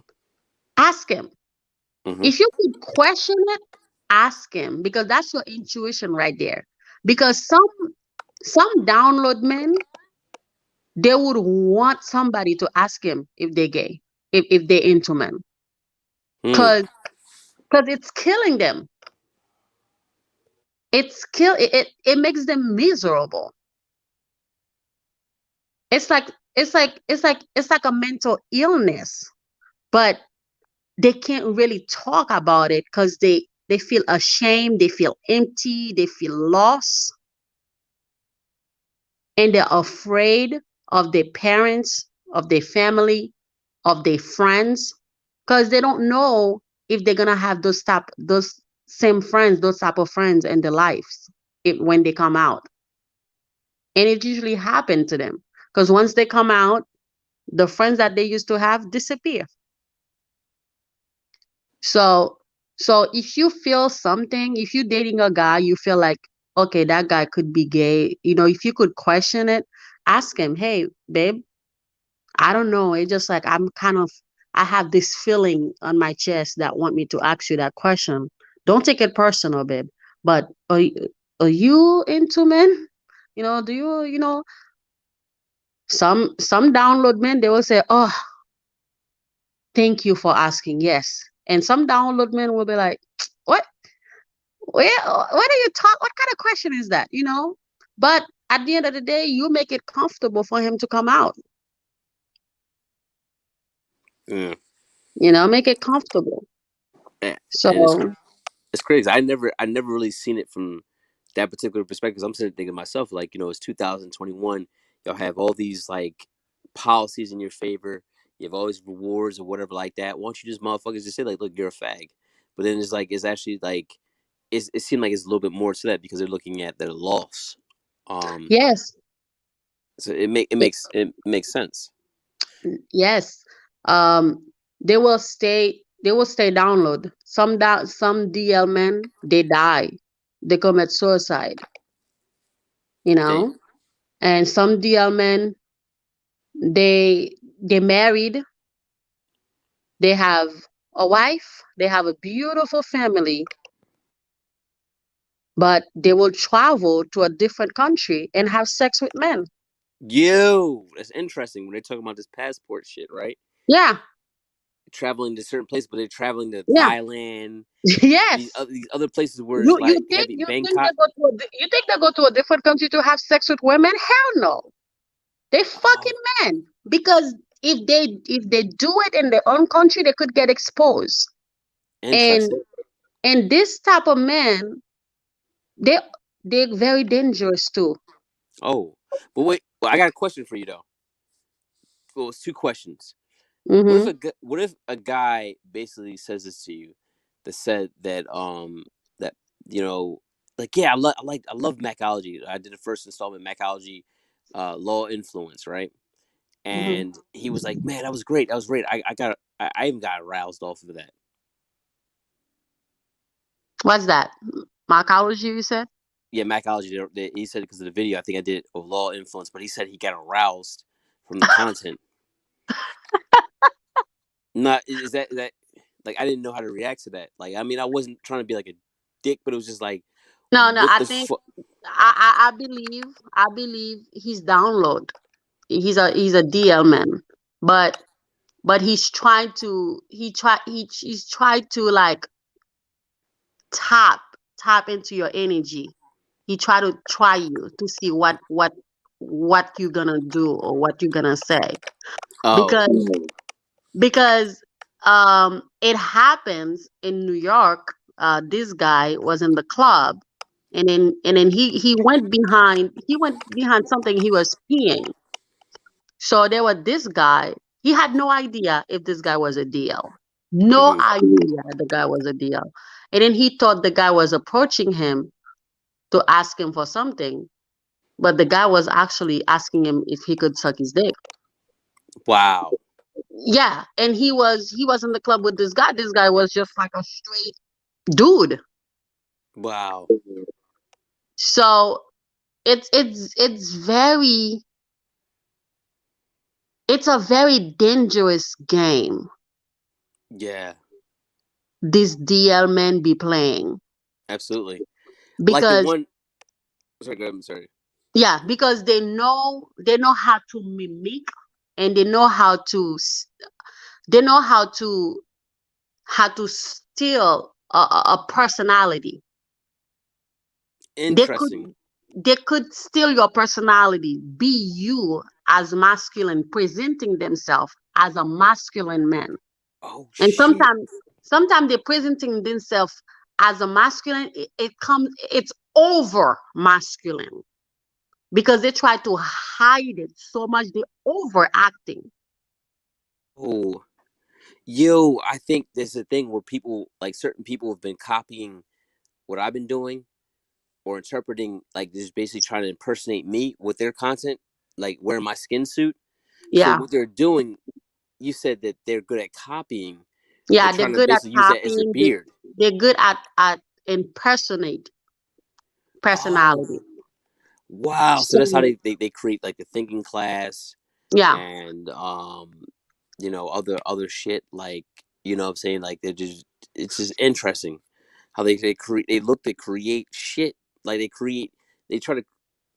Ask him. Hmm. If you could question it, ask him, because that's your intuition right there. Because some download men, they would want somebody to ask him if they're gay, if they're into men. Hmm. Because it's killing them. It makes them miserable. It's like a mental illness, but they can't really talk about it because they feel ashamed, they feel empty, they feel lost, and they're afraid of their parents, of their family, of their friends, because they don't know if they're gonna have those same friends, those type of friends in their lives when they come out. And it usually happens to them because once they come out, the friends that they used to have disappear. So so if you feel something, if you're dating a guy, you feel like, okay, that guy could be gay, if you could question it, ask him, hey, babe, I don't know. It's just like I have this feeling on my chest that want me to ask you that question. Don't take it personal, babe. But are you into men? Do you? Some download men, they will say, "Oh, thank you for asking." Yes, and some download men will be like, "What? What are you talk? What kind of question is that?" But at the end of the day, you make it comfortable for him to come out. Mm. Make it comfortable. And it's So crazy. I never really seen it from that particular perspective. 'Cause I'm sitting thinking to myself, like, it's 2021. Y'all have all these like policies in your favor. You have all these rewards or whatever like that. Why don't you just motherfuckers just say like, look, you're a fag? But then it's actually like it seemed like it's a little bit more to that because they're looking at their loss. Um, yes, so it makes sense. yes. Um, they will stay download. Some DL men, they die. They commit suicide, you They know. And some DL men, they married, they have a wife, they have a beautiful family, but they will travel to a different country and have sex with men. that's interesting when they talk about this passport shit, right? Yeah, Traveling to certain places, but they're traveling to yeah. Thailand, Yes. these other places where it's You like you think heavy you think Bangkok. they go to you think they go to a different country to have sex with women? Hell no. They fucking Oh, men. Because if they do it in their own country, they could get exposed. And interesting. and this type of men, they they're very dangerous too. Oh, but wait, well, I got a question for you though. Well, it's two questions. Mm-hmm. What if a guy basically says this to you, that said that you know like yeah I love Macology. I did the first installment Macology, Law Influence, right? Mm-hmm. And he was like, man, that was great. I even got aroused off of that. What's that? Mycology, you said? Yeah, Macology. He said because of the video, I think I did of Law Influence, but he said he got aroused from the content. Not is that like I didn't know how to react to that. Like I mean, I wasn't trying to be like a dick, but it was just like, No, no, what I the think fuck? I believe he's download. He's a DL man. But he's tried to like tap tap into your energy. He try to try you to see what you're gonna do or what you're gonna say. Oh, Because because it happens in New York. This guy was in the club, and then he went behind something. He was peeing. So there was this guy. He had no idea if this guy was a DL. No hmm, idea the guy was a DL. And then he thought the guy was approaching him to ask him for something, but the guy was actually asking him if he could suck his dick. wow, Yeah, and he was in the club with this guy. This guy was just like a straight dude. wow, So it's a very dangerous game yeah, this DL men be playing. absolutely. Like the Because one. Sorry, go ahead, I'm sorry. yeah, because they know how to mimic, and they know how to steal a personality. They could Interesting. they could steal your personality, be you as masculine, presenting themselves as a masculine man. Oh And shit. sometimes they're presenting themselves as a masculine. It's over masculine because they try to hide it so much. They're overacting. Oh, yo, I think there's a thing where people like certain people have been copying what I've been doing or interpreting like just basically trying to impersonate me with their content, like wearing my skin suit. So Yeah, what they're doing, you said that they're good at copying. They're yeah, they're trying to good at basically use that as their copying. beard. They're good at impersonate Oh, personality. wow. So So that's how they create like the thinking class yeah, and other shit like what I'm saying, like they're just it's just interesting how they look to create shit like they try to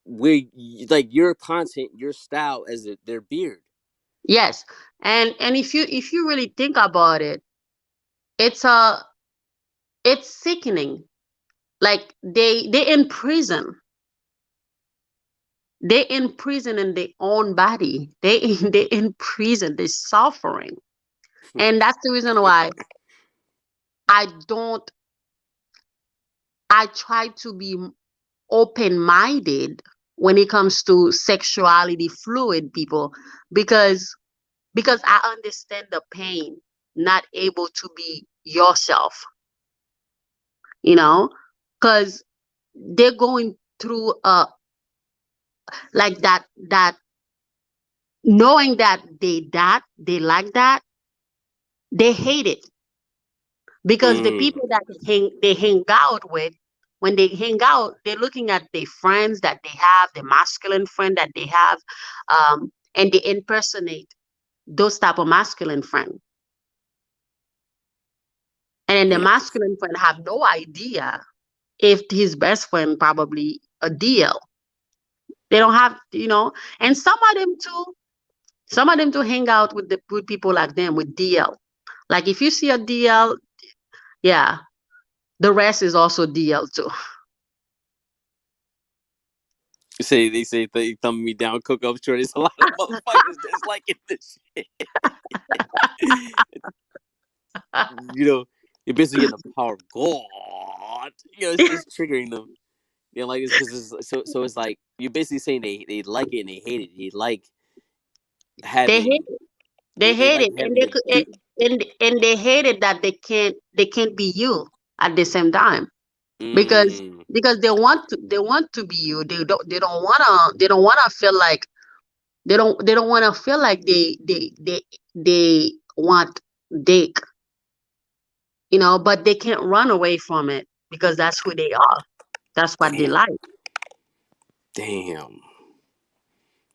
wear like your content, your style as their beard. Yes. And if you really think about it, it's a it's sickening. Like they in prison. They in prison in their own body. They in prison. They're suffering. And that's the reason why I don't I try to be open minded when it comes to sexuality fluid people, because I understand the pain not able to be yourself, you know, because they're going through like that knowing that they like that, they hate it, because the Mm, people that they hang out with, when they hang out, they're looking at the friends that they have, the masculine friend that they have, and they impersonate those type of masculine friend, and then the mm. masculine friend have no idea if his best friend probably a DL. They don't have, and some of them too hang out with the with people like them with DL. Like if you see a DL, yeah, the rest is also DL too. They say they thumb me down, cook up short. There's a lot of motherfuckers that's liking this shit. You're basically getting the power of God. It's triggering them. Like this because it's like you're basically saying they like it and they hate it. They like They hate having it. They hate like it, and having the deep. they hate it that they can't be you at the same time, because Mm, they want to be you. They don't wanna feel like they don't wanna feel like they want dick, but they can't run away from it because that's who they are. That's what they damn, like. damn.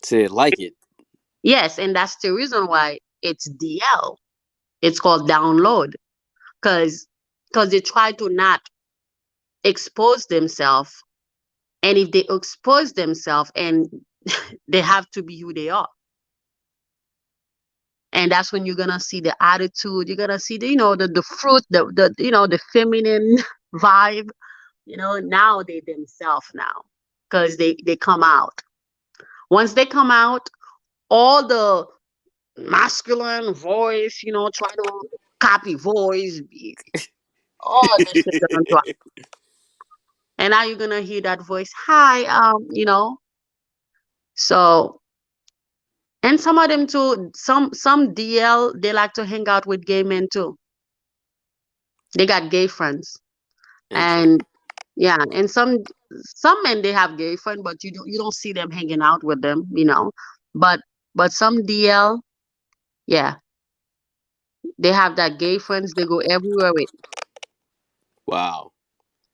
Say like it. Yes, and that's the reason why it's DL. It's called download, because they try to not expose themselves, and if they expose themselves, and they have to be who they are, and that's when you're gonna see the attitude. You're gonna see the fruit, the the feminine vibe. Now they themselves now, because they come out. Once they come out, all the masculine voice, try to copy voice, all this shit gonna drop. And now you're gonna hear that voice, hi, so. And some of them too, some DL, they like to hang out with gay men too. They got gay friends. Interesting. And yeah, and some men, they have gay friends, but you don't see them hanging out with them. But some DL, yeah, they have that gay friends, they go everywhere with, Wow.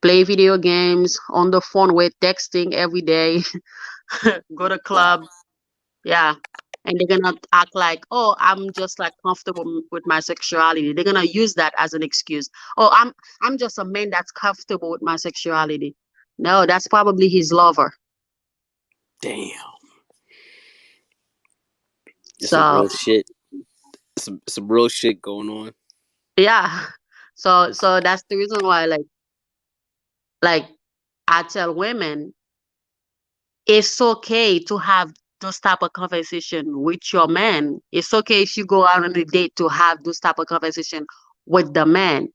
play video games on the phone with, texting every day, go to Wow. club. Yeah. And they're gonna act like, oh, I'm just like comfortable with my sexuality. They're gonna use that as an excuse. Oh, I'm just a man that's comfortable with my sexuality. No, that's probably his lover. Damn. There's some So real shit. Some real shit going on. yeah. So that's the reason why, like I tell women, it's okay to have those type of conversation with your man. It's okay if you go out on a date to have those type of conversation with the man.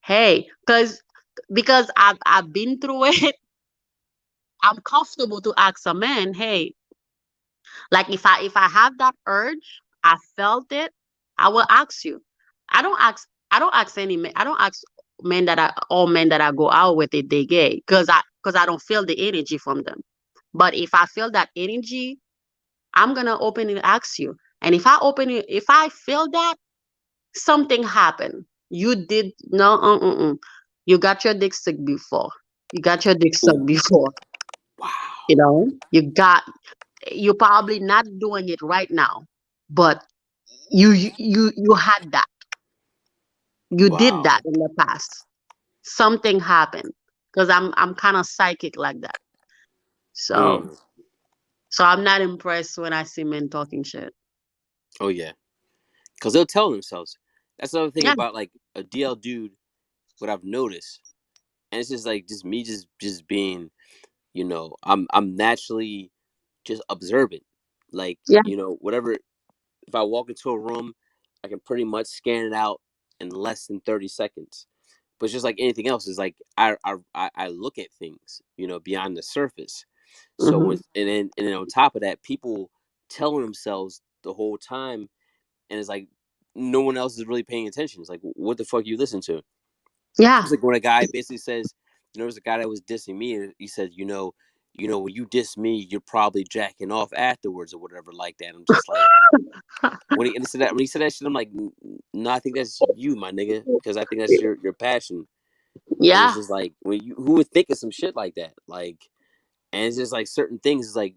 Hey, because I've been through it. I'm comfortable to ask a man, hey, like if I have that urge, I felt it, I will ask you. I don't ask any men. I don't ask all men that I go out with if they gay, because I don't feel the energy from them. But if I feel that energy, I'm gonna open and ask you. And if I feel that something happened, you did no, you got your dick sucked before. You got your dick Ooh. sucked before. Wow. You're probably not doing it right now, but you had that. You did Wow. that in the past. Something happened. because I'm kind of psychic like that. So Mm. so I'm not impressed when I see men talking shit. Oh yeah, because they'll tell themselves. That's the other thing Yeah. about like a DL dude. What I've noticed, and it's just like just me, just being, I'm naturally just observant. Like, Yeah. whatever. If I walk into a room, I can pretty much scan it out in less than 30 seconds. But it's just like anything else, is like I look at things, beyond the surface. So Hmm. when and then on top of that, people telling themselves the whole time, and it's like no one else is really paying attention. It's like, what the fuck you listen to? Yeah. It's like when a guy basically says, there's a guy that was dissing me, and he said, when you diss me, you're probably jacking off afterwards or whatever like that. I'm just like, when he said that shit, I'm like, no, I think that's you, my nigga, because I think that's your passion. And it's Yeah. just like, who would think of some shit like that, like. And it's just like certain things, like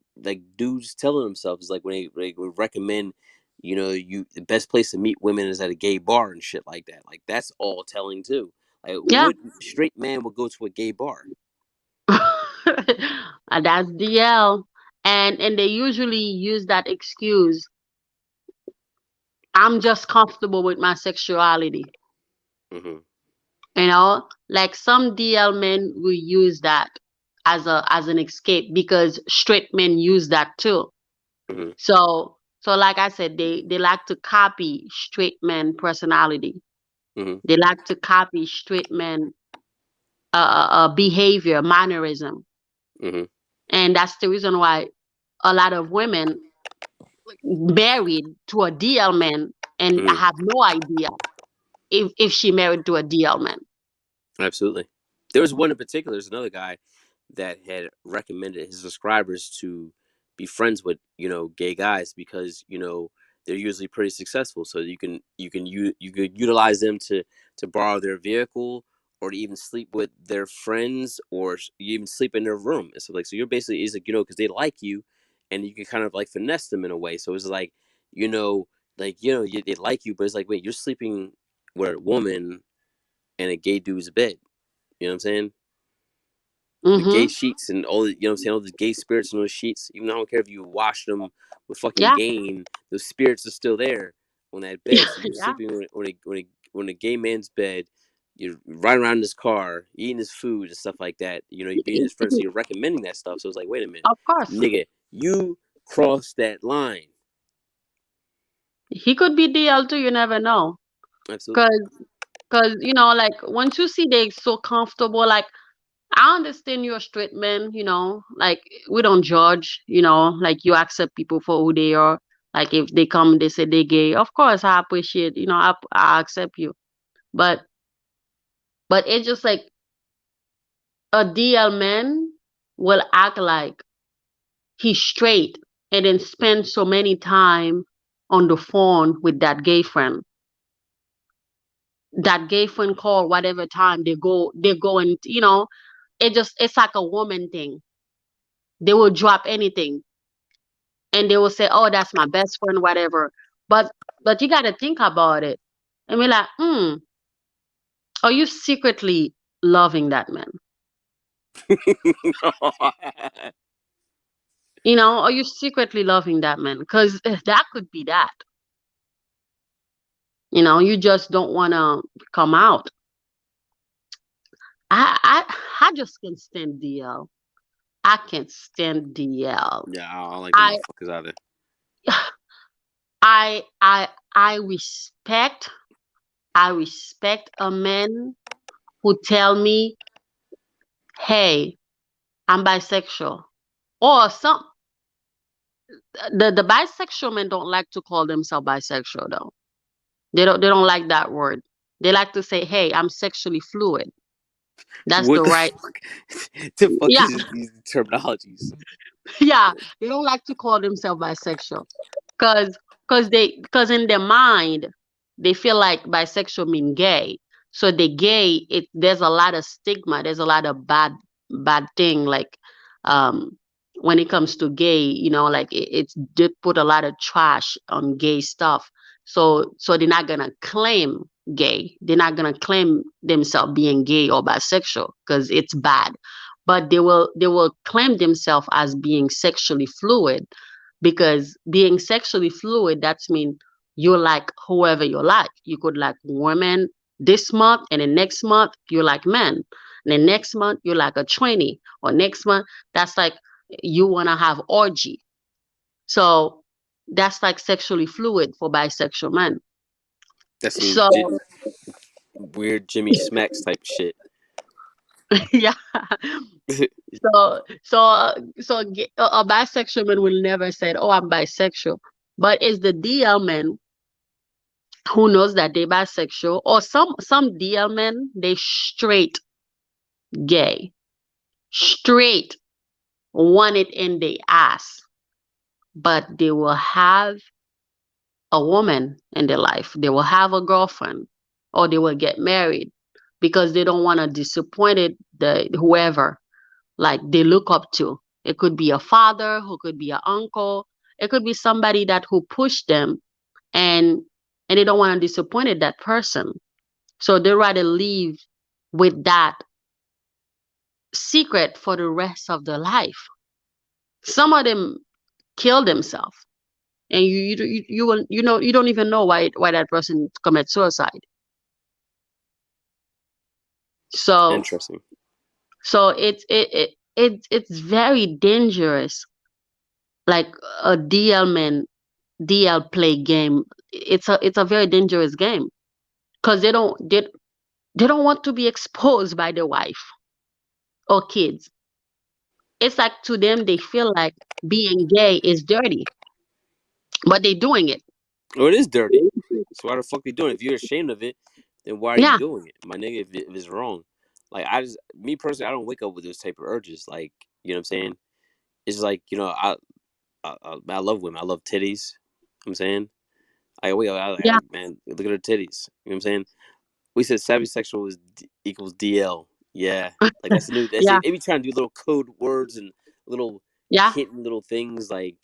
dudes telling themselves, like when they would recommend, you the best place to meet women is at a gay bar and shit like that. Like that's all telling too. Like Yeah. what straight man would go to a gay bar? And that's DL. And they usually use that excuse. I'm just comfortable with my sexuality. Hmm. Like some DL men will use that as an escape because straight men use that too. Hmm. So like I said, they like to copy straight men personality. Hmm. They like to copy straight men behavior, mannerism. Hmm. And that's the reason why a lot of women married to a DL man and Hmm. have no idea if she married to a DL man. Absolutely. There was one in particular. There's another guy that had recommended his subscribers to be friends with, gay guys, because they're usually pretty successful. So you could utilize them to borrow their vehicle, or to even sleep with their friends, or you even sleep in their room and stuff. Like, so you're basically, is like, because they like you, and you can kind of like finesse them in a way. So it's like, you know they like you, but it's like, wait, you're sleeping with a woman in a gay dude's bed. You know what I'm saying? The gay Mm-hmm. sheets and all the, what I'm saying, all the gay spirits in those sheets. Even though I don't care if you wash them with fucking Yeah. Gain, those spirits are still there on that bed. So you're Yeah. sleeping on a gay man's bed. You're riding around in his car, eating his food and stuff like that. You're being his friend, so you're recommending that stuff. So it's like, wait a minute, Of course. nigga, you crossed that line. He could be DL too, you never know. Absolutely. Cause cause like once you see they so comfortable, like I understand you're a straight man, like we don't judge, like you accept people for who they are. Like if they come, they say they gay, of course I appreciate, I accept you. But it's just like a DL man will act like he's straight and then spend so many time on the phone with that gay friend. That gay friend call whatever time they go and it's like a woman thing. They will drop anything and they will say, "Oh, that's my best friend," whatever. But you got to think about it and be like, are you secretly loving that man? Are you secretly loving that man? Because that could be that. You just don't want to come out. I just can't stand DL. I can't stand DL. Yeah, I don't like them I motherfuckers either. I respect a man who tell me, "Hey, I'm bisexual." Or the bisexual men don't like to call themselves bisexual though. They don't like that word. They like to say, "Hey, I'm sexually fluid." That's What the the right. fuck? The fuck Yeah, is these terminologies? yeah. They don't like to call themselves bisexual. Cause, cause in their mind, they feel like bisexual mean gay. So the gay, there's a lot of stigma. There's a lot of bad thing. Like, um, when it comes to gay, like they put a lot of trash on gay stuff. So they're not gonna claim gay. They're not gonna claim themselves being gay or bisexual because it's bad. But they will claim themselves as being sexually fluid, because being sexually fluid, that's mean you like whoever you like. You could like women this month, and the next month you like men. And the next month you like a 20, or next month that's like you wanna have orgy. So that's like sexually fluid for bisexual men. That's some So weird Jimmy Smacks type shit. yeah. So a bisexual man will never say, "Oh, I'm bisexual," but it's the DL men who knows that they bisexual, or some DL men, they straight gay, straight want it in their ass, but they will have a woman in their life. They will have a girlfriend, or they will get married because they don't want to disappoint the whoever like they look up to. It could be a father, who could be an uncle. It could be somebody that who pushed them, and they don't want to disappoint that person. So they rather leave with that secret for the rest of their life. Some of them kill themselves, and you don't even know why that person commits suicide. So Interesting. it's very dangerous. Like a DL man, DL play game. It's a very dangerous game because they don't want to be exposed by their wife or kids. It's like to them they feel like being gay is dirty, but they're doing it. Oh, it is dirty. So why the fuck they doing it? If you're ashamed of it, then why are you Yeah, doing it, my nigga? If it's wrong, like me personally, I don't wake up with those type of urges. Like, you know what I'm saying? It's like, I love women. I love titties. You know what I'm saying, I wake up, yeah, man, look at her titties. You know what I'm saying? We said savvy sexual is equals DL. Yeah, like that's the new. That's yeah, it. They be trying to do little code words and little yeah. hidden little things like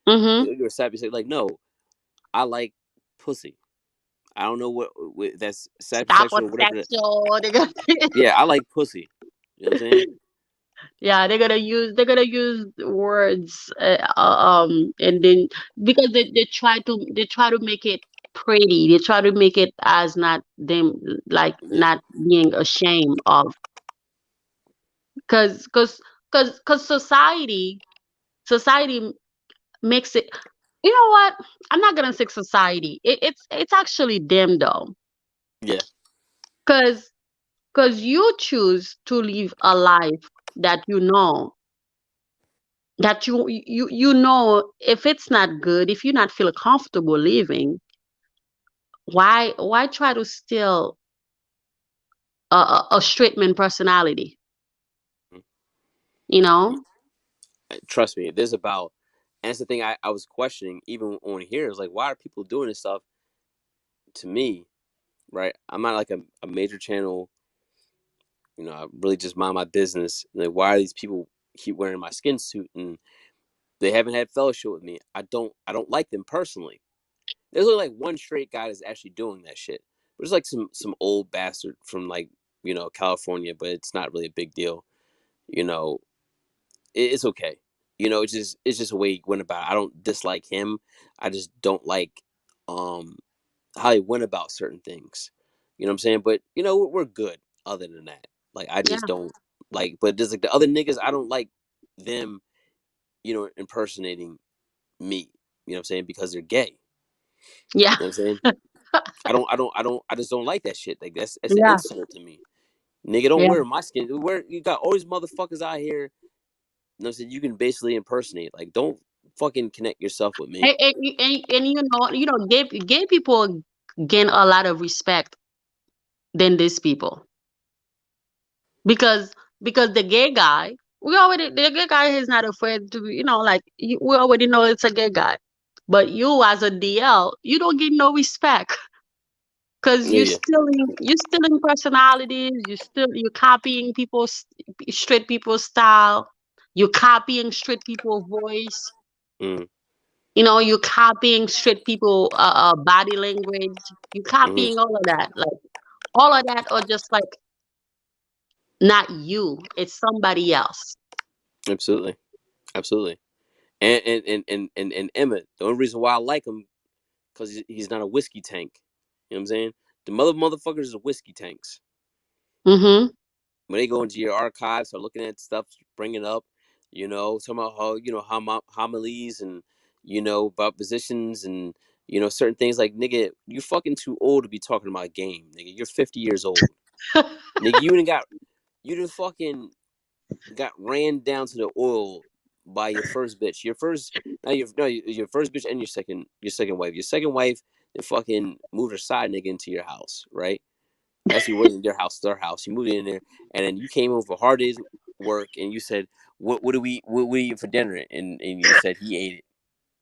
Mm-hmm. you're a savvy sexual. Like, no, I like pussy. I don't know what that's Stop with sapiosexual or whatever. sexual. Yeah, I like pussy. You know what I'm saying? Yeah, they're gonna use words, and then because they try to make it pretty. They try to make it as not them, like Yeah. not being ashamed of, because society makes it. You know what? I'm not gonna say society. It's actually them though, Yeah. because you choose to live a life that you know if it's not good, if you not feel comfortable living, why try to steal a straight man personality, you know? Trust me, there's about, and that's the thing I was questioning even on here. Is like, why are people doing this stuff to me? Right? I'm not like a major channel. I really just mind my business. Like, why are these people keep wearing my skin suit and they haven't had fellowship with me? I don't like them personally. There's only like one straight guy that's actually doing that shit. But it's like some old bastard from like California, but it's not really a big deal. You know, it's okay. It's just a way he went about it. I don't dislike him. I just don't like um how he went about certain things. You know what I'm saying? But we're good. Other than that, like I Yeah, just don't like. But there's like the other niggas. I don't like them. Impersonating me. You know what I'm saying? Because they're gay. yeah, You know what I'm saying? I just don't like that shit. Like that's an yeah, insult to me. Nigga, don't yeah. wear my skin. You got all these motherfuckers out here. You know what I'm saying? You can basically impersonate. Like, don't fucking connect yourself with me. And gay people gain a lot of respect than these people, because the gay guy, the gay guy is not afraid to be, like we already know it's a gay guy, but you as a DL, you don't get no respect. Because Yeah, you're stealing personalities, you're copying straight people's style, you're copying straight people's voice. yeah. You copying straight people body language. You copying all of that. Like all of that are just like not you. It's somebody else. Absolutely, absolutely. And Emmett, the only reason why I like him because he's not a whiskey tank. You know what I'm saying? The motherfuckers are whiskey tanks. Mm-hmm. When they go into your archives, are looking at stuff, bringing up, talking about how homilies and about positions and certain things like nigga, you fucking too old to be talking about a game, nigga. You're 50 years old, nigga. You done fucking got ran down to the oil by your first bitch. Your first now your no your first bitch and your second wife. Your second wife then fucking moved her side nigga into your house, right? Actually, it wasn't their house, their house. You moved in there, and then you came home for a hard day's work, and you said, "What do we eat for dinner?" And you said he ate it,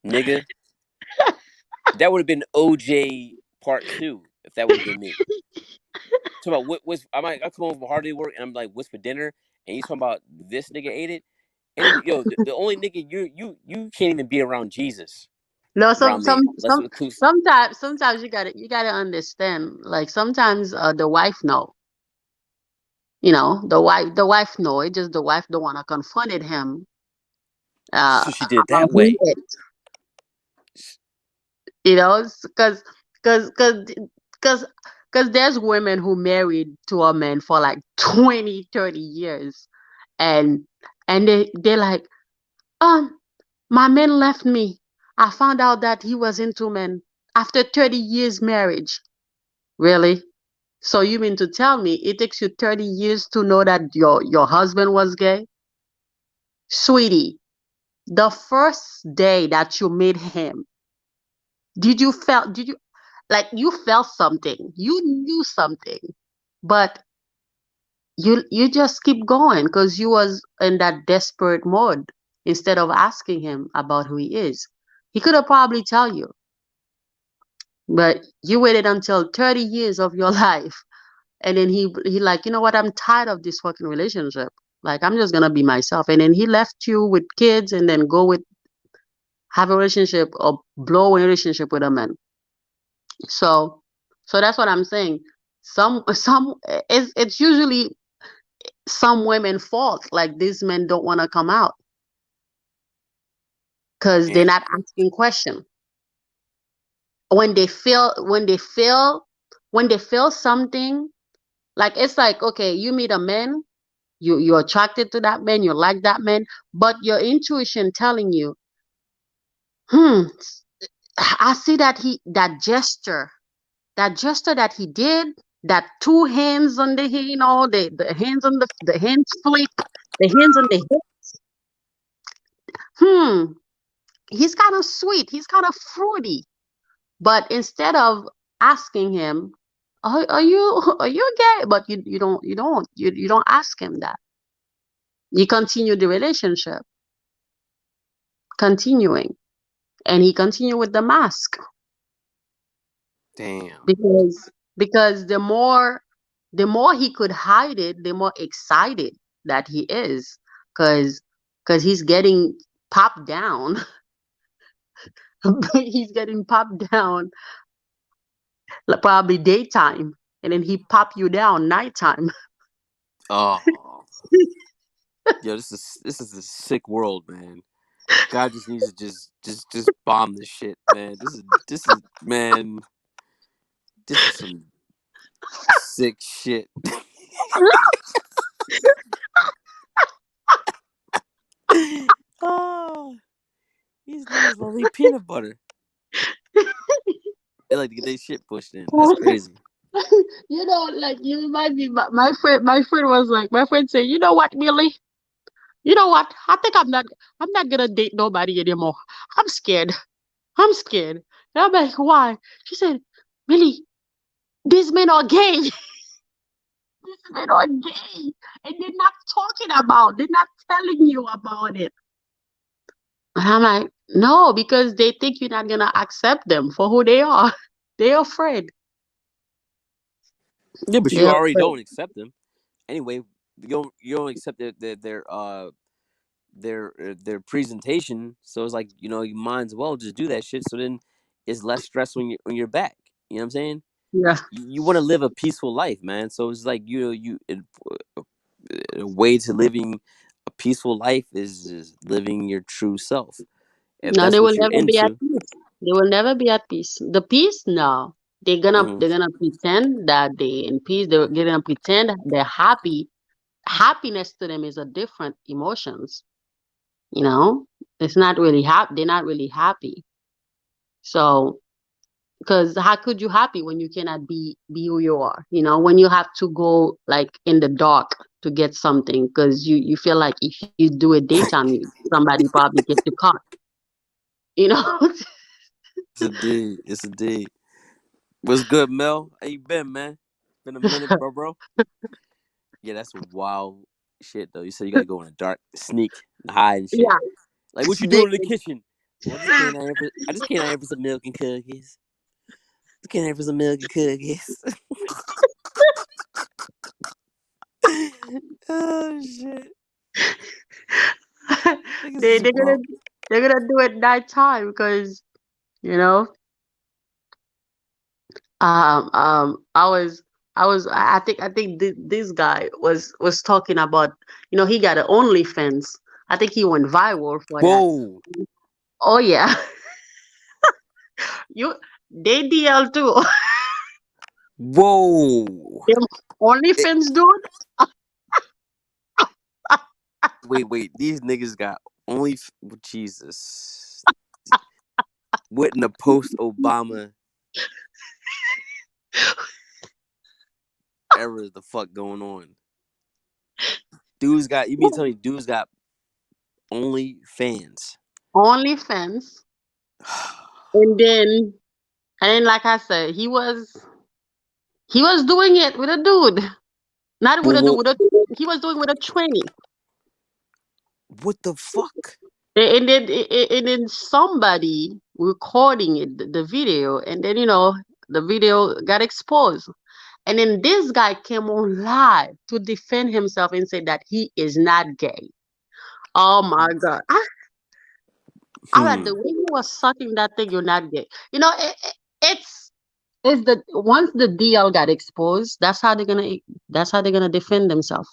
nigga. That would have been OJ part 2 if that would have been me. Talk about I come home from a hard day work, and I'm like, "What's for dinner?" And you talking about this nigga ate it, and the only nigga you can't even be around Jesus No, around me. Let's include. sometimes you gotta understand. Like sometimes the wife know. The wife know. It just the wife don't want to confront him So she did it about that who way. he is. Because there's women who married to a man for like 20, 30 years, and they're like, um my man left me. I found out that he was into men after 30 years marriage. Really? So you mean to tell me it takes you 30 years to know that your husband was gay? Sweetie, the first day that you met him, did you like you felt something. You knew something. But you just keep going because you was in that desperate mode instead of asking him about who he is. He could have probably tell you, but you waited until 30 years of your life, and then he like, you know what, I'm tired of this fucking relationship. Like I'm just gonna be myself. And then he left you with kids and then go with have a relationship or blow a relationship with a man. So that's what I'm saying. It's usually some women fault. Like these men don't want to come out because they're Damn. not asking question. When they feel something, like it's like, okay, you meet a man, you're attracted to that man, you like that man, but your intuition telling you, hmm, I see that that gesture that he did, that two hands on the hands on the hands flip, the hands on the hip. He's kind of sweet, he's kind of fruity. But instead of asking him, are you gay? But you don't ask him that. You continue the relationship, continuing, and he continue with the mask Damn. because the more he could hide it, the more excited that he is, because he's getting popped down. He's getting popped down, like, probably daytime, and then he pop you down nighttime. Oh, yo, this is a sick world, man. God just needs to just bomb this shit, man. This is man. This is some sick shit. Oh, these niggas love eat peanut butter. They like to get their shit pushed in. That's crazy. Like you remind me. My friend was like, my friend said, you know what, Millie? You know what? I think I'm not gonna date nobody anymore. I'm scared. I'm scared. And I'm like, why? She said, Millie, these men are gay. These men are gay. And they're not they're not telling you about it. And I'm like, no, because they think you're not gonna accept them for who they are. They're afraid. Yeah, but you They're already afraid. don't accept them anyway. You don't accept their their presentation. So it's like, you know, you might as well just do that shit. So then it's less stress when you're back. You know what I'm saying? Yeah. You want to live a peaceful life, man. So it's like, a way to living a peaceful life is living your true self. If No, that's they will what you're never be at into. peace. They will never be at peace. The peace, no. Hmm. They're gonna pretend that they in peace. They're gonna pretend they're happy. Happiness to them is a different emotions. You know, it's not really happy. They're not really happy. So, because how could you happy when you cannot be who you are? You know, when you have to go like in the dark to get something because you feel like if you do it daytime, somebody probably get you caught. You know. It's a D. It's a D. What's good, Mel? How you been, man? Been a minute, bro. Yeah, that's wild shit though. You said you gotta go in the dark, sneak, and hide and shit. Yeah. Like, what you They, doing in the kitchen? Well, I just came out here for some milk and cookies. Just came out here for some milk and cookies. Oh shit. Niggas they is they're gonna wild. they're gonna do it nighttime because you know I was I think this guy was talking about he got an OnlyFans. I think he went viral for that. Whoa. Oh yeah, you they DL too. Whoa. Them Eh, OnlyFans dude. wait. These niggas got only Jesus. What in the post Obama era is the fuck going on? Dudes got, you mean tell me dudes got only fans? OnlyFans, and then like I said, he was doing it with a dude, not with a dude, Well, he was doing with a 20. what the fuck? And then somebody recording it, the video, and then the video got exposed. And then this guy came on live to defend himself and said that he is not gay. Oh my God. I like Hmm. the way you were sucking that thing, you're not gay. It's it's the once the DL got exposed, that's how they're gonna defend themselves.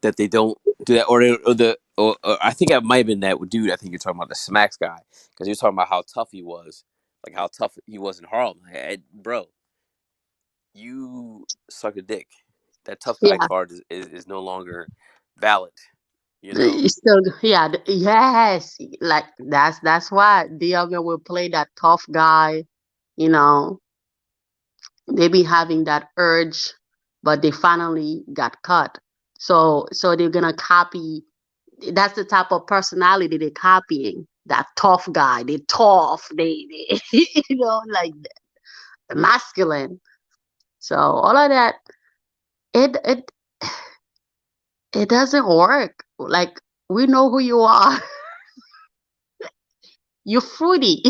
That they don't do that, or I think it might have been that dude. I think you're talking about the Smacks guy, because you're talking about how tough he was, like how tough he was in Harlem. Bro, you suck a dick. That tough guy Yeah. card is no longer valid. You know. Still, yeah, yes, like that's why Diego will play that tough guy. You know, they be having that urge, but they finally got cut. So they're gonna copy. That's the type of personality they're copying. That tough guy. They tough. They like the masculine. So all of that, it it it doesn't work. Like we know who you are. You're fruity.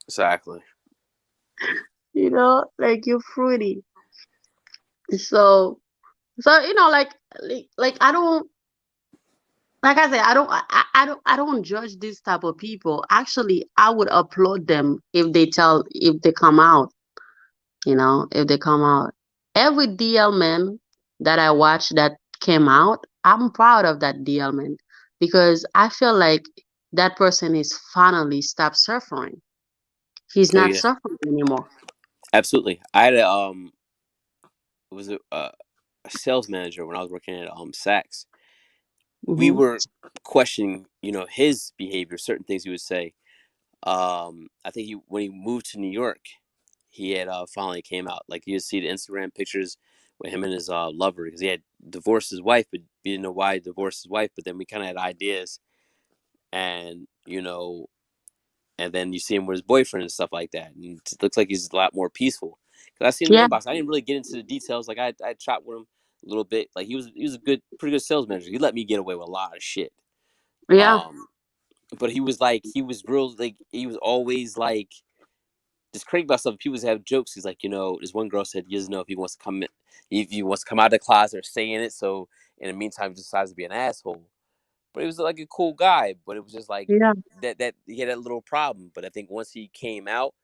Exactly. Like you're fruity. So like I don't like I said, I don't judge these type of people. Actually, I would applaud them if they come out, if they come out. Every DL man that I watched that came out, I'm proud of that DL man because I feel like that person is finally stopped suffering. He's Oh not yeah, suffering anymore. absolutely. I had was a sales manager when I was working at Saks. We Hmm. were questioning, his behavior, certain things he would say. I think when he moved to New York, he had finally came out. Like, you see the Instagram pictures with him and his lover, because he had divorced his wife, but we didn't know why he divorced his wife. But then we kind of had ideas, and and then you see him with his boyfriend and stuff like that, and it looks like he's a lot more peaceful. Because I seen him Yeah, in the inbox, I didn't really get into the details. Like, I chopped with him a little bit. Like, he was a pretty good sales manager. He let me get away with a lot of shit. yeah, Um, but he was real, like, he was always like just crazy about stuff. People have jokes. He's like, this one girl said he doesn't know if he wants to come out of the closet or stay in it. So In the meantime, he decides to be an asshole. But he was like a cool guy. But it was just like Yeah. that he had that little problem. But I think once he came out,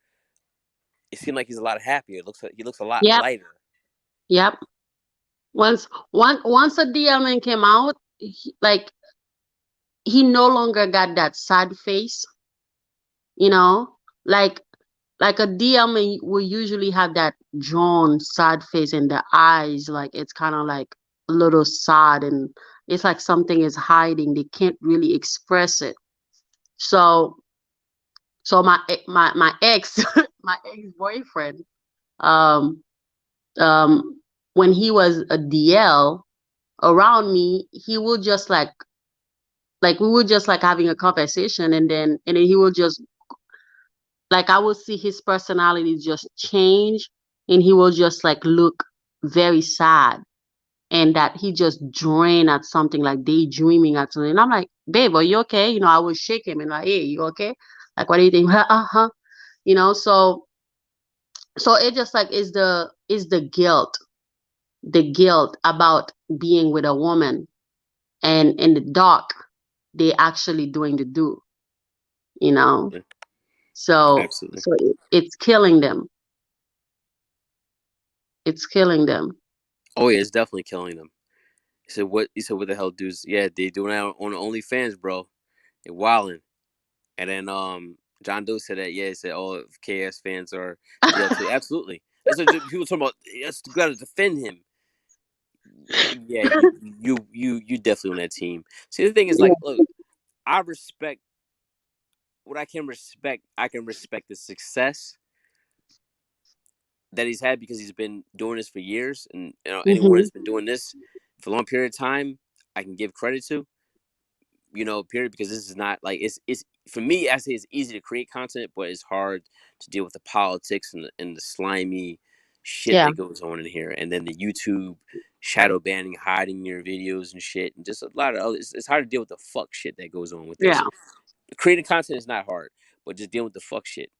it seemed like he's a lot happier. He looks a lot Yep. lighter. Yep. Once a DL man came out, like he no longer got that sad face, you know, like a DL man will usually have that drawn sad face in the eyes, like it's kind of like a little sad, and it's like something is hiding. They can't really express it. So my ex my ex boyfriend, um um when he was a DL around me, he would just like we were just like having a conversation, and then he will just like I will see his personality just change, and he will just like look very sad, and that he just drain at something, like daydreaming at something. And I'm like, babe, are you okay? I will shake him and like, hey, you okay? Like, what do you think? Uh-huh. So it just like is the guilt about being with a woman, and in the dark they actually doing the do, you know so Absolutely. it's killing them. It's killing them. Oh yeah, it's definitely killing them. He said, "What?" He said, "What the hell, dudes? Yeah, they doing that on OnlyFans, bro. They wilding." And then John Doe said that. Yeah, he said all KS fans are DL too. Absolutely. That's what people talking about. That's got to defend him. Yeah, you definitely on that team. See, the thing is, like, Yeah. look, I respect what I can respect. I can respect the success that he's had because he's been doing this for years, and anyone Hmm. that's been doing this for a long period of time, I can give credit to. Period, because this is not like it's for me. I say it's easy to create content, but it's hard to deal with the politics and the slimy shit Yeah. that goes on in here, and then the YouTube shadow banning, hiding your videos and shit, and just a lot of other. It's hard to deal with the fuck shit that goes on with Yeah. this. Creating content is not hard, but just dealing with the fuck shit,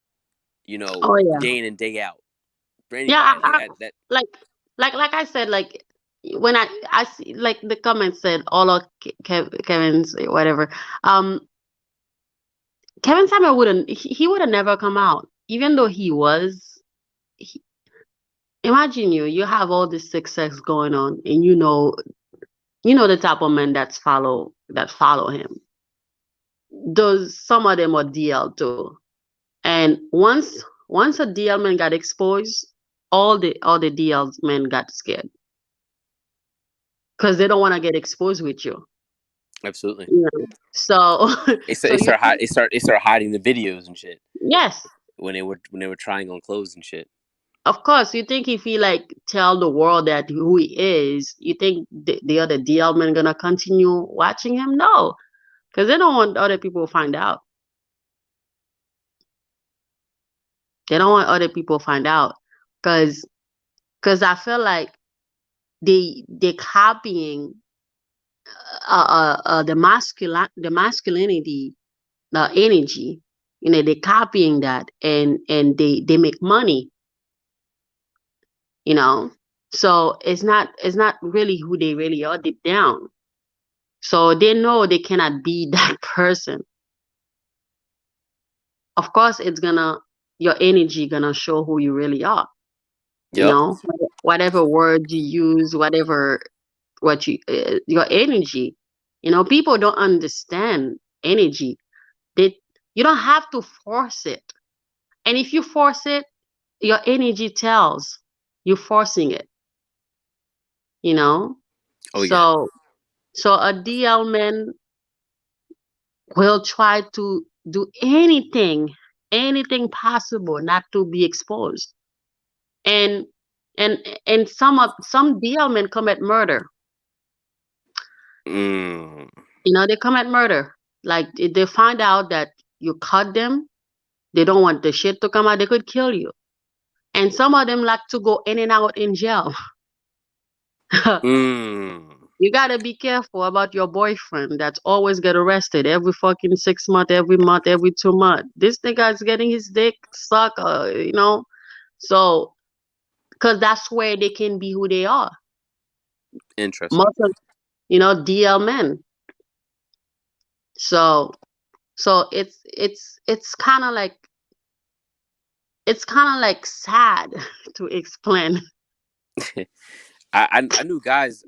Oh yeah. day in and day out for Yeah. anybody that. Like like I said, like when I see like the comments said all of Kevin's whatever. Kevin Samuel wouldn't. He would have never come out, even though he was. He, Imagine you have all this success going on, and the type of men that follow him. Those Some of them are DL too, and once a DL man got exposed, all the DL men got scared because they don't want to get exposed with you. Absolutely. So so you think, They start hiding the videos and shit yes, when they were trying on clothes and shit. of course, you think if he like tell the world that who he is, you think the other DL men gonna continue watching him? No, because they don't want other people to find out. They don't want other people to find out because I feel like they copying the masculinity, the energy. They copying that, and they make money. You know, so it's not really who they really are deep down. So they know they cannot be that person. Of course, your energy gonna show who you really are. You Yep. know, whatever word you use, your energy. People don't understand energy. They You don't have to force it, and if you force it, your energy tells you're forcing it. You know, Oh yeah. so a DL man will try to do anything possible not to be exposed. And and some DL men commit murder. Mm. They commit murder. Like if they find out that you cut them, they don't want the shit to come out, they could kill you. And some of them like to go in and out in jail. Mm. You gotta be careful about your boyfriend that's always get arrested every fucking 6 months, every month, every 2 months. This nigga's getting his dick sucked, So, because that's where they can be who they are. Most Interesting. DL men. So it's kind of like sad to explain. I knew guys.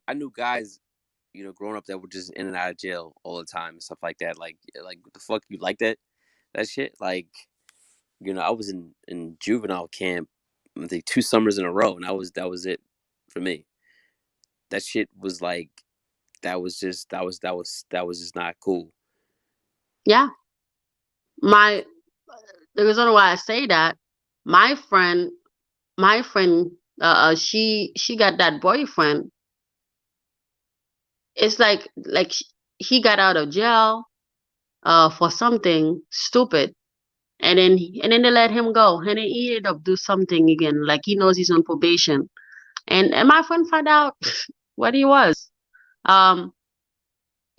Growing up that were just in and out of jail all the time and stuff like that. Like what the fuck you like that shit? Like, I was in juvenile camp, I think 2 summers in a row, and that was it for me. That shit was like that was just not cool. Yeah, my the reason why I say that, my friend, my friend, she got that boyfriend. It's like he got out of jail for something stupid, and then they let him go, and then he ended up do something again, like he knows he's on probation, and my friend found out what he was. Um,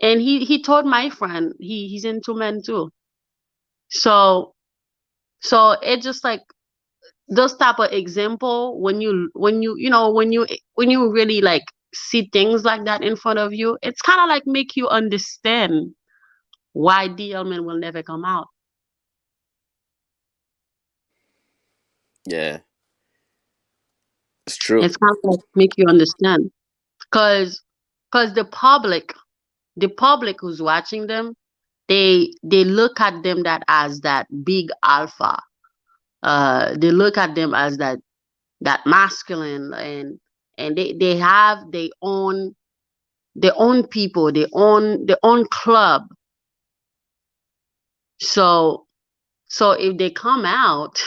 and he told my friend he's into men too. So it just like those type of example, when you really like see things like that in front of you, it's kind of like make you understand why DL men will never come out. Yeah, it's true. It's kind of like make you understand, cause the public who's watching them, they look at them that as that big alpha. They look at them as that masculine, and they have their own people, their own club. So if they come out,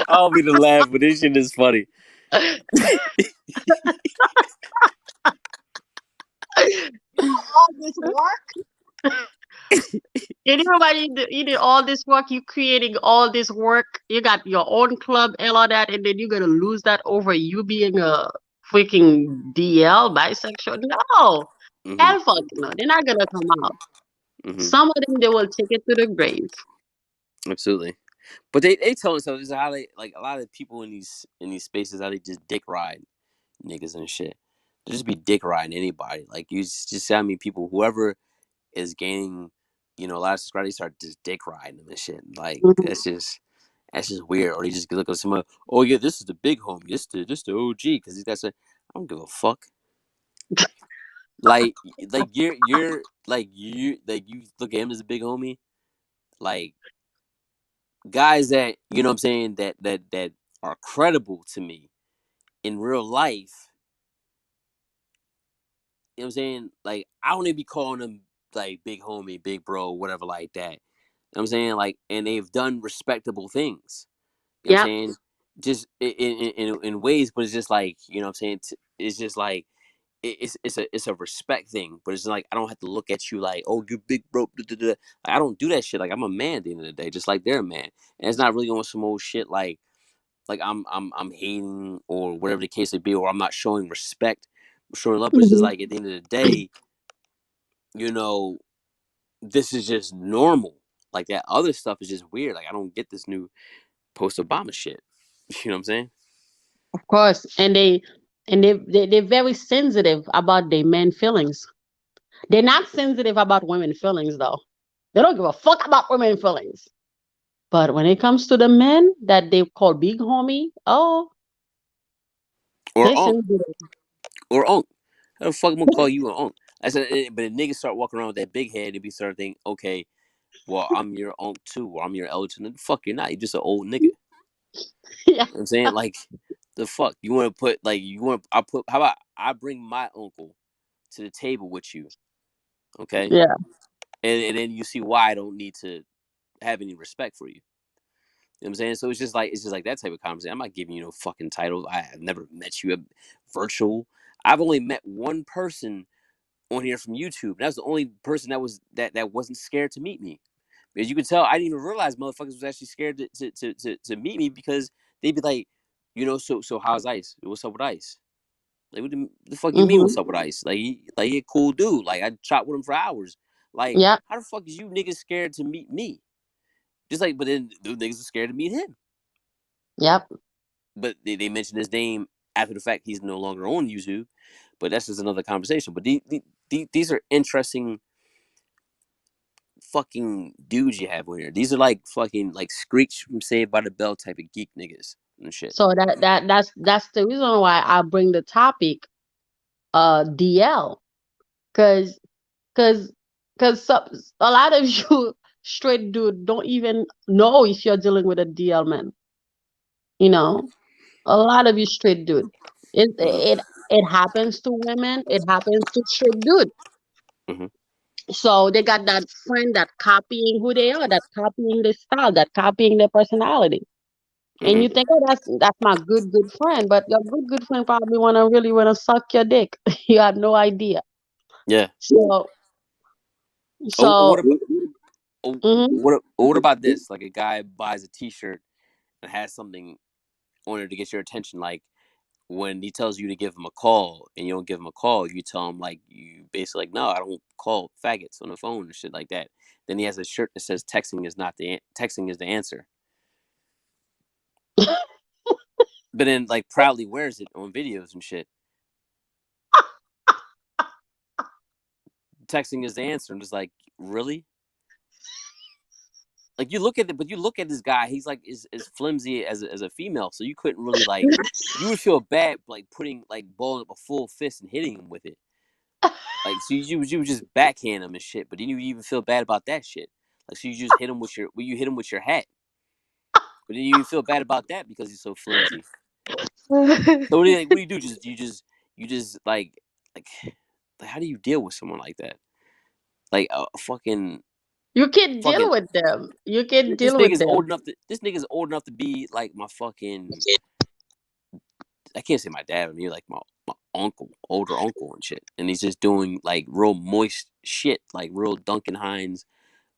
I'll be the laugh, but this shit is funny. all this work. And you did all this work, you creating all this work, you got your own club and all that, and then you're gonna lose that over you being a freaking DL bisexual? No. Hmm. Hell fuck no. They're not gonna come out. Hmm. Some of them they will take it to the grave. Absolutely. But they tell themselves this is how they like a lot of people in these spaces how they just dick ride niggas and shit. They just be dick riding anybody. Like you just see how many people whoever is gaining, a lot of subscribers start just dick riding them and shit. Like Mhm. that's just weird. Or they just look at someone. Oh yeah, this is the big homie. This the OG because these guys say I don't give a fuck. Like you're like you look at him as a big homie. Like guys that what I'm saying that are credible to me in real life. You know what I'm saying? Like I don't even be calling them like big homie, big bro, whatever like that. You know what I'm saying? Like and they've done respectable things. You know what I'm Yep. saying? Just in ways, but it's just like, what I'm saying? It's just like it's a respect thing, but it's like I don't have to look at you like, oh, you big bro. Da, da, da. Like, I don't do that shit. Like I'm a man at the end of the day, just like they're a man, and it's not really on some old shit like I'm hating or whatever the case may be, or I'm not showing respect, showing love. But it's just Mhm. like at the end of the day, you know, this is just normal. Like that other stuff is just weird. Like I don't get this new post Obama shit. You know what I'm saying? Of course. And they're very sensitive about their men feelings. They're not sensitive about women feelings though. They don't give a fuck about women feelings. But when it comes to the men that they call big homie, oh, Or they unk, sensitive. or unk. How the fuck I'm gonna call you an unk? I said, but if niggas start walking around with that big head, they be starting to think, okay, well, I'm your unk too, or I'm your elder. The fuck, you're not. You're just an old nigga. You Yeah. know what I'm saying? Like, the fuck? You want to put, like, how about I bring my uncle to the table with you, okay? Yeah. And then you see why I don't need to have any respect for you. You know what I'm saying? So it's just like that type of conversation. I'm not giving you no fucking title. I have never met you virtual. I've only met one person on here from YouTube. That was the only person that wasn't scared to meet me. As you can tell, I didn't even realize motherfuckers was actually scared to meet me because they'd be like, so how's Ice? What's up with Ice? Like what the fuck you mean Hmm. what's up with Ice? Like he a cool dude. Like I shot with him for hours. Like, Yep. how the fuck is you niggas scared to meet me? Just like, but then the niggas are scared to meet him. Yep. But they mention his name after the fact he's no longer on YouTube. But that's just another conversation. But these are interesting fucking dudes you have on here. These are like fucking like Screech from Saved by the Bell type of geek niggas and shit. So that's the reason why I bring the topic DL, cause cause cause a lot of you straight dude don't even know if you're dealing with a DL man. You know, a lot of you straight dude. It Mm-hmm. it it happens to women. It happens to straight dude. Mm-hmm. So they got that friend that copying who they are, that copying their style, that copying their personality. And Mm-hmm. you think, oh, that's my good friend, but your good friend probably wanna suck your dick. You have no idea. Yeah. So What so about mhm. what about this? Like a guy buys a T-shirt and has something on it to get your attention. Like when he tells you to give him a call and you don't give him a call, you tell him like you basically like no, I don't call faggots on the phone and shit like that. Then he has a shirt that says texting is the answer. But then like proudly wears it on videos and shit. Texting is the answer. I'm just like, really? Like you look at it, but you look at this guy, he's like is as flimsy as a female, so you couldn't really like you would feel bad like putting like balling up a full fist and hitting him with it. Like so you would just backhand him and shit, but then you even feel bad about that shit. Like so you just hit him with your hat. But then you feel bad about that because he's so flimsy. So what do you do? You just like how do you deal with someone like that? Like a You can deal fucking with them. You can this deal with nigga's them. old enough to be like my fucking I can't say my dad, but maybe like my uncle, older uncle and shit. And he's just doing like real moist shit, like real Duncan Hines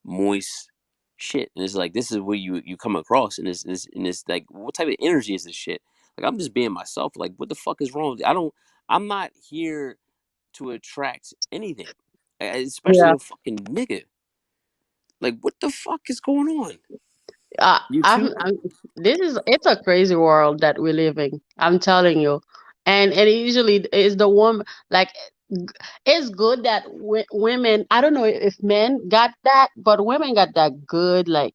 moist shit. And it's like this is where you come across and this like what type of energy is this shit? Like I'm just being myself. Like what the fuck is wrong with you? I'm not here to attract anything. Especially Yeah. a fucking nigga. Like what the fuck is going on? Uh, You I'm, too? I'm, it's a crazy world that we're living. I'm telling you, and it usually is the woman. Like, it's good that women. I don't know if men got that, but women got that good like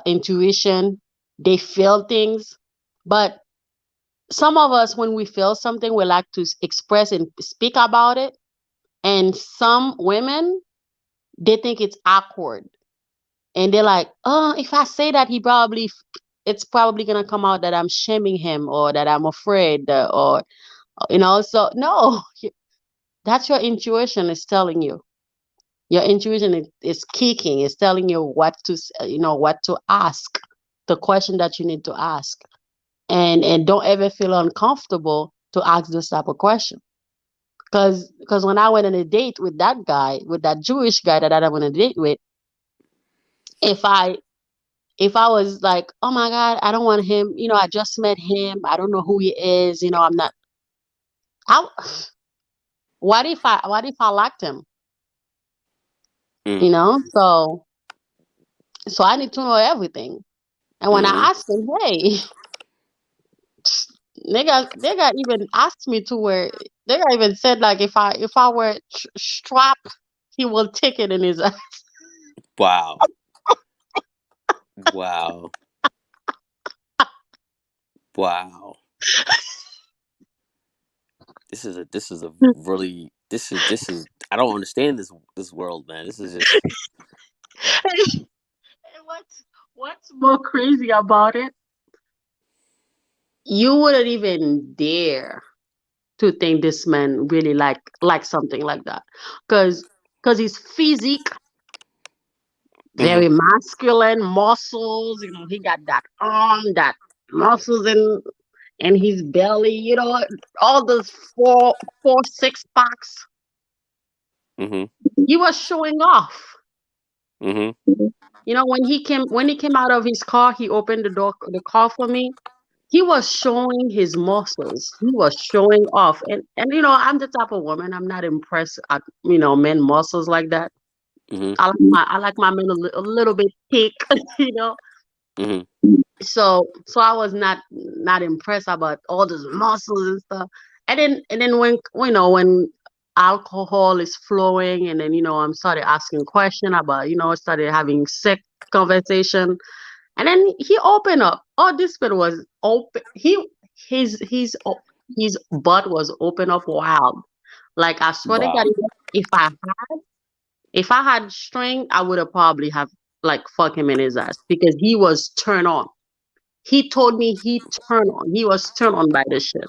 intuition. They feel things, but some of us, when we feel something, we like to express and speak about it. And some women, they think it's awkward and they're like, "Oh, if I say that, it's probably gonna come out that I'm shaming him or that I'm afraid, or So no, that's your intuition is telling you. Your intuition is kicking, is telling you what to, what to ask, the question that you need to ask, and don't ever feel uncomfortable to ask this type of question. Because when I went on a date with that guy, with that Jewish guy that I went on a date with, if I if I was like, oh my God, I don't want him, I just met him, I don't know who he is, I'm not. I, what if I liked him, Mm. so I need to know everything. And when Mm-hmm. I asked him, hey, they got even asked me to where they got even said like if I were strapped, he will take it in his ass. Wow. Wow. Wow. This is a really this is I don't understand this world, man. This is just And what's more crazy about it? You wouldn't even dare to think this man really like something like that, because his physique hmm very masculine, muscles. He got that arm, that muscles in his belly. All those four six packs. hmm He was showing off. hmm When he came out of his car, he opened the car for me. He was showing his muscles. He was showing off. And I'm the type of woman, I'm not impressed at, men muscles like that. Mm-hmm. I like my men a little bit thick, you know. Mm-hmm. So I was not impressed about all those muscles and stuff. And then when when alcohol is flowing, and then I'm started asking question about started having sick conversation, and then he opened up. Oh, this man was open. His butt was open up wild. Like I swear to God, Wow. if I had string, I would have probably have like fuck him in his ass because he was turned on. He told me he turned on. He was turned on by the shit.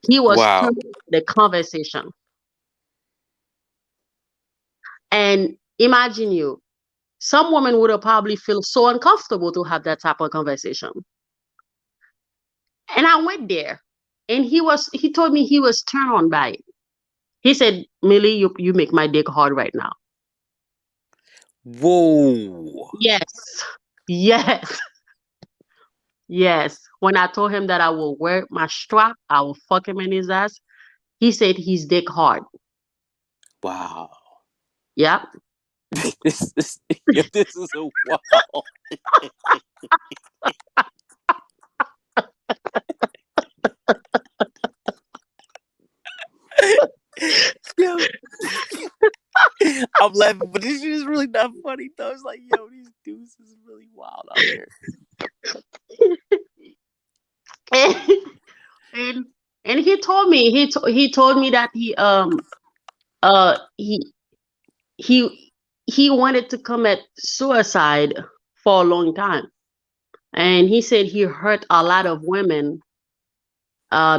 He was Wow. turned on by the conversation. And imagine you, some women would have probably feel so uncomfortable to have that type of conversation. And I went there, and he told me he was turned on by it. He said, Millie, you make my dick hard right now. Whoa. Yes. Yes. Yes. When I told him that I will wear my strap, I will fuck him in his ass, he said his dick hard. Wow. Yep. This is yo, this is a wow. Yo, I'm laughing, but this shit is really not funny though. It's like, yo, these dudes is really wild out here. and and and he told me he told me that uh he he he wanted to commit suicide for a long time, and he said he hurt a lot of women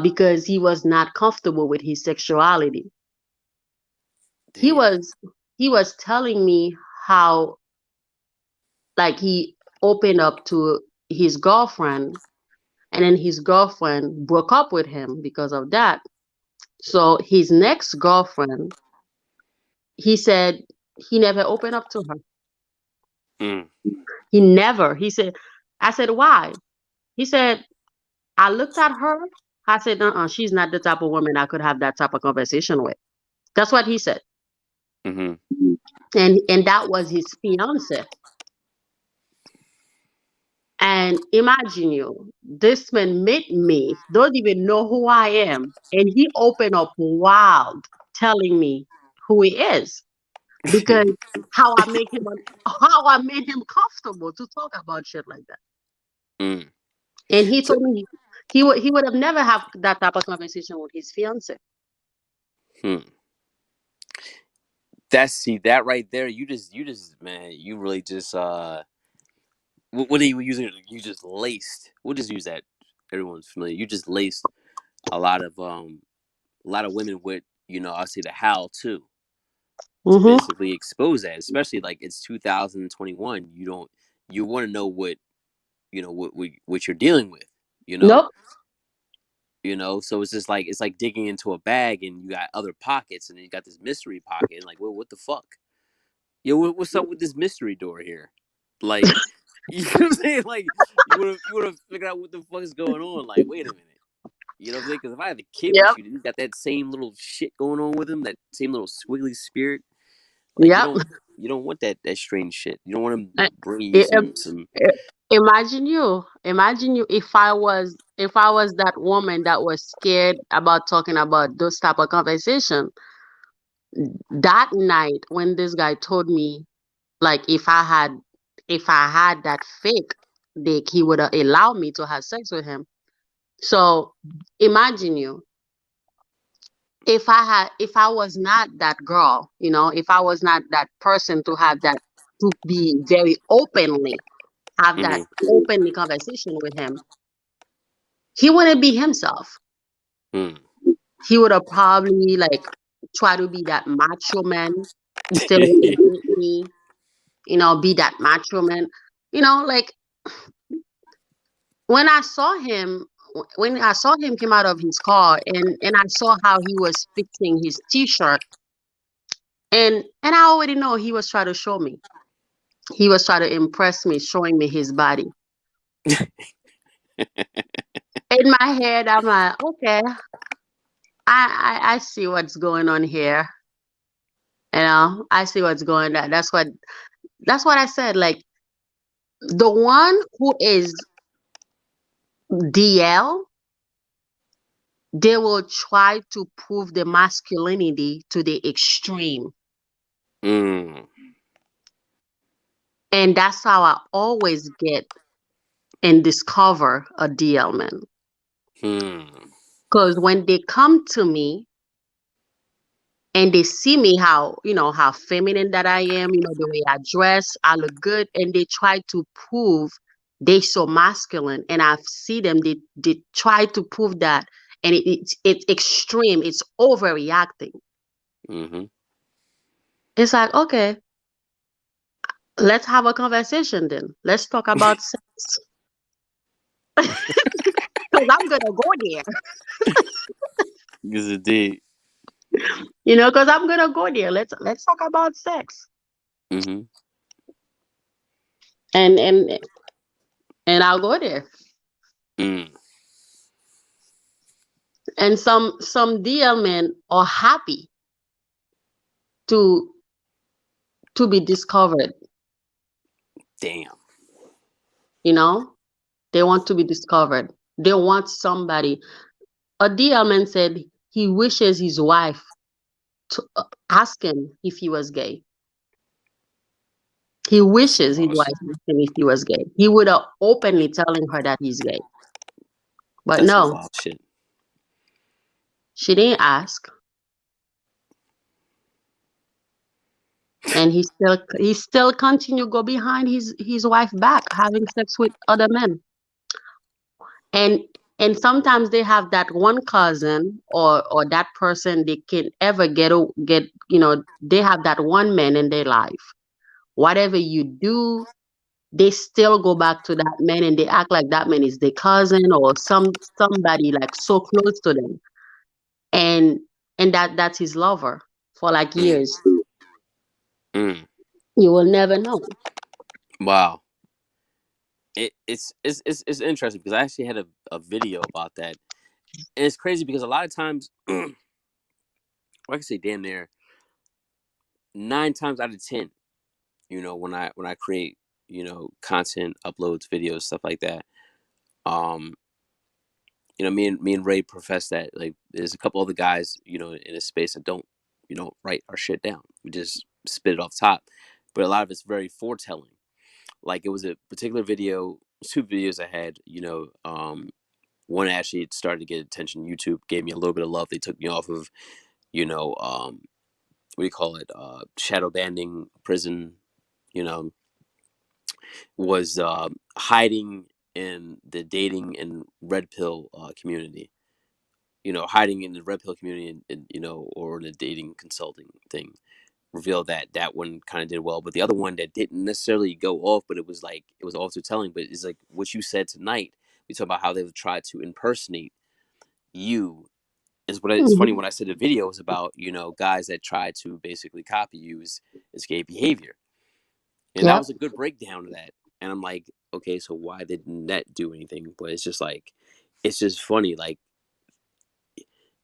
because he was not comfortable with his sexuality. he Damn. was he was telling me how, like, he opened up to his girlfriend, and then his girlfriend broke up with him because of that. So his next girlfriend, he said he never opened up to her. Mm. He never. He said, I said, why? He said, I looked at her. I said, she's not the type of woman I could have that type of conversation with. That's what he said. Mm-hmm. And that was his fiance. And imagine you, this man met me, don't even know who I am, and he opened up wild, telling me who he is because how I make him how I made him comfortable to talk about shit like that. Mm. And he So, told me he would have never have that type of conversation with his fiance. hmm. That's see that right there. You just man, you really just what are you using? You just laced. We'll just use that. Everyone's familiar. You just laced a lot of women with I'll say the how to Mm-hmm. basically expose that, especially like it's 2021. You want to know what what you're dealing with, you know, Nope. so it's just like it's like digging into a bag and you got other pockets and then you got this mystery pocket and like, well, what the fuck, what's up with this mystery door here, like, you know what I'm saying, like you want to figure out what the fuck is going on, like, wait a minute. You know what I'm saying? Because if I had a kid with Yep. you, you got that same little shit going on with him, that same little squiggly spirit. Like Yep. you don't want that strange shit. You don't want him Uh, bringing you i- some. Imagine you if I was that woman that was scared about talking about those type of conversation. That night when this guy told me, like, if I had that fake dick, he would allow me to have sex with him. So imagine you, if I was not that girl, if I was not that person to have that, to be very openly have that Mm-hmm, openly conversation with him, he wouldn't be himself. mm. He would have probably like try to be that macho man, still want to date me, be that macho man. Like when I saw him, when I saw him come out of his car, and I saw how he was fixing his t-shirt, and I already know he was trying to show me. He was trying to impress me, showing me his body. In my head, I'm like, okay, I see what's going on here. You know, I see what's going on. That's what I said. Like the one who is DL, they will try to prove the masculinity to the extreme. Mm. And that's how I always get and discover a DL man. Hmm. Because when they come to me and they see me how feminine that I am, the way I dress, I look good, and they try to prove they so masculine. And I see them, they try to prove that, and it's extreme, it's overreacting. Mm-hmm. It's like, okay, let's have a conversation then. Let's talk about sex. Because I'm gonna go there. Yes, indeed. Because I'm gonna go there. Let's talk about sex. Mm-hmm. And I'll go there. Mm. And some DL men are happy to be discovered. Damn. You know, they want to be discovered. They want somebody. A DL man said he wishes his wife to ask him if he was gay. He That's some wishes his wild wife shit. asked him if he was gay. He would have openly telling her that he's gay. But That's some no, wild shit. she didn't ask. And he still continue go behind his wife back having sex with other men. And sometimes they have that one cousin or that person they can ever get, they have that one man in their life. Whatever you do, they still go back to that man and they act like that man is their cousin or somebody like so close to them. And that's his lover for like Mm. years. Mm. You will never know. Wow. It's interesting because I actually had a video about that, and it's crazy because a lot of times, I can say damn near 9 times out of 10, when I create content, uploads, videos, stuff like that. Um, me and Ray profess that like there's a couple other guys in this space that don't write our shit down. We just spit it off top, but a lot of it's very foretelling. Like it was a particular video, 2 videos I had. One actually started to get attention. YouTube gave me a little bit of love. They took me off of what do you call it, shadow banding prison. You know, was hiding in the dating and red pill community. Hiding in the red pill community or the dating consulting thing. Revealed that one kind of did well, but the other one that didn't necessarily go off, but it was also telling. But it's like what you said tonight. We talk about how they would try to impersonate you. Is what it's funny Mhm. when I said the video was about guys that try to basically copy you as gay behavior, and that Yep. was a good breakdown of that. And I'm like, okay, so why didn't that do anything? But it's just like, it's just funny. Like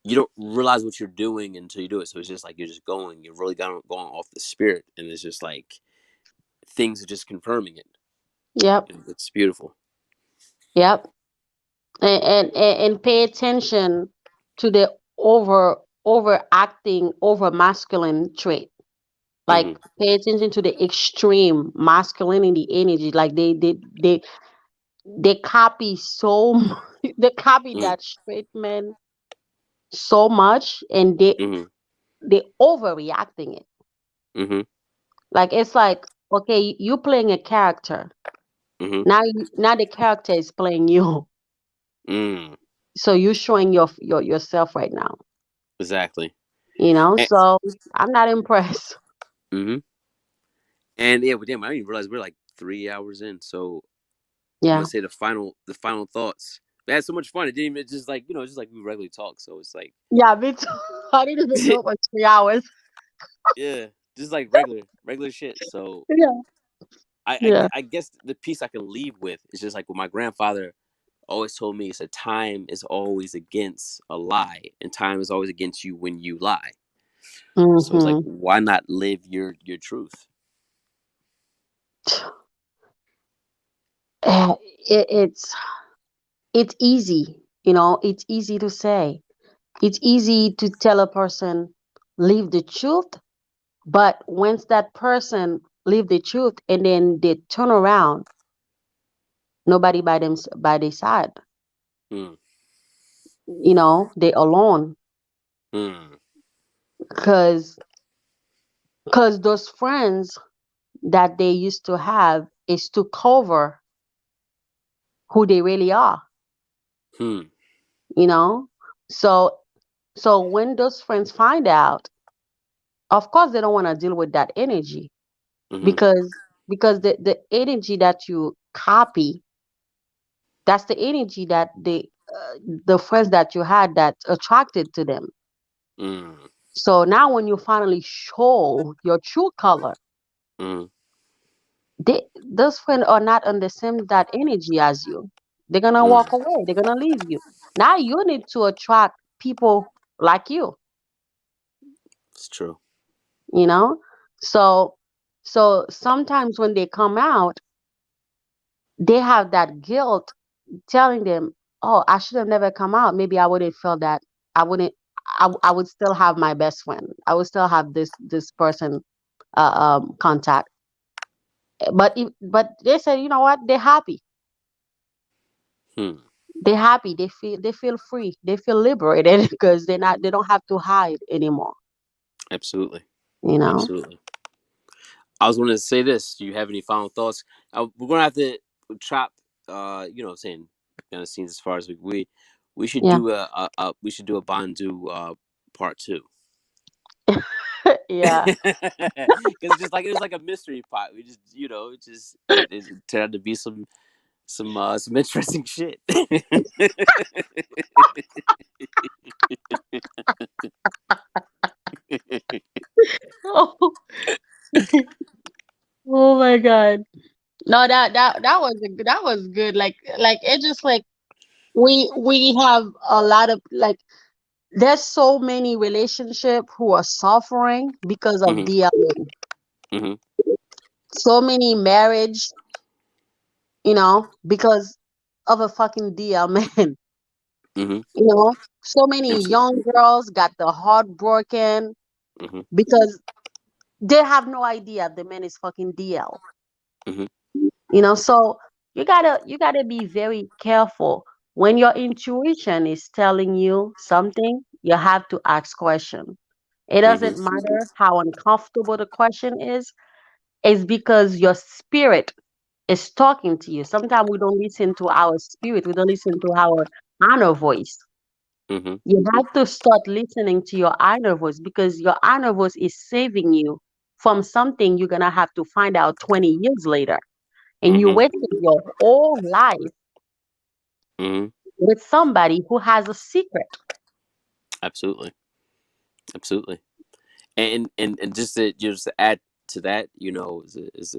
you don't realize what you're doing until you do it. So it's just like you're really going off the spirit, and it's just like things are just confirming it. Yep. And it's beautiful. Yep. And pay attention to the overacting, over masculine trait. Mm-hmm. Like pay attention to the extreme masculinity energy. Like they copy they copy Mm-hmm. that straight man so much, and Mm-hmm. they overreacting it. Mm-hmm. Like it's like, okay, you playing a character. Mm-hmm. Now the character is playing you. Mm. So you're showing yourself right now. Exactly. And, So I'm not impressed. mm-hmm. And yeah, but damn, I didn't even realize we're like 3 hours in. So I'm gonna Yeah. say the final thoughts. We had so much fun. It didn't even just like just like we regularly talk. So it's like Yeah, me too. I didn't even know it was 3 hours. yeah, just like regular shit. So Yeah. Yeah. I guess the piece I can leave with is just like what my grandfather always told me. He said, time is always against a lie, and time is always against you when you lie. So it's like, Mm-hmm. why not live your truth? It's it's easy, it's easy to say. It's easy to tell a person leave the truth, but once that person leave the truth and then they turn around, nobody by their side. Hmm. They alone. Hmm. Because those friends that they used to have is to cover who they really are, Hmm. you know so when those friends find out, of course they don't want to deal with that energy, Hmm. because the energy that you copy, that's the energy that the friends that you had that attracted to them. Hmm. So now when you finally show your true color, Hmm. those friends are not on the same that energy as you. They're gonna Hmm. walk away. They're gonna leave you. Now you need to attract people like you. It's true. You know. So sometimes when they come out, they have that guilt telling them, "Oh, I should have never come out. Maybe I wouldn't feel that. I wouldn't. I would still have my best friend. I would still have this person contact." But they said, you know what? They're happy. Hmm. They're happy. They feel free. They feel liberated because they don't have to hide anymore. Absolutely. You know? Absolutely. I was going to say this. Do you have any final thoughts? We're going to have to chop. What I'm saying, kind of scenes as far as we should Yeah. do we should do a Bandu part two. Yeah. Because it's just like it was like a mystery pot. We just it turned out to be some interesting shit. Oh, oh my God. No, that was good. Like it just like we have a lot of like there's so many relationship who are suffering because of Hmm. DLA. Hmm. So many marriage, because of a fucking DL man. Hmm. So many Absolutely. young girls got the heart broken Hmm. because they have no idea the man is fucking DL. Hmm. So you gotta be very careful when your intuition is telling you something. You have to ask question. It Hmm. doesn't matter how uncomfortable the question is. It's because your spirit is talking to you. Sometimes we don't listen to our spirit. We don't listen to our inner voice. Hmm. You have to start listening to your inner voice because your inner voice is saving you from something you're gonna have to find out 20 years later. And you Hmm. wasted your whole life Hmm. with somebody who has a secret. Absolutely. Absolutely. And just to add to that, is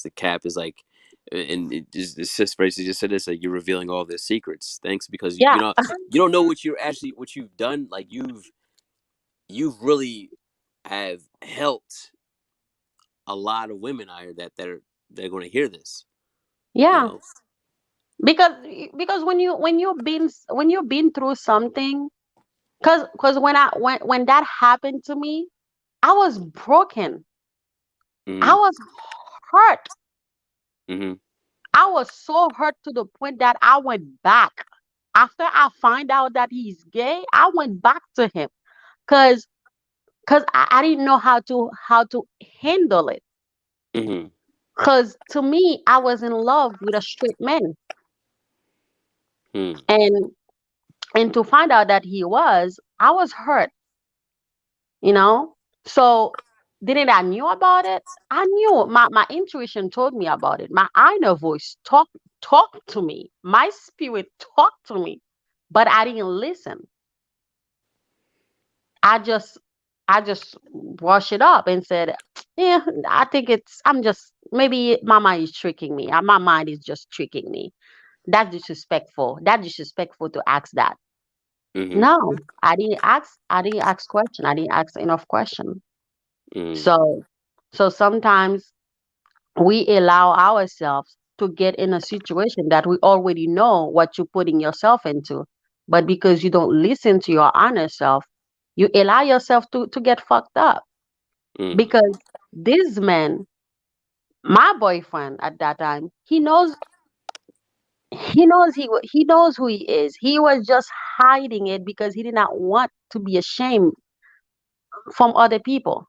the cap is like, and it's just basically just said this, like, you're revealing all their secrets. Thanks, because Yeah, you don't know what you've done. Like, you've really have helped a lot of women out here they're going to hear this. You yeah. know. Because when you've been through something, because when that happened to me, I was broken. I Hmm. was hurt. Hmm. I was so hurt to the point that I went back. After I find out that he's gay, I went back to him because I didn't know how to handle it. Hmm. Because to me, I was in love with a straight man, Hmm. and to find out that he was, I was hurt. You know. So didn't I knew about it? I knew my intuition told me about it. My inner voice talked to me. My spirit talked to me, but I didn't listen. I just I just brushed it up and said, "Yeah, I think I'm just maybe my mind is tricking me. My mind is just tricking me." That's disrespectful. That's disrespectful to ask that. Mm-hmm. No, I didn't ask. I didn't ask question. I didn't ask enough question. Mm. So sometimes we allow ourselves to get in a situation that we already know what you're putting yourself into, but because you don't listen to your honest self, you allow yourself to get fucked up. Mm. Because this man, my boyfriend at that time, he knows who he is. He was just hiding it because he did not want to be ashamed from other people.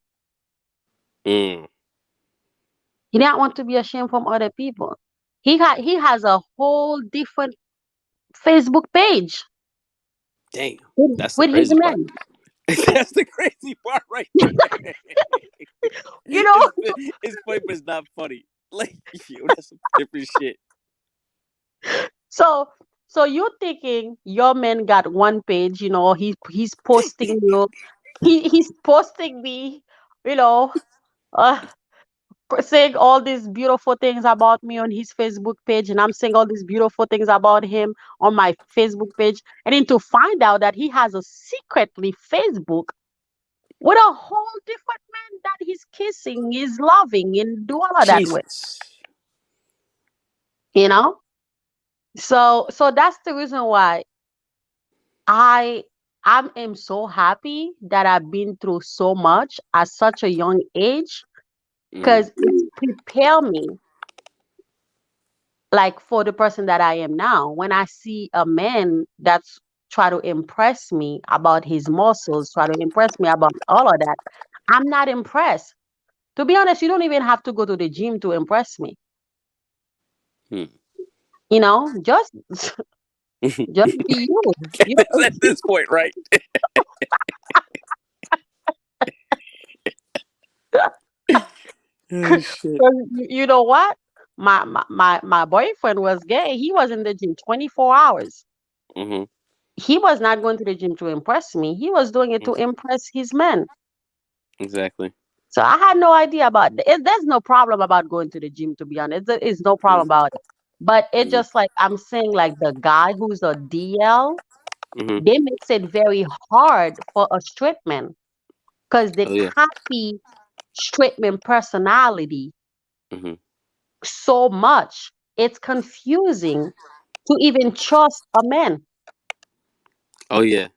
Mm. He didn't want to be ashamed from other people. He has a whole different Facebook page Damn. with, That's the with his crazy part. men. That's the crazy part right there. You know, It's funny, but it's not funny. Like, yo, that's some different shit. so so you thinking your man got one page, he's posting you, he's posting me, you know, uh, saying all these beautiful things about me on his Facebook page, and I'm saying all these beautiful things about him on my Facebook page, and then to find out that he has a secretly Facebook with a whole different man that he's kissing, he's loving, and do all of that with, Jesus. you know. So that's the reason why I I am so happy that I've been through so much at such a young age, Mm-hmm. because it's prepared me like for the person that I am now. When I see a man that's try to impress me about his muscles, try to impress me about all of that, I'm not impressed. To be honest, you don't even have to go to the gym to impress me. Hmm. Just just be you. You At this point, right? Oh shit. 'Cause you know what? My boyfriend was gay. He was in the gym 24 hours. Mm-hmm. He was not going to the gym to impress me. He was doing it to impress his men. Exactly. So I had no idea about it. There's no problem about going to the gym, to be honest. It's no problem about it. But it Mm-hmm. just like I'm saying, like the guy who's a DL, Mm-hmm. they makes it very hard for a straight man because they Oh yeah. copy straight man personality Mm-hmm. so much. It's confusing to even trust a man. Oh yeah.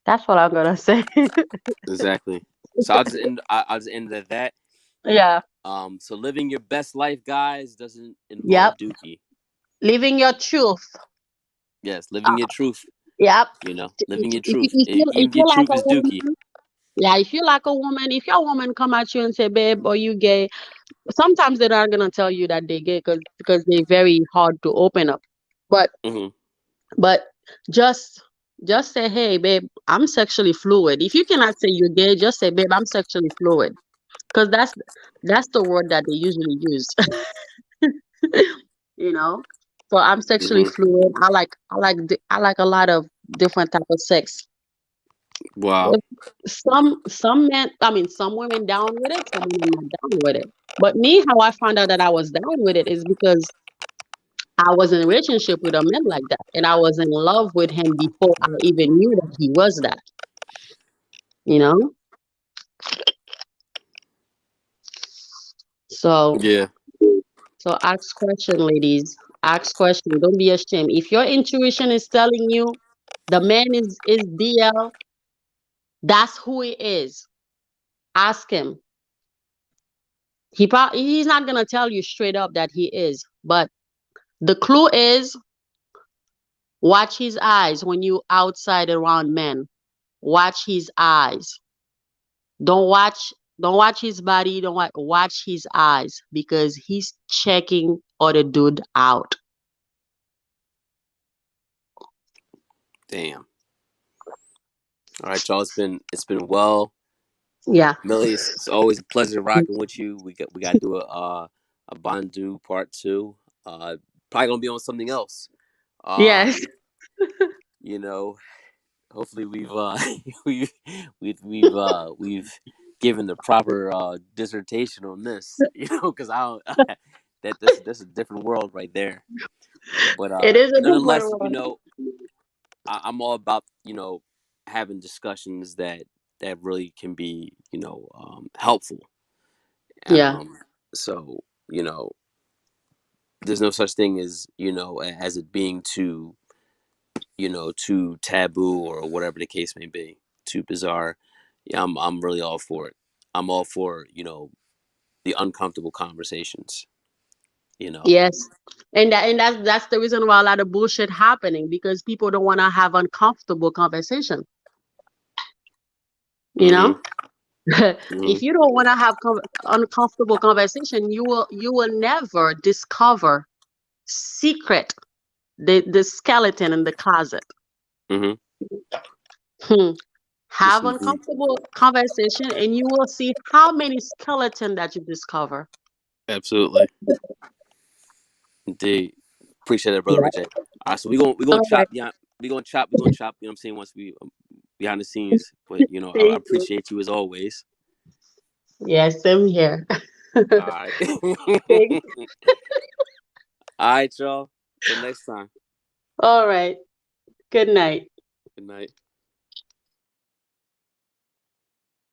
That's what I'm gonna say. Exactly. So I'll just end at that. Yeah. So living your best life, guys, doesn't involve Yep. dookie. Living your truth. Yes, Uh, living your truth. yep. Living your If you, truth. if you if Even if you your like truth a is dookie. woman, yeah, if you like a woman, if your woman come at you and say, "Babe, are you gay?" Sometimes they're not gonna tell you that they're gay because they're very hard to open up. But Mm-hmm. but just just say, "Hey, babe, I'm sexually fluid." If you cannot say you're gay, just say, "Babe, I'm sexually fluid," because that's the word that they usually use. you know. So I'm sexually Mm-hmm. fluid. I like a lot of different type of sex. Wow. If some men, I mean, some women down with it, some women not down with it. But me, how I found out that I was down with it is because I was in a relationship with a man like that, and I was in love with him before I even knew that he was that. You know. So Yeah. so ask question, ladies. Ask question. Don't be ashamed. If your intuition is telling you the man is DL, that's who he is. Ask him. He's not gonna tell you straight up that he is, but the clue is watch his eyes when you outside around men. Watch his eyes. Don't watch don't watch his body. Don't watch his eyes because he's checking other dude out. Damn. All right, y'all. It's been well. Yeah. Millie, it's always a pleasure rocking with you. We got to do a Bandu part two. Probably gonna be on something else. Yes. Um, you know, hopefully we've we've given the proper dissertation on this. Because I don't, that's a different world right there. But It is a nonetheless, different one. I'm all about having discussions that really can be helpful. Yeah. So there's no such thing as as it being too too taboo or whatever the case may be, too bizarre. Yeah, I'm really all for it. I'm all for the uncomfortable conversations. You know. Yes. And that's the reason why a lot of bullshit happening because people don't want to have uncomfortable conversation. You Mm-hmm. know, Mm-hmm. if you don't want to have uncomfortable conversation, you will never discover secret the skeleton in the closet. Mm-hmm. Hmm. Yes, Have indeed. uncomfortable conversation, and you will see how many skeleton that you discover. Absolutely. Indeed. Appreciate it, brother Yeah. Richard. All right, so we gonna All right. chop beyond. We gonna chop. You know what I'm saying? Once we behind the scenes, but I Thank you. appreciate you as always. Yeah, same here. All right. Thanks. All right, y'all. Till next time. All right. Good night. Good night.